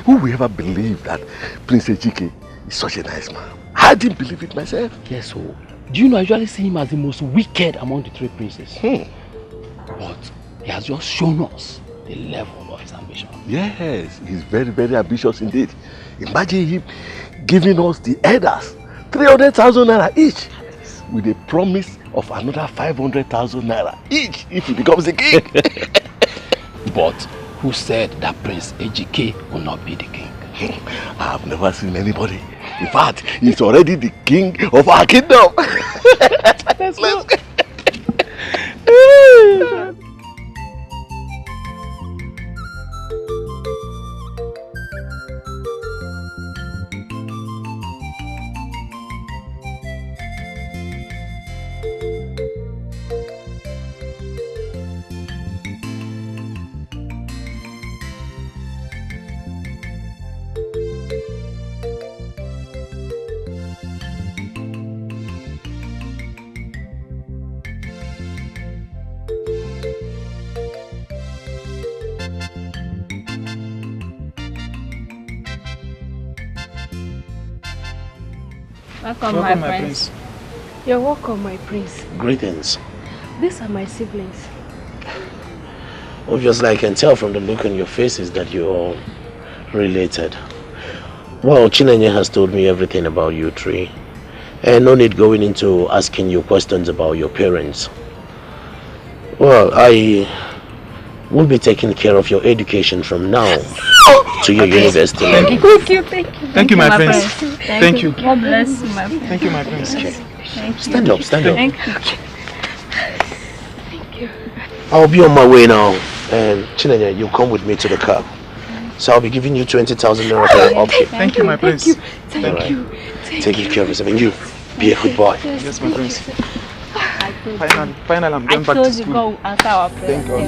[SPEAKER 19] Who will ever believe that Prince Ejike is such a nice man? I didn't believe it myself.
[SPEAKER 10] Yes, so do you know I usually see him as the most wicked among the three princes? But he has just shown us the level of his ambition.
[SPEAKER 19] Yes, he's very, very ambitious indeed. Imagine him giving us the elders 300,000 naira each with a promise of another 500,000 naira each if he becomes the king.
[SPEAKER 10] But who said that Prince Ejike will not be the king?
[SPEAKER 19] I've never seen anybody. In fact, he's already the king of our kingdom. Let's go.
[SPEAKER 8] Welcome,
[SPEAKER 7] Welcome,
[SPEAKER 8] my
[SPEAKER 7] my
[SPEAKER 8] prince.
[SPEAKER 4] You're welcome, my prince.
[SPEAKER 22] Greetings.
[SPEAKER 4] These are my siblings.
[SPEAKER 22] Obviously, I can tell from the look on your faces that you're all related. Well, Chinenye has told me everything about you three. And no need going into asking you questions about your parents. Well, I will be taking care of your education from now to your university level.
[SPEAKER 7] Thank you, my prince. Thank you.
[SPEAKER 8] God bless you, my prince.
[SPEAKER 7] Thank you, my prince.
[SPEAKER 8] Thank you.
[SPEAKER 22] Stand up, stand up.
[SPEAKER 8] Thank you.
[SPEAKER 22] I'll be on my way now. And Chinenye, you come with me to the car. So I'll be giving you 20,000 naira for your upkeep.
[SPEAKER 7] Thank you, my prince.
[SPEAKER 22] Thank you. Take good care of yourself. And you, be a good boy.
[SPEAKER 7] Yes, my prince. Finally, I'm going back to school.
[SPEAKER 8] Go answer our prayer.
[SPEAKER 7] Thank God.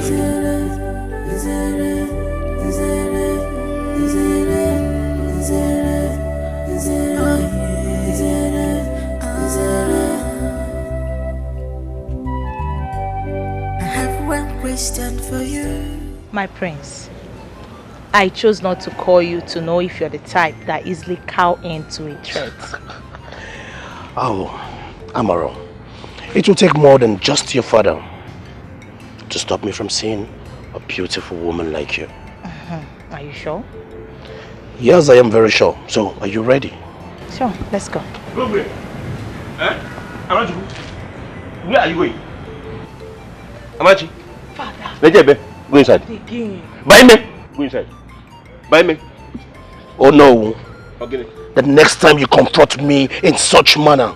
[SPEAKER 11] I have one question for you.
[SPEAKER 2] My prince, I chose not to call you to know if you're the type that easily cow into a threat.
[SPEAKER 22] Oh, Amaro, it will take more than just your father to stop me from seeing a beautiful woman like you.
[SPEAKER 2] Are you sure?
[SPEAKER 22] Yes, I am very sure. So, are you ready?
[SPEAKER 2] Sure, let's go.
[SPEAKER 19] Go where? Amachi, where are you going? Amachi?
[SPEAKER 2] Father.
[SPEAKER 22] Go inside.
[SPEAKER 2] Again.
[SPEAKER 22] Buy me.
[SPEAKER 19] Go inside. Buy me.
[SPEAKER 22] Oh no.
[SPEAKER 19] Okay.
[SPEAKER 22] The next time you confront me in such manner,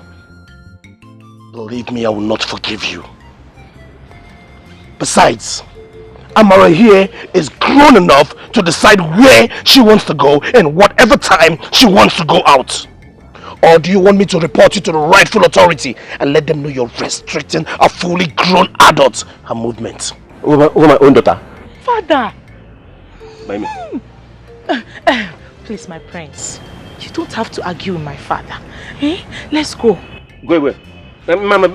[SPEAKER 22] believe me, I will not forgive you. Besides, Amara here is grown enough to decide where she wants to go and whatever time she wants to go out. Or do you want me to report you to the rightful authority and let them know you're restricting a fully grown adult her movement?
[SPEAKER 19] Over my own daughter.
[SPEAKER 2] Father!
[SPEAKER 19] Buy me.
[SPEAKER 2] Please, my prince, you don't have to argue with my father. Eh? Let's go.
[SPEAKER 19] Go away.
[SPEAKER 2] Father!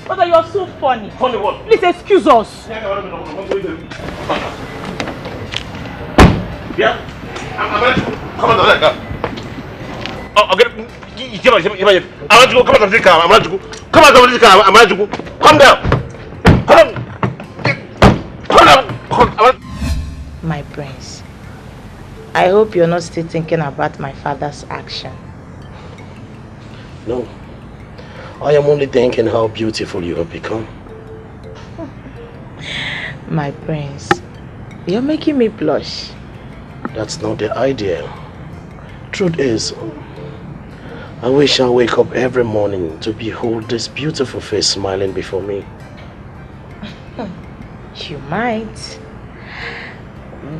[SPEAKER 2] Father, you're so funny.
[SPEAKER 19] Funny what?
[SPEAKER 2] Please excuse us.
[SPEAKER 19] Yeah? Come on, okay. I want to go. Come on, Africa. I want to go. Come on, Africa. I want to go. Come down. Come down.
[SPEAKER 2] My prince, I hope you're not still thinking about my father's action.
[SPEAKER 22] No. I am only thinking how beautiful you have become.
[SPEAKER 2] My prince, you're making me blush.
[SPEAKER 22] That's not the idea. Truth is, I wish I wake up every morning to behold this beautiful face smiling before me.
[SPEAKER 2] You might.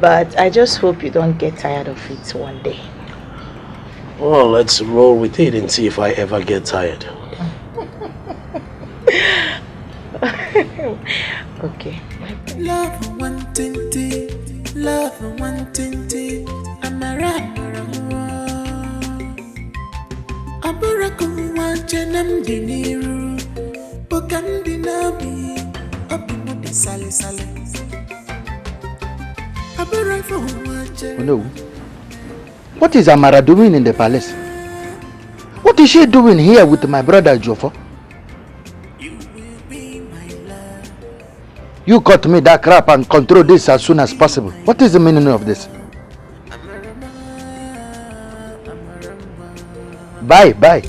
[SPEAKER 2] But I just hope you don't get tired of it one day.
[SPEAKER 22] Well, let's roll with it and see if I ever get tired.
[SPEAKER 2] Okay.
[SPEAKER 11] Love one tinty, love one tinty. Amara, Aburakum one chenam diniru, Bokan dinabi, Abimo de Sally Sally.
[SPEAKER 18] Oh no. What is Amara doing in the palace? What is she doing here with my brother Jofo? You cut me that crap and control this as soon as possible. What is the meaning of this? Bye, bye.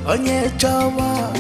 [SPEAKER 11] Onye chowa.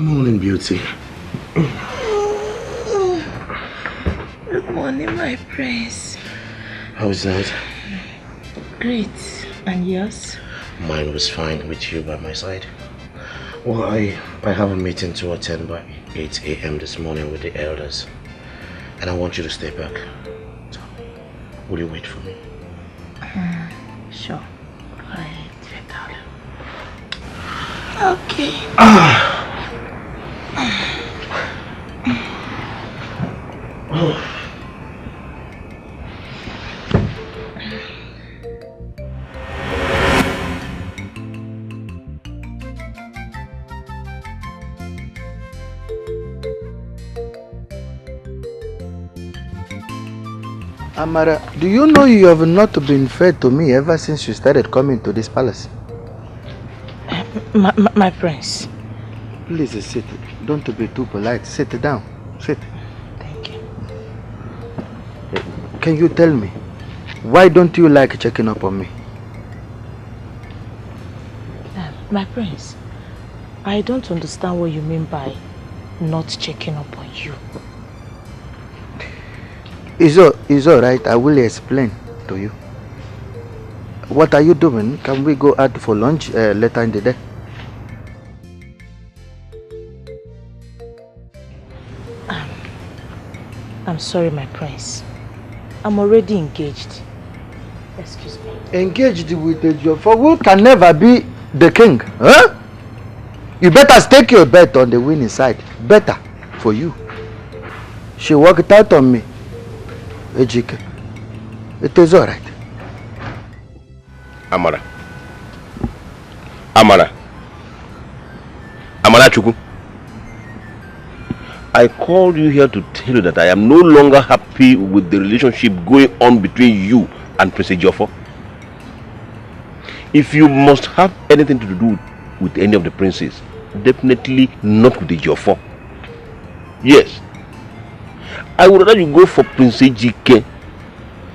[SPEAKER 22] Morning, beauty.
[SPEAKER 2] Good morning, my prince.
[SPEAKER 22] How's that?
[SPEAKER 2] Great. And yours?
[SPEAKER 22] Mine was fine with you by my side. Well, I have a meeting to attend by 8 a.m. this morning with the elders. And I want you to stay back. So, will you wait for me?
[SPEAKER 2] Sure. Right, darling. Okay.
[SPEAKER 18] Amara, do you know you have not been fair to me ever since you started coming to this palace?
[SPEAKER 2] My prince.
[SPEAKER 18] Please sit. Don't be too polite. Sit down. Sit.
[SPEAKER 2] Thank you.
[SPEAKER 18] Can you tell me, why don't you like checking up on me?
[SPEAKER 2] My prince, I don't understand what you mean by not checking up on you.
[SPEAKER 18] It's all right. I will explain to you. What are you doing? Can we go out for lunch later in the day?
[SPEAKER 2] I'm sorry, my prince. I'm already engaged. Excuse me.
[SPEAKER 18] Engaged with a Jofo who can never be the king, huh? You better stake your bet on the winning side. Better for you. She worked out on me. Ejike. It is all right.
[SPEAKER 5] Amara Chuku. I called you here to tell you that I am no longer happy with the relationship going on between you and Prince Ejiofor. If you must have anything to do with any of the princes, definitely not with Ejiofor. Yes. I would rather you go for Prince Ejike.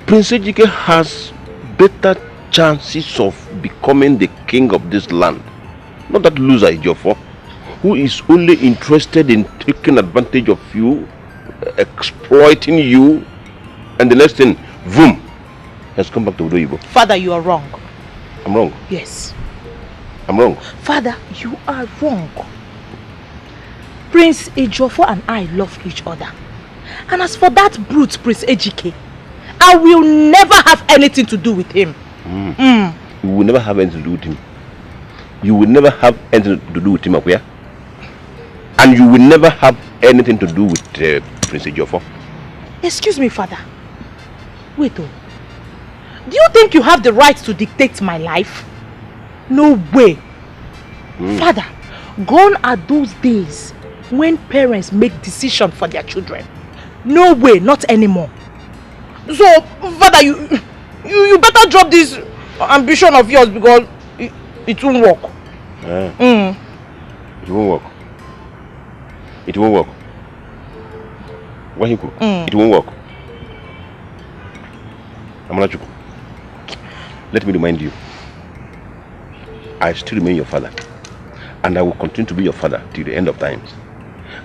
[SPEAKER 5] Prince Ejike has better chances of becoming the king of this land. Not that loser Ejiofor, who is only interested in taking advantage of you, exploiting you, and the next thing, boom, has come back to Udoibo.
[SPEAKER 2] Father, you are wrong.
[SPEAKER 5] I'm wrong?
[SPEAKER 2] Yes.
[SPEAKER 5] I'm wrong?
[SPEAKER 2] Father, you are wrong. Prince Ejiofor and I love each other. And as for that brute, Prince Ejike, I will never have anything to do with him.
[SPEAKER 5] You will never have anything to do with him. You will never have anything to do with him, Akwia. And you will never have anything to do with Prince Ejiofor.
[SPEAKER 2] Excuse me, Father. Wait, oh. Do you think you have the right to dictate my life? No way. Father, gone are those days when parents make decisions for their children. No way, not anymore. So, Father, you better drop this ambition of yours because it won't work.
[SPEAKER 5] It won't work. It won't work. Wahiku, it won't work. Amarachuku, let me remind you, I still remain your father. And I will continue to be your father till the end of times.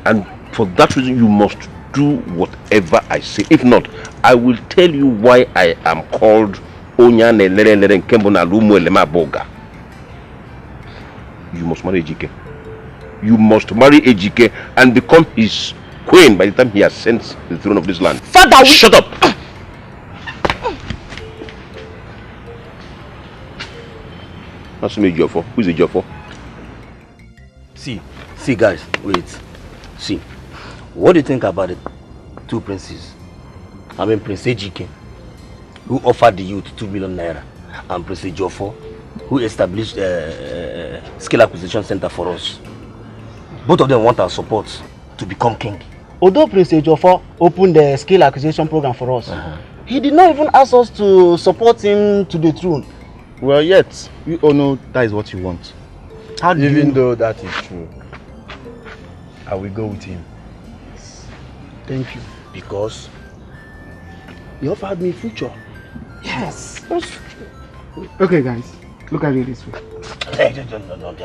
[SPEAKER 5] And for that reason, you must do whatever I say. If not, I will tell you why I am called Onyane Lere Nkembona Lumu Elema Boga. You must marry Ejike. You must marry Ejike and become his queen by the time he has ascends the throne of this land.
[SPEAKER 2] Father,
[SPEAKER 5] shut up! That's me, Ejiofor. Who is Ejiofor?
[SPEAKER 13] See guys, wait. See, what do you think about the two princes? I mean Prince Ejike, who offered the youth 2 million naira, and Prince Ejiofor, who established a skill acquisition center for us. Both of them want our support to become king.
[SPEAKER 16] Although Prince Ejiofor opened the skill acquisition program for us, he did not even ask us to support him to the throne.
[SPEAKER 20] Well, yet, we all know that is what you want.
[SPEAKER 16] Even
[SPEAKER 20] though that is true, I will go with him.
[SPEAKER 16] Thank you.
[SPEAKER 20] Because he offered me future.
[SPEAKER 16] Yes.
[SPEAKER 7] Okay, guys, look at it this way.
[SPEAKER 13] No.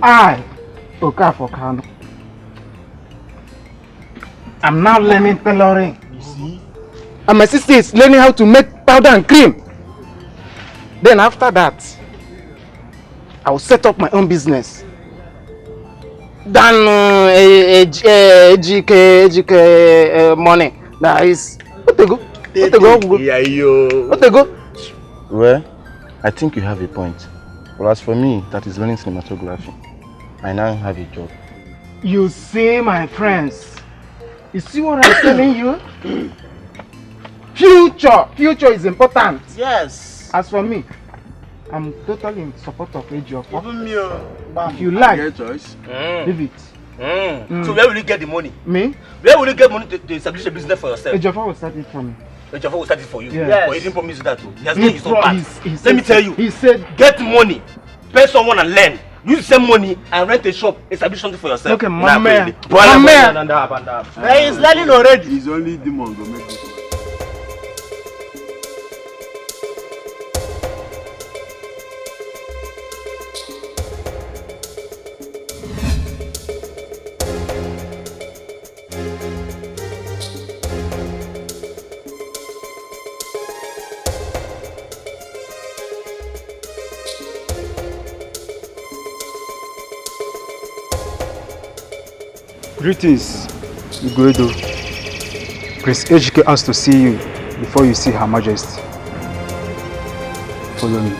[SPEAKER 7] I, Okafor Kano, I'm now learning tailoring. You see? And my sister is learning how to make powder and cream. Then after that, I will set up my own business. Then money. That is what they go. What they go?
[SPEAKER 20] Well, I think you have a point. But as for me, that is learning cinematography. I now have a job.
[SPEAKER 7] You see, my friends. You see what I'm telling you? Future is important.
[SPEAKER 16] Yes.
[SPEAKER 7] As for me, I'm totally in support of Ejiofor.
[SPEAKER 16] Even me,
[SPEAKER 7] if you like,
[SPEAKER 16] choice.
[SPEAKER 7] leave it.
[SPEAKER 16] So where will you get the money?
[SPEAKER 7] Me?
[SPEAKER 16] Where will you get money to establish a business for yourself?
[SPEAKER 7] Ejiofor will start it for me.
[SPEAKER 16] Ejiofor will start it for you?
[SPEAKER 7] Yes.
[SPEAKER 16] But he didn't promise you that too. He has done his own part.
[SPEAKER 7] Let
[SPEAKER 16] me tell you.
[SPEAKER 7] He said,
[SPEAKER 16] get money, pay someone and learn. Use the same money and rent a shop, establish something for yourself.
[SPEAKER 7] Okay, my man.
[SPEAKER 16] He is learning already.
[SPEAKER 13] He's only demon go make it.
[SPEAKER 7] greetings, Igwedo. Prince Ejike asked to see you before you see Her Majesty. Follow me.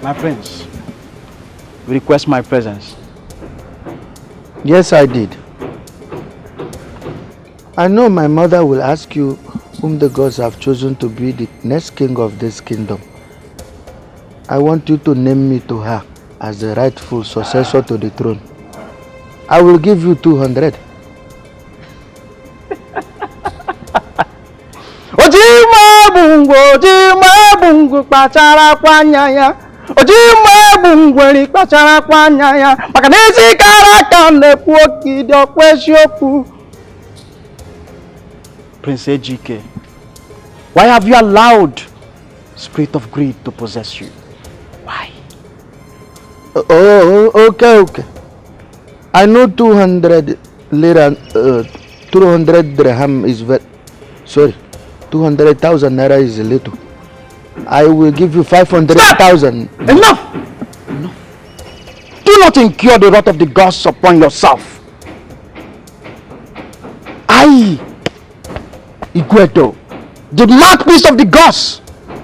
[SPEAKER 16] My prince, you request my presence.
[SPEAKER 18] Yes, I did. I know my mother will ask you whom the gods have chosen to be the next king of this kingdom. I want you to name me to her as the rightful successor to the throne. I will give you 200.
[SPEAKER 7] Ojima bungu pachara kwanyaya. Ojima bungweri pachara kwanyaya. Makanezi karaka nepuoki dokwesiopu.
[SPEAKER 16] Prince Ejike, why have you allowed spirit of greed to possess you? Why?
[SPEAKER 18] Okay. I know 200 lira, 200 dirham is very, sorry, 200,000 naira is a little. I will give you 500,000.
[SPEAKER 16] Enough! Do not incur the wrath of the gods upon yourself. I, Igwedo, the mouthpiece of the gods,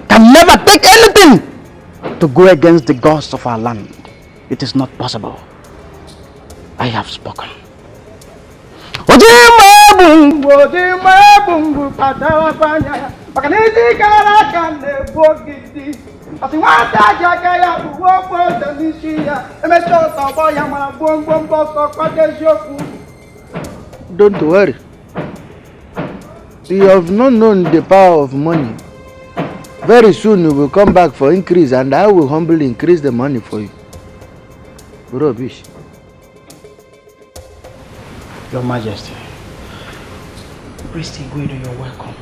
[SPEAKER 16] can never take anything to go against the gods of our land. It is not possible. I have spoken.
[SPEAKER 7] Ojima bungu pachara kwanyaya. Makanezi karaka nepuoki. Asiwata jakaya buwopo denishiya. Emecho sobo yama bongbombo sokwadesioku.
[SPEAKER 18] Don't worry. You have not known the power of money. Very soon you will come back for increase and I will humbly increase the money for you. Rubbish.
[SPEAKER 16] Your Majesty.
[SPEAKER 3] Priest Igwedo, you're welcome.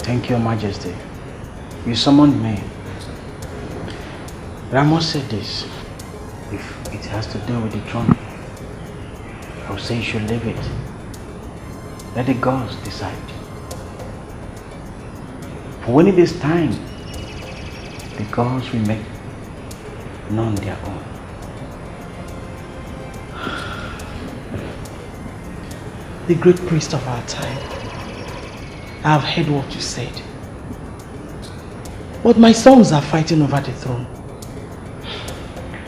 [SPEAKER 16] Thank you, Your Majesty. You summoned me. But I must say this. If it has to do with the throne, I would say you should leave it. Let the gods decide. For when it is time, the gods will make known their own.
[SPEAKER 3] The great priest of our time, I have heard what you said. But my sons are fighting over the throne.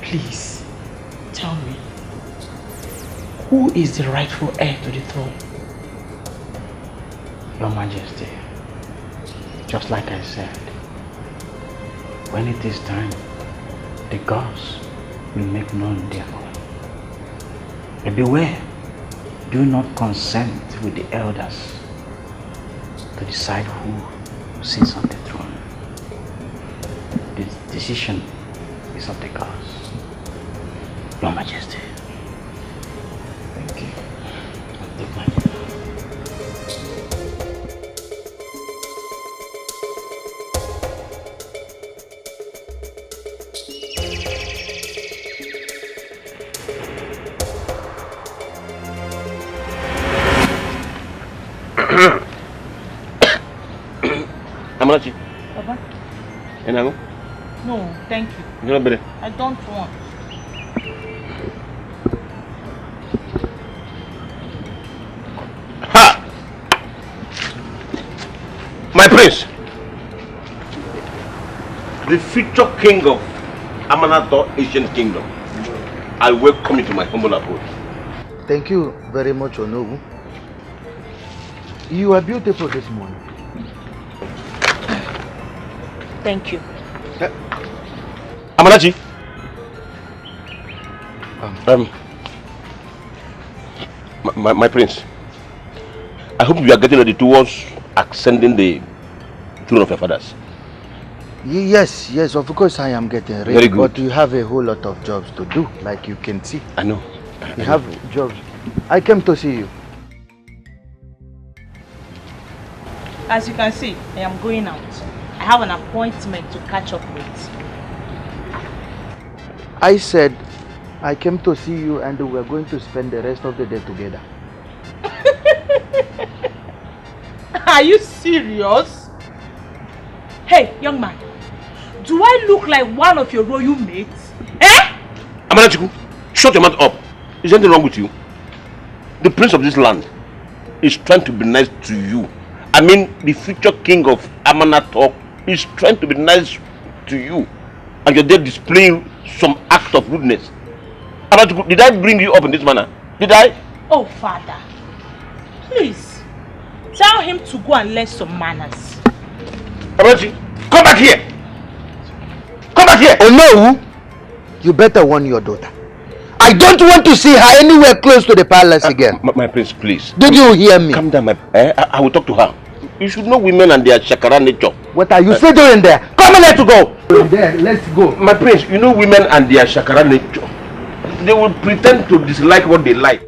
[SPEAKER 3] Please, tell me, who is the rightful heir to the throne?
[SPEAKER 16] Your Majesty, just like I said, when it is time, the gods will make known their own. But beware, do not consent with the elders to decide who sits on the throne. The decision is of the gods. Your Majesty.
[SPEAKER 22] Thank you.
[SPEAKER 16] Take my leave.
[SPEAKER 5] Amarachi.
[SPEAKER 2] Papa?
[SPEAKER 5] Enago?
[SPEAKER 2] No, thank you.
[SPEAKER 5] You're not better.
[SPEAKER 2] I don't want.
[SPEAKER 5] Ha! My prince, the future king of Amanato Asian Kingdom, I welcome you to my humble abode.
[SPEAKER 18] Thank you very much, Onowu. You are beautiful this morning.
[SPEAKER 2] Thank you.
[SPEAKER 5] Amanachi. My prince, I hope you are getting ready towards ascending the throne of your fathers.
[SPEAKER 18] Yes, of course I am getting ready.
[SPEAKER 5] Very good.
[SPEAKER 18] But you have a whole lot of jobs to do, like you can see.
[SPEAKER 5] I know.
[SPEAKER 18] You have jobs. I came to see you.
[SPEAKER 2] As you can see, I am going out. I have an appointment to catch up with.
[SPEAKER 18] I said I came to see you and we are going to spend the rest of the day together.
[SPEAKER 2] Are you serious? Hey, young man, do I look like one of your royal mates? Eh?
[SPEAKER 5] Amanachiku, shut your mouth up. Is anything wrong with you? The prince of this land is trying to be nice to you. I mean, the future king of Amanato is trying to be nice to you. And you're there displaying some act of rudeness. Amanachiku, did I bring you up in this manner? Did I?
[SPEAKER 2] Oh, father, please tell him to go and learn some manners.
[SPEAKER 5] Amanachi, come back here! Come back here!
[SPEAKER 18] Oh no! You better warn your daughter. I don't want to see her anywhere close to the palace again.
[SPEAKER 5] My prince, please.
[SPEAKER 18] Did you hear me?
[SPEAKER 5] Calm down, I will talk to her. You should know women and their shakara nature.
[SPEAKER 18] What are you still doing there? Come on, let's go! There, let's go.
[SPEAKER 5] My prince, you know women and their shakara nature. They will pretend to dislike what they like.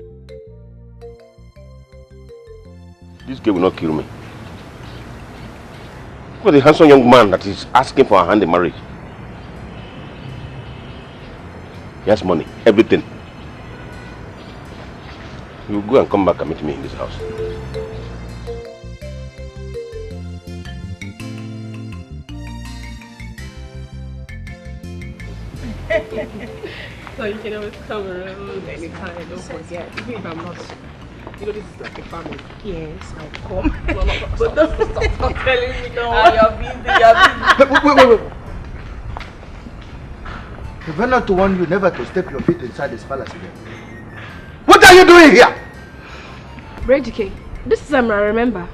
[SPEAKER 5] This girl will not kill me. Look at the handsome young man that is asking for her hand in marriage. He has money, everything. You will go and come back and meet me in this house.
[SPEAKER 4] So you can always come around anytime, don't forget. Even if I'm not, you know this is like a family.
[SPEAKER 2] Yes, I'll come.
[SPEAKER 4] But don't stop telling me no.
[SPEAKER 2] You're busy.
[SPEAKER 18] Wait. If I not to warn you never to step your feet inside this palace again. What are you doing here?
[SPEAKER 4] Reggie, this is Amra, remember?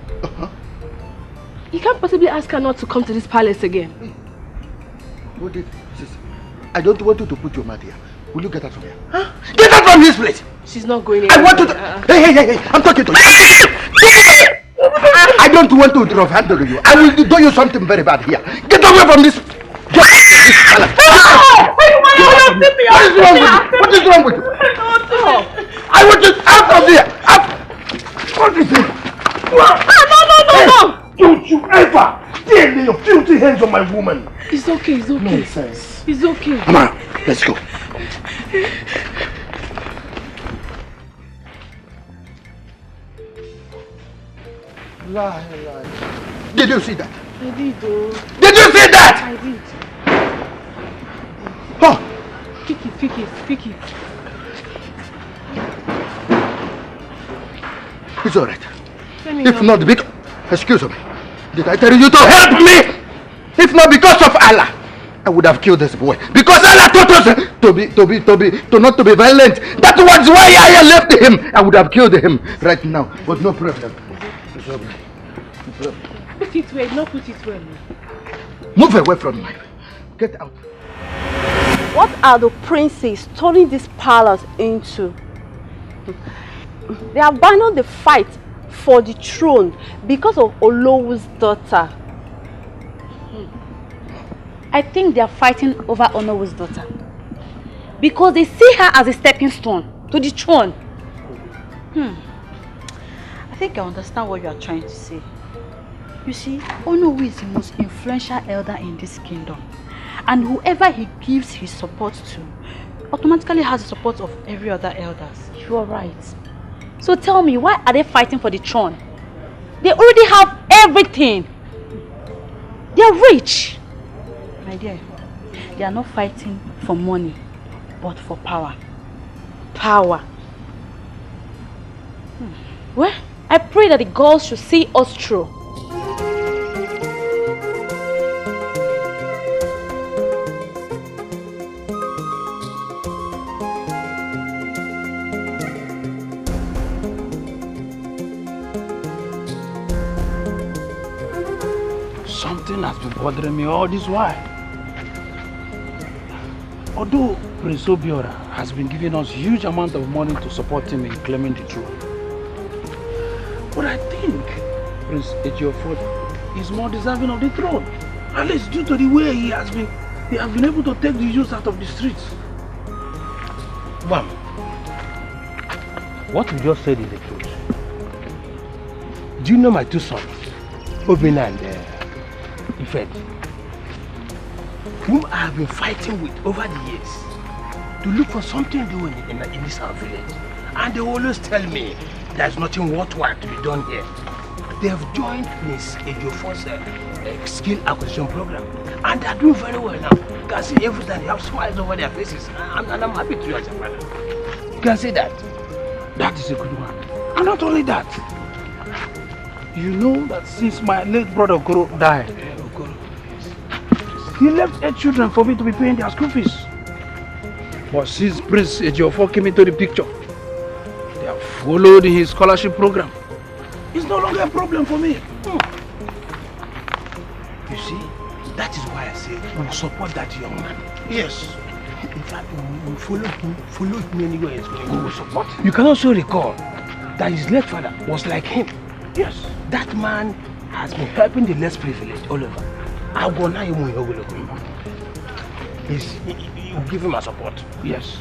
[SPEAKER 4] You can't possibly ask her not to come to this palace again.
[SPEAKER 18] What did sis? I don't want you to put your mouth here. Will you get out from here? Huh? Get out from this place!
[SPEAKER 4] She's not going anywhere.
[SPEAKER 18] I want to... Hey, I'm talking to you. I don't want to rough handle you. I will do you something very bad here. Get away from this... Get out of this palace. What is wrong with you? I want you out of here. What is it?
[SPEAKER 19] No! Don't you ever dare lay your filthy hands on my woman.
[SPEAKER 4] It's okay.
[SPEAKER 19] Nonsense.
[SPEAKER 4] It's okay.
[SPEAKER 19] Come on, let's go.
[SPEAKER 18] Did you see that?
[SPEAKER 4] I did, though.
[SPEAKER 18] Did you see that?
[SPEAKER 4] I did.
[SPEAKER 18] Oh.
[SPEAKER 4] Pick it.
[SPEAKER 18] It's all right.
[SPEAKER 4] If
[SPEAKER 18] If not because... Excuse me. Did I tell you to help me? If not because of Allah, I would have killed this boy. Because Allah taught us to not to be violent. That was why I left him. I would have killed him right now. But no problem. No problem.
[SPEAKER 4] Put it well, not put it well.
[SPEAKER 18] Move away from me. Get out.
[SPEAKER 15] What are the princes turning this palace into? They abandoned the fight
[SPEAKER 8] for the throne because of Olowu's daughter. I think they are fighting over Olowu's daughter because they see her as a stepping stone to the throne. I think I understand what you are trying to say. You see, Onowu is the most influential elder in this kingdom, and whoever he gives his support to automatically has the support of every other elders. You are right. So tell me, why are they fighting for the throne? They already have everything. They are rich. My dear, they are not fighting for money, but for power. Power. Well, I pray that the gods should see us through.
[SPEAKER 7] Something has been bothering me all this while. Although Prince Obiora has been giving us huge amount of money to support him in claiming the throne, but I think Prince Ejiofor is more deserving of the throne. At least due to the way he has been able to take the youth out of the streets.
[SPEAKER 10] Ma'am, what you just said is the truth. Do you know my two sons, Obina and Ifed, whom I have been fighting with over the years to look for something doing in this our village, and they always tell me there's nothing worthwhile to be done here. They have joined Miss Ejiofor's skill acquisition program, and they're doing very well now. You can see every time they have smiles over their faces, and I'm happy to you as a brother. You can see that.
[SPEAKER 7] That is a good one. And not only that, you know that since my late brother Okoro died, he left 8 children for me to be paying their school fees. But since Prince Ejiofor came into the picture, they have followed his scholarship program. It's no longer a problem for me. You see, that is why I say we'll support that young man. Yes. In fact, we'll follow him anywhere he's going. We will support him. You can also recall that his late father was like him. Yes. That man has been helping the less privileged all over. You give him a support. Yes.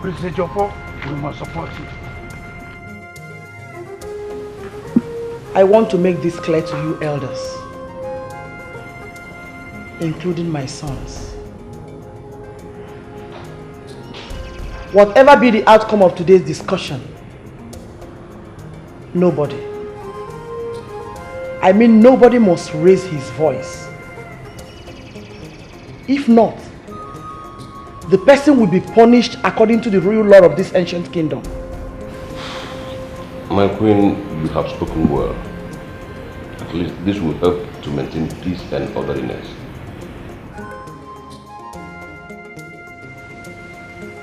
[SPEAKER 7] Prince Ejiofor, we must support you.
[SPEAKER 3] I want to make this clear to you elders, including my sons. Whatever be the outcome of today's discussion, nobody, I mean nobody must raise his voice. If not, the person will be punished according to the real law of this ancient kingdom.
[SPEAKER 5] My queen, you have spoken well. At least this will help to maintain peace and orderliness.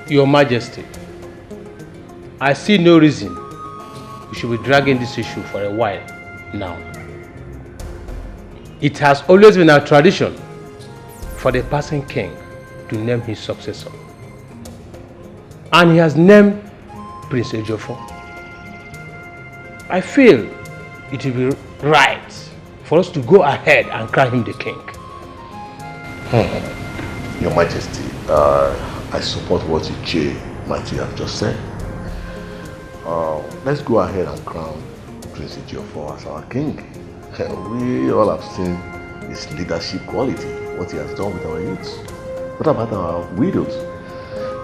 [SPEAKER 10] Your Majesty, I see no reason we should be dragging this issue for a while now. It has always been our tradition for the passing king to name his successor. And he has named Prince Ejiofor. I feel it will be right for us to go ahead and crown him the king.
[SPEAKER 22] Your Majesty, I support what Iche Matthew have just said. Let's go ahead and crown Prince Ejiofor as our king. We all have seen his leadership quality, what he has done with our youths. What about our widows?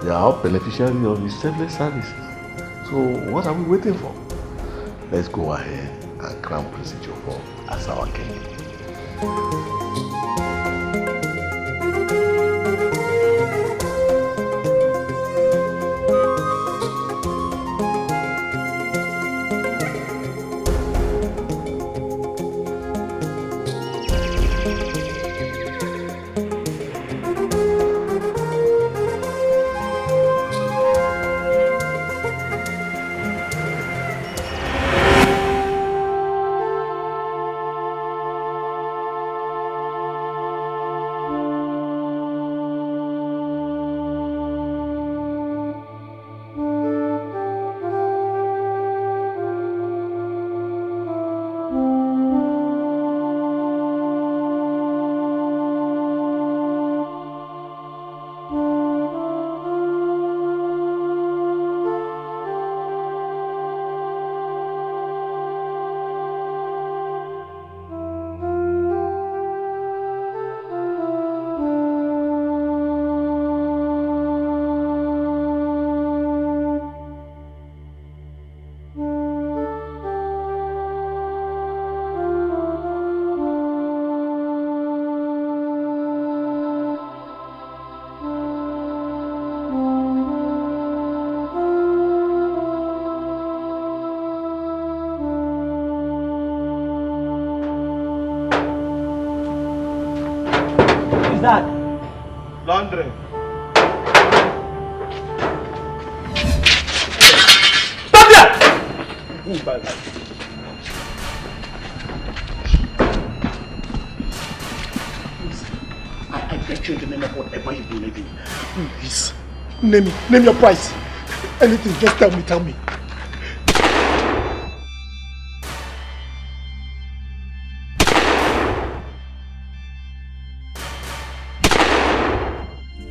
[SPEAKER 22] They are all beneficiaries of his selfless services. So what are we waiting for? Let's go ahead and crown Prince Ejiofor as our king.
[SPEAKER 3] Dad.
[SPEAKER 1] Laundry.
[SPEAKER 19] Stop there! I beg you in the name of whatever you do, lady. Please. Name your price. Anything, just tell me.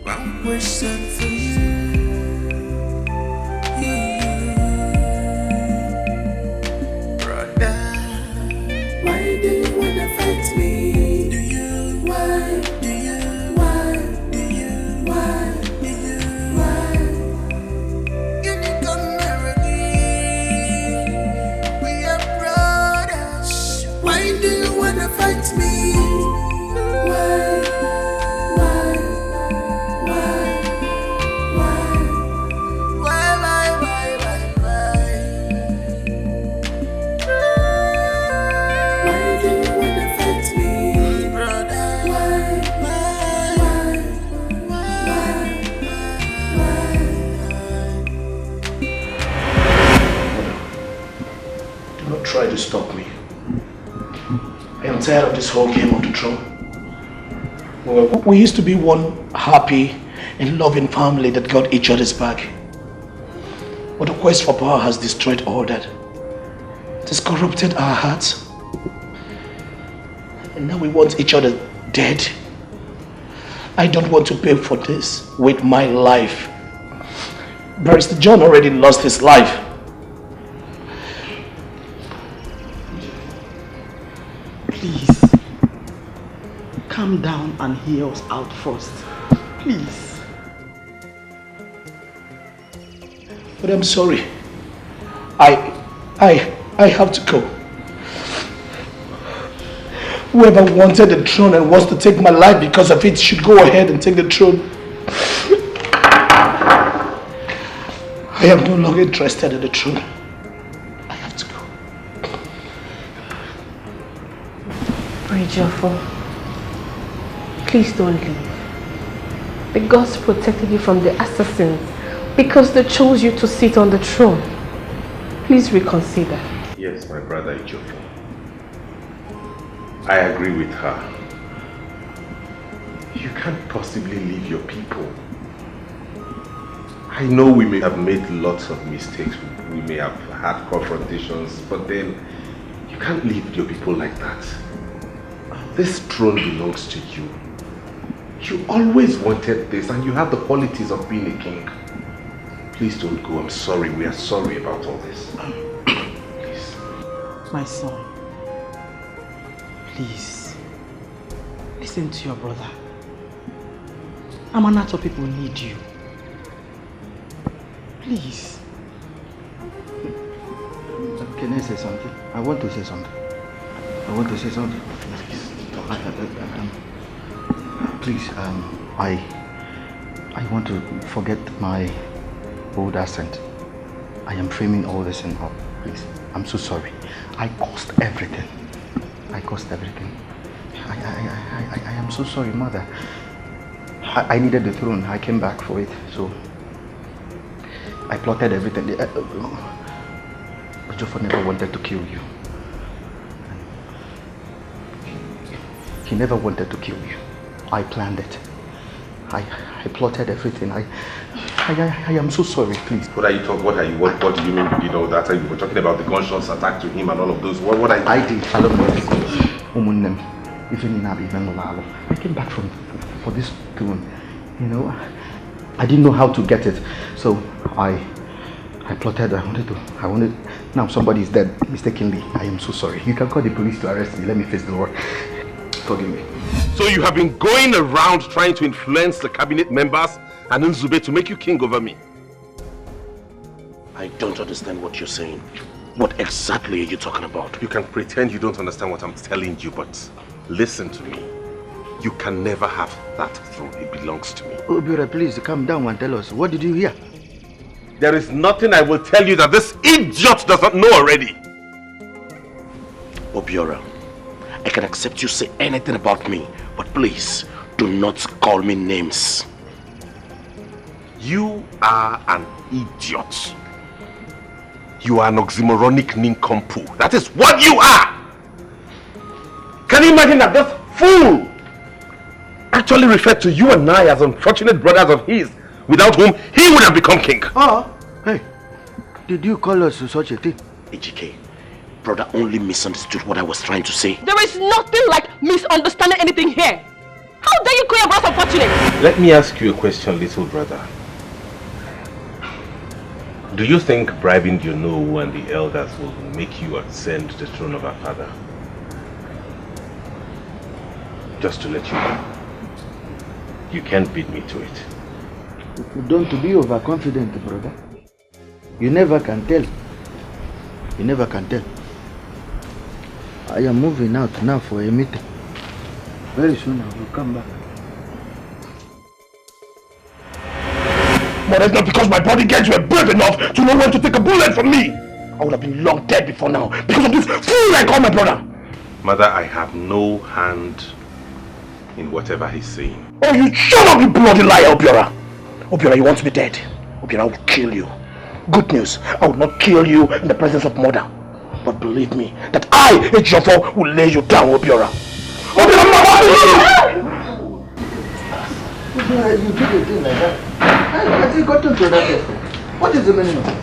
[SPEAKER 11] One question for you. Brother, why do you wanna fight me? Do you? Why? Do you? Why? Do you? Why? Do you? Why? You need come here again. We are brothers. Why do you wanna fight me? Why?
[SPEAKER 22] Try to stop me. I am tired of this whole game of the throne. We used to be one happy and loving family that got each other's back. But the quest for power has destroyed all that. It has corrupted our hearts. And now we want each other dead. I don't want to pay for this with my life. Barrister John already lost his life.
[SPEAKER 3] Please, calm down and hear us out first. Please.
[SPEAKER 22] But I'm sorry. I have to go. Whoever wanted the throne and wants to take my life because of it should go ahead and take the throne. I am no longer interested in the throne.
[SPEAKER 4] Ejiofor, please don't leave. The gods protected you from the assassins because they chose you to sit on the throne. Please reconsider.
[SPEAKER 17] Yes, my brother Ejiofor. I agree with her. You can't possibly leave your people. I know we may have made lots of mistakes. We may have had confrontations, but then you can't leave your people like that. This throne belongs to you. You always wanted this and you have the qualities of being a king. Please don't go. I'm sorry. We are sorry about all this. Please.
[SPEAKER 3] My son, please, listen to your brother. Amanato people need you. Please.
[SPEAKER 18] Can I say something? I want to say something. Please, I want to forget my old accent. I am framing all this in up. Please, I'm so sorry. I caused everything. I am so sorry, mother. I needed the throne. I came back for it, so I plotted everything. Ejiofor never wanted to kill you. He never wanted to kill you. I planned it. I plotted everything. I am so sorry, please.
[SPEAKER 17] What do you mean you did all that? You were talking about the gunshots attack to him and all of those. What are you
[SPEAKER 18] I did. I came back for this throne. You know, I didn't know how to get it. So I plotted. I wanted. Now somebody is dead mistakenly. I am so sorry. You can call the police to arrest me. Let me face the law. Forgive me.
[SPEAKER 17] So you have been going around trying to influence the cabinet members and Nzube to make you king over me?
[SPEAKER 22] I don't understand what you're saying. What exactly are you talking about?
[SPEAKER 17] You can pretend you don't understand what I'm telling you, but listen to me. You can never have that throne. It belongs to me.
[SPEAKER 18] Obiora, please calm down and tell us. What did you hear?
[SPEAKER 17] There is nothing I will tell you that this idiot doesn't know already.
[SPEAKER 22] Obiora, I can accept you say anything about me, but please, Do not call me names.
[SPEAKER 17] You are an idiot. You are an oxymoronic nincompoop. That is what you are! Can you imagine that this fool actually referred to you and I as unfortunate brothers of his, without whom he would have become king?
[SPEAKER 18] Oh, hey, did you call us to such a thing?
[SPEAKER 22] EGK, brother only misunderstood what I was trying to say.
[SPEAKER 15] There is nothing like misunderstanding anything here. How dare you call your brother unfortunate?
[SPEAKER 17] Let me ask you a question, little brother. Do you think bribing your Noah and the elders will make you ascend the throne of our father? Just to let you know, you can't beat me to it.
[SPEAKER 18] Don't be overconfident, brother. You never can tell. You never can tell. I am moving out now for a meeting. Very soon I will come back.
[SPEAKER 19] But it's not because my bodyguards were brave enough to know when to take a bullet from me. I would have been long dead before now because of this fool I call my brother.
[SPEAKER 17] Mother, I have no hand in whatever he's saying.
[SPEAKER 19] Oh, you shut up, you bloody liar, Obiora. Obiora, you want me dead? Obiora, I will kill you. Good news, I will not kill you in the presence of mother. But believe me, that I, Ejiofor, will lay you down, Obiora. Obiora,
[SPEAKER 18] You did a thing like that. I got into that. What is the meaning of it?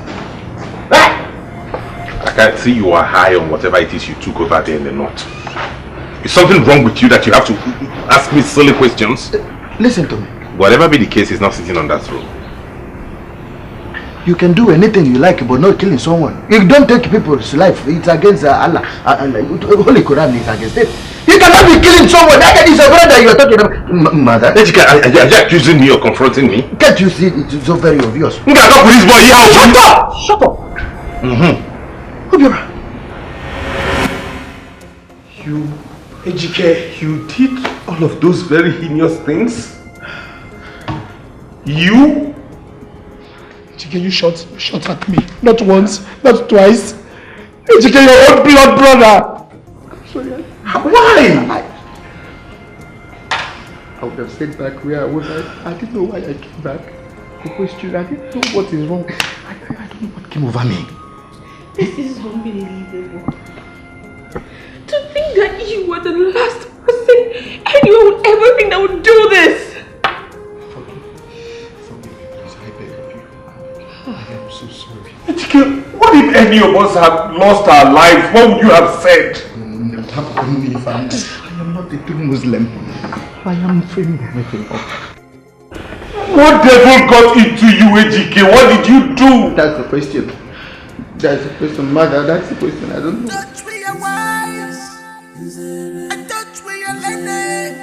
[SPEAKER 17] I can see you are high on whatever it is you took over there in the north. Is something wrong with you that you have to ask me silly questions?
[SPEAKER 18] Listen to me.
[SPEAKER 17] Whatever be the case, he's not sitting on that throne.
[SPEAKER 18] You can do anything you like, but not killing someone. You don't take people's life. It's against Allah. Holy Quran is against it. You cannot be killing someone. That is a brother you are talking about. Mother.
[SPEAKER 17] Are you accusing me or confronting me?
[SPEAKER 18] Can't you see it is so very obvious?
[SPEAKER 17] Shut up!
[SPEAKER 18] Shut up! Obiora.
[SPEAKER 17] You, EGK, you did all of those very heinous things? You?
[SPEAKER 19] EGK, you shot at me. Not once, not twice. EGK, your own blood brother. Sorry.
[SPEAKER 17] Why?
[SPEAKER 19] I would have stayed back where I was. I didn't know why I came back. The question, I didn't know what is wrong. I don't know what came over me.
[SPEAKER 21] This is unbelievable. To think that you were the last person anyone would ever think that would do this.
[SPEAKER 19] Forgive me, please. I beg of you. I am so sorry.
[SPEAKER 17] What if any of us had lost our lives? What would you have said?
[SPEAKER 19] I am not a true Muslim. I am framing everything up.
[SPEAKER 17] What devil got into you, EGK? What did you do?
[SPEAKER 19] That's the question. That's the question, mother. That's the question. I don't know.
[SPEAKER 11] Touch with your wise. I touch with your lady.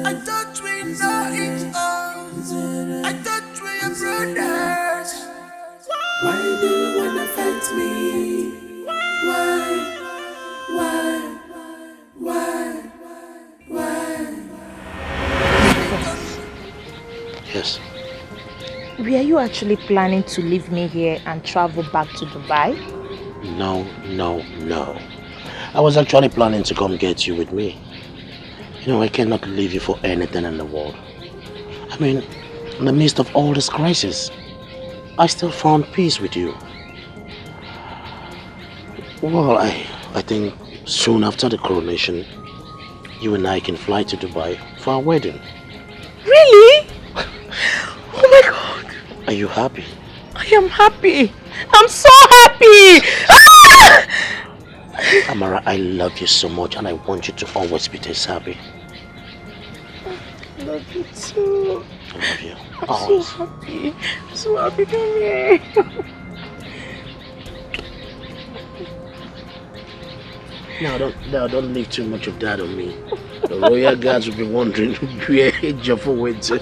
[SPEAKER 11] I touch with no each other. I touch with your brothers. Why do you wanna fight me? Why?
[SPEAKER 22] Yes.
[SPEAKER 2] Were you actually planning to leave me here and travel back to Dubai?
[SPEAKER 22] No. I was actually planning to come get you with me. You know, I cannot leave you for anything in the world. I mean, in the midst of all this crisis, I still found peace with you. Well, I think soon after the coronation, you and I can fly to Dubai for our wedding.
[SPEAKER 2] Really? Oh my God.
[SPEAKER 22] Are you happy?
[SPEAKER 2] I am happy. I'm so happy. Ah!
[SPEAKER 22] Amara, I love you so much and I want you to always be this happy.
[SPEAKER 2] I love you too.
[SPEAKER 22] I love you.
[SPEAKER 2] I'm
[SPEAKER 22] Always.
[SPEAKER 2] so happy. I'm so happy. Come here.
[SPEAKER 22] No, don't leave too much of that on me. The royal guards will be wondering where Ejiofor went to.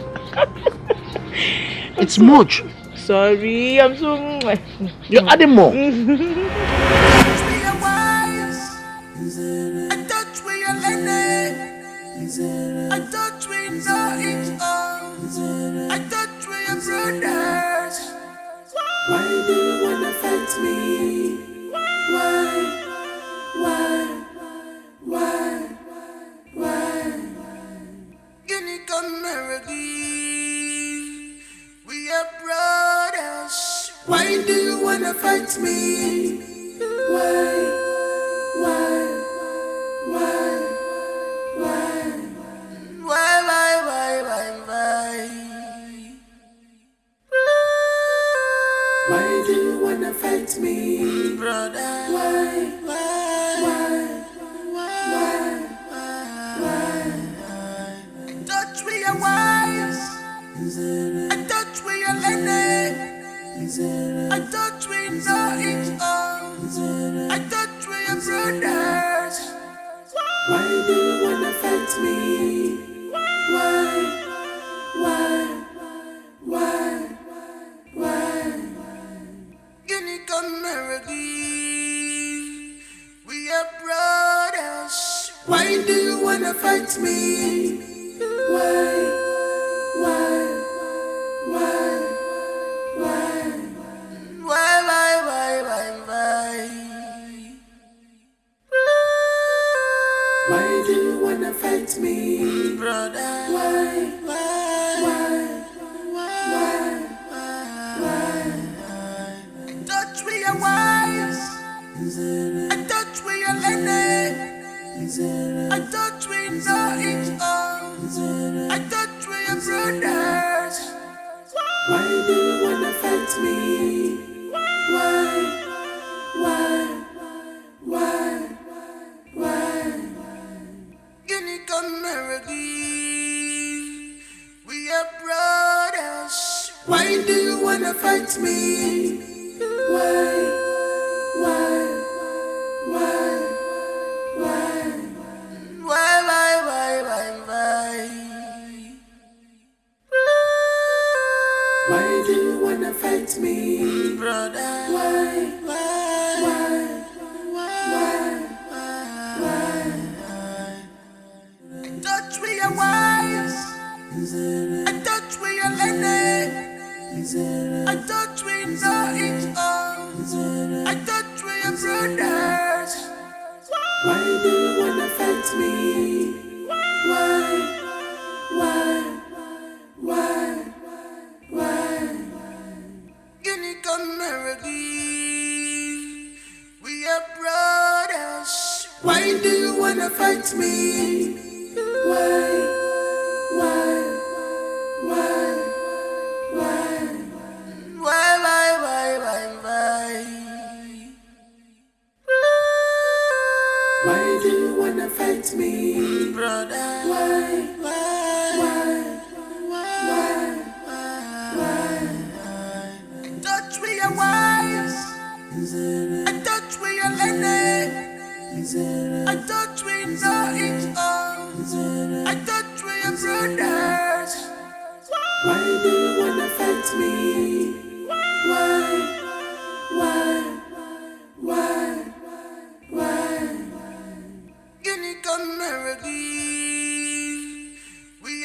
[SPEAKER 22] It's much.
[SPEAKER 2] Sorry, I'm so...
[SPEAKER 22] You're adding more.
[SPEAKER 11] I touch with your lady. I touch with no each other. I touch with your brothers. Why do you wanna fight me? Why? Why do you wanna fight me? Why? Why do you wanna fight me, brother? Why? Touch with your wives, I touch with your lady, I touch with no each other, I touch with your brothers. Why do you wanna fight me? Why? Guinea come again. We are brothers. Why do you wanna fight me? Why? Why do you wanna fight me, brother? Why? Touch with your wives, I touch with your lady, I touch with no each other, I touch with your brothers. Why do you wanna fight me? Why? Guinea come again. We are brothers. Why do you wanna fight me? Why? Why do you wanna fight me, brother? Why? Touch with your wives, I touch with your lady, I touch with no each other, I touch with your brothers. Why do you wanna fight me? Why? Guinea come again. We are brothers. Why do you wanna fight me? Why? Why do you wanna fight me, brother? Why? Touch with your wives, I touch with your lady, I touch with no each other, I touch with your brothers. Why do you wanna fight me? Why? Guinea come again.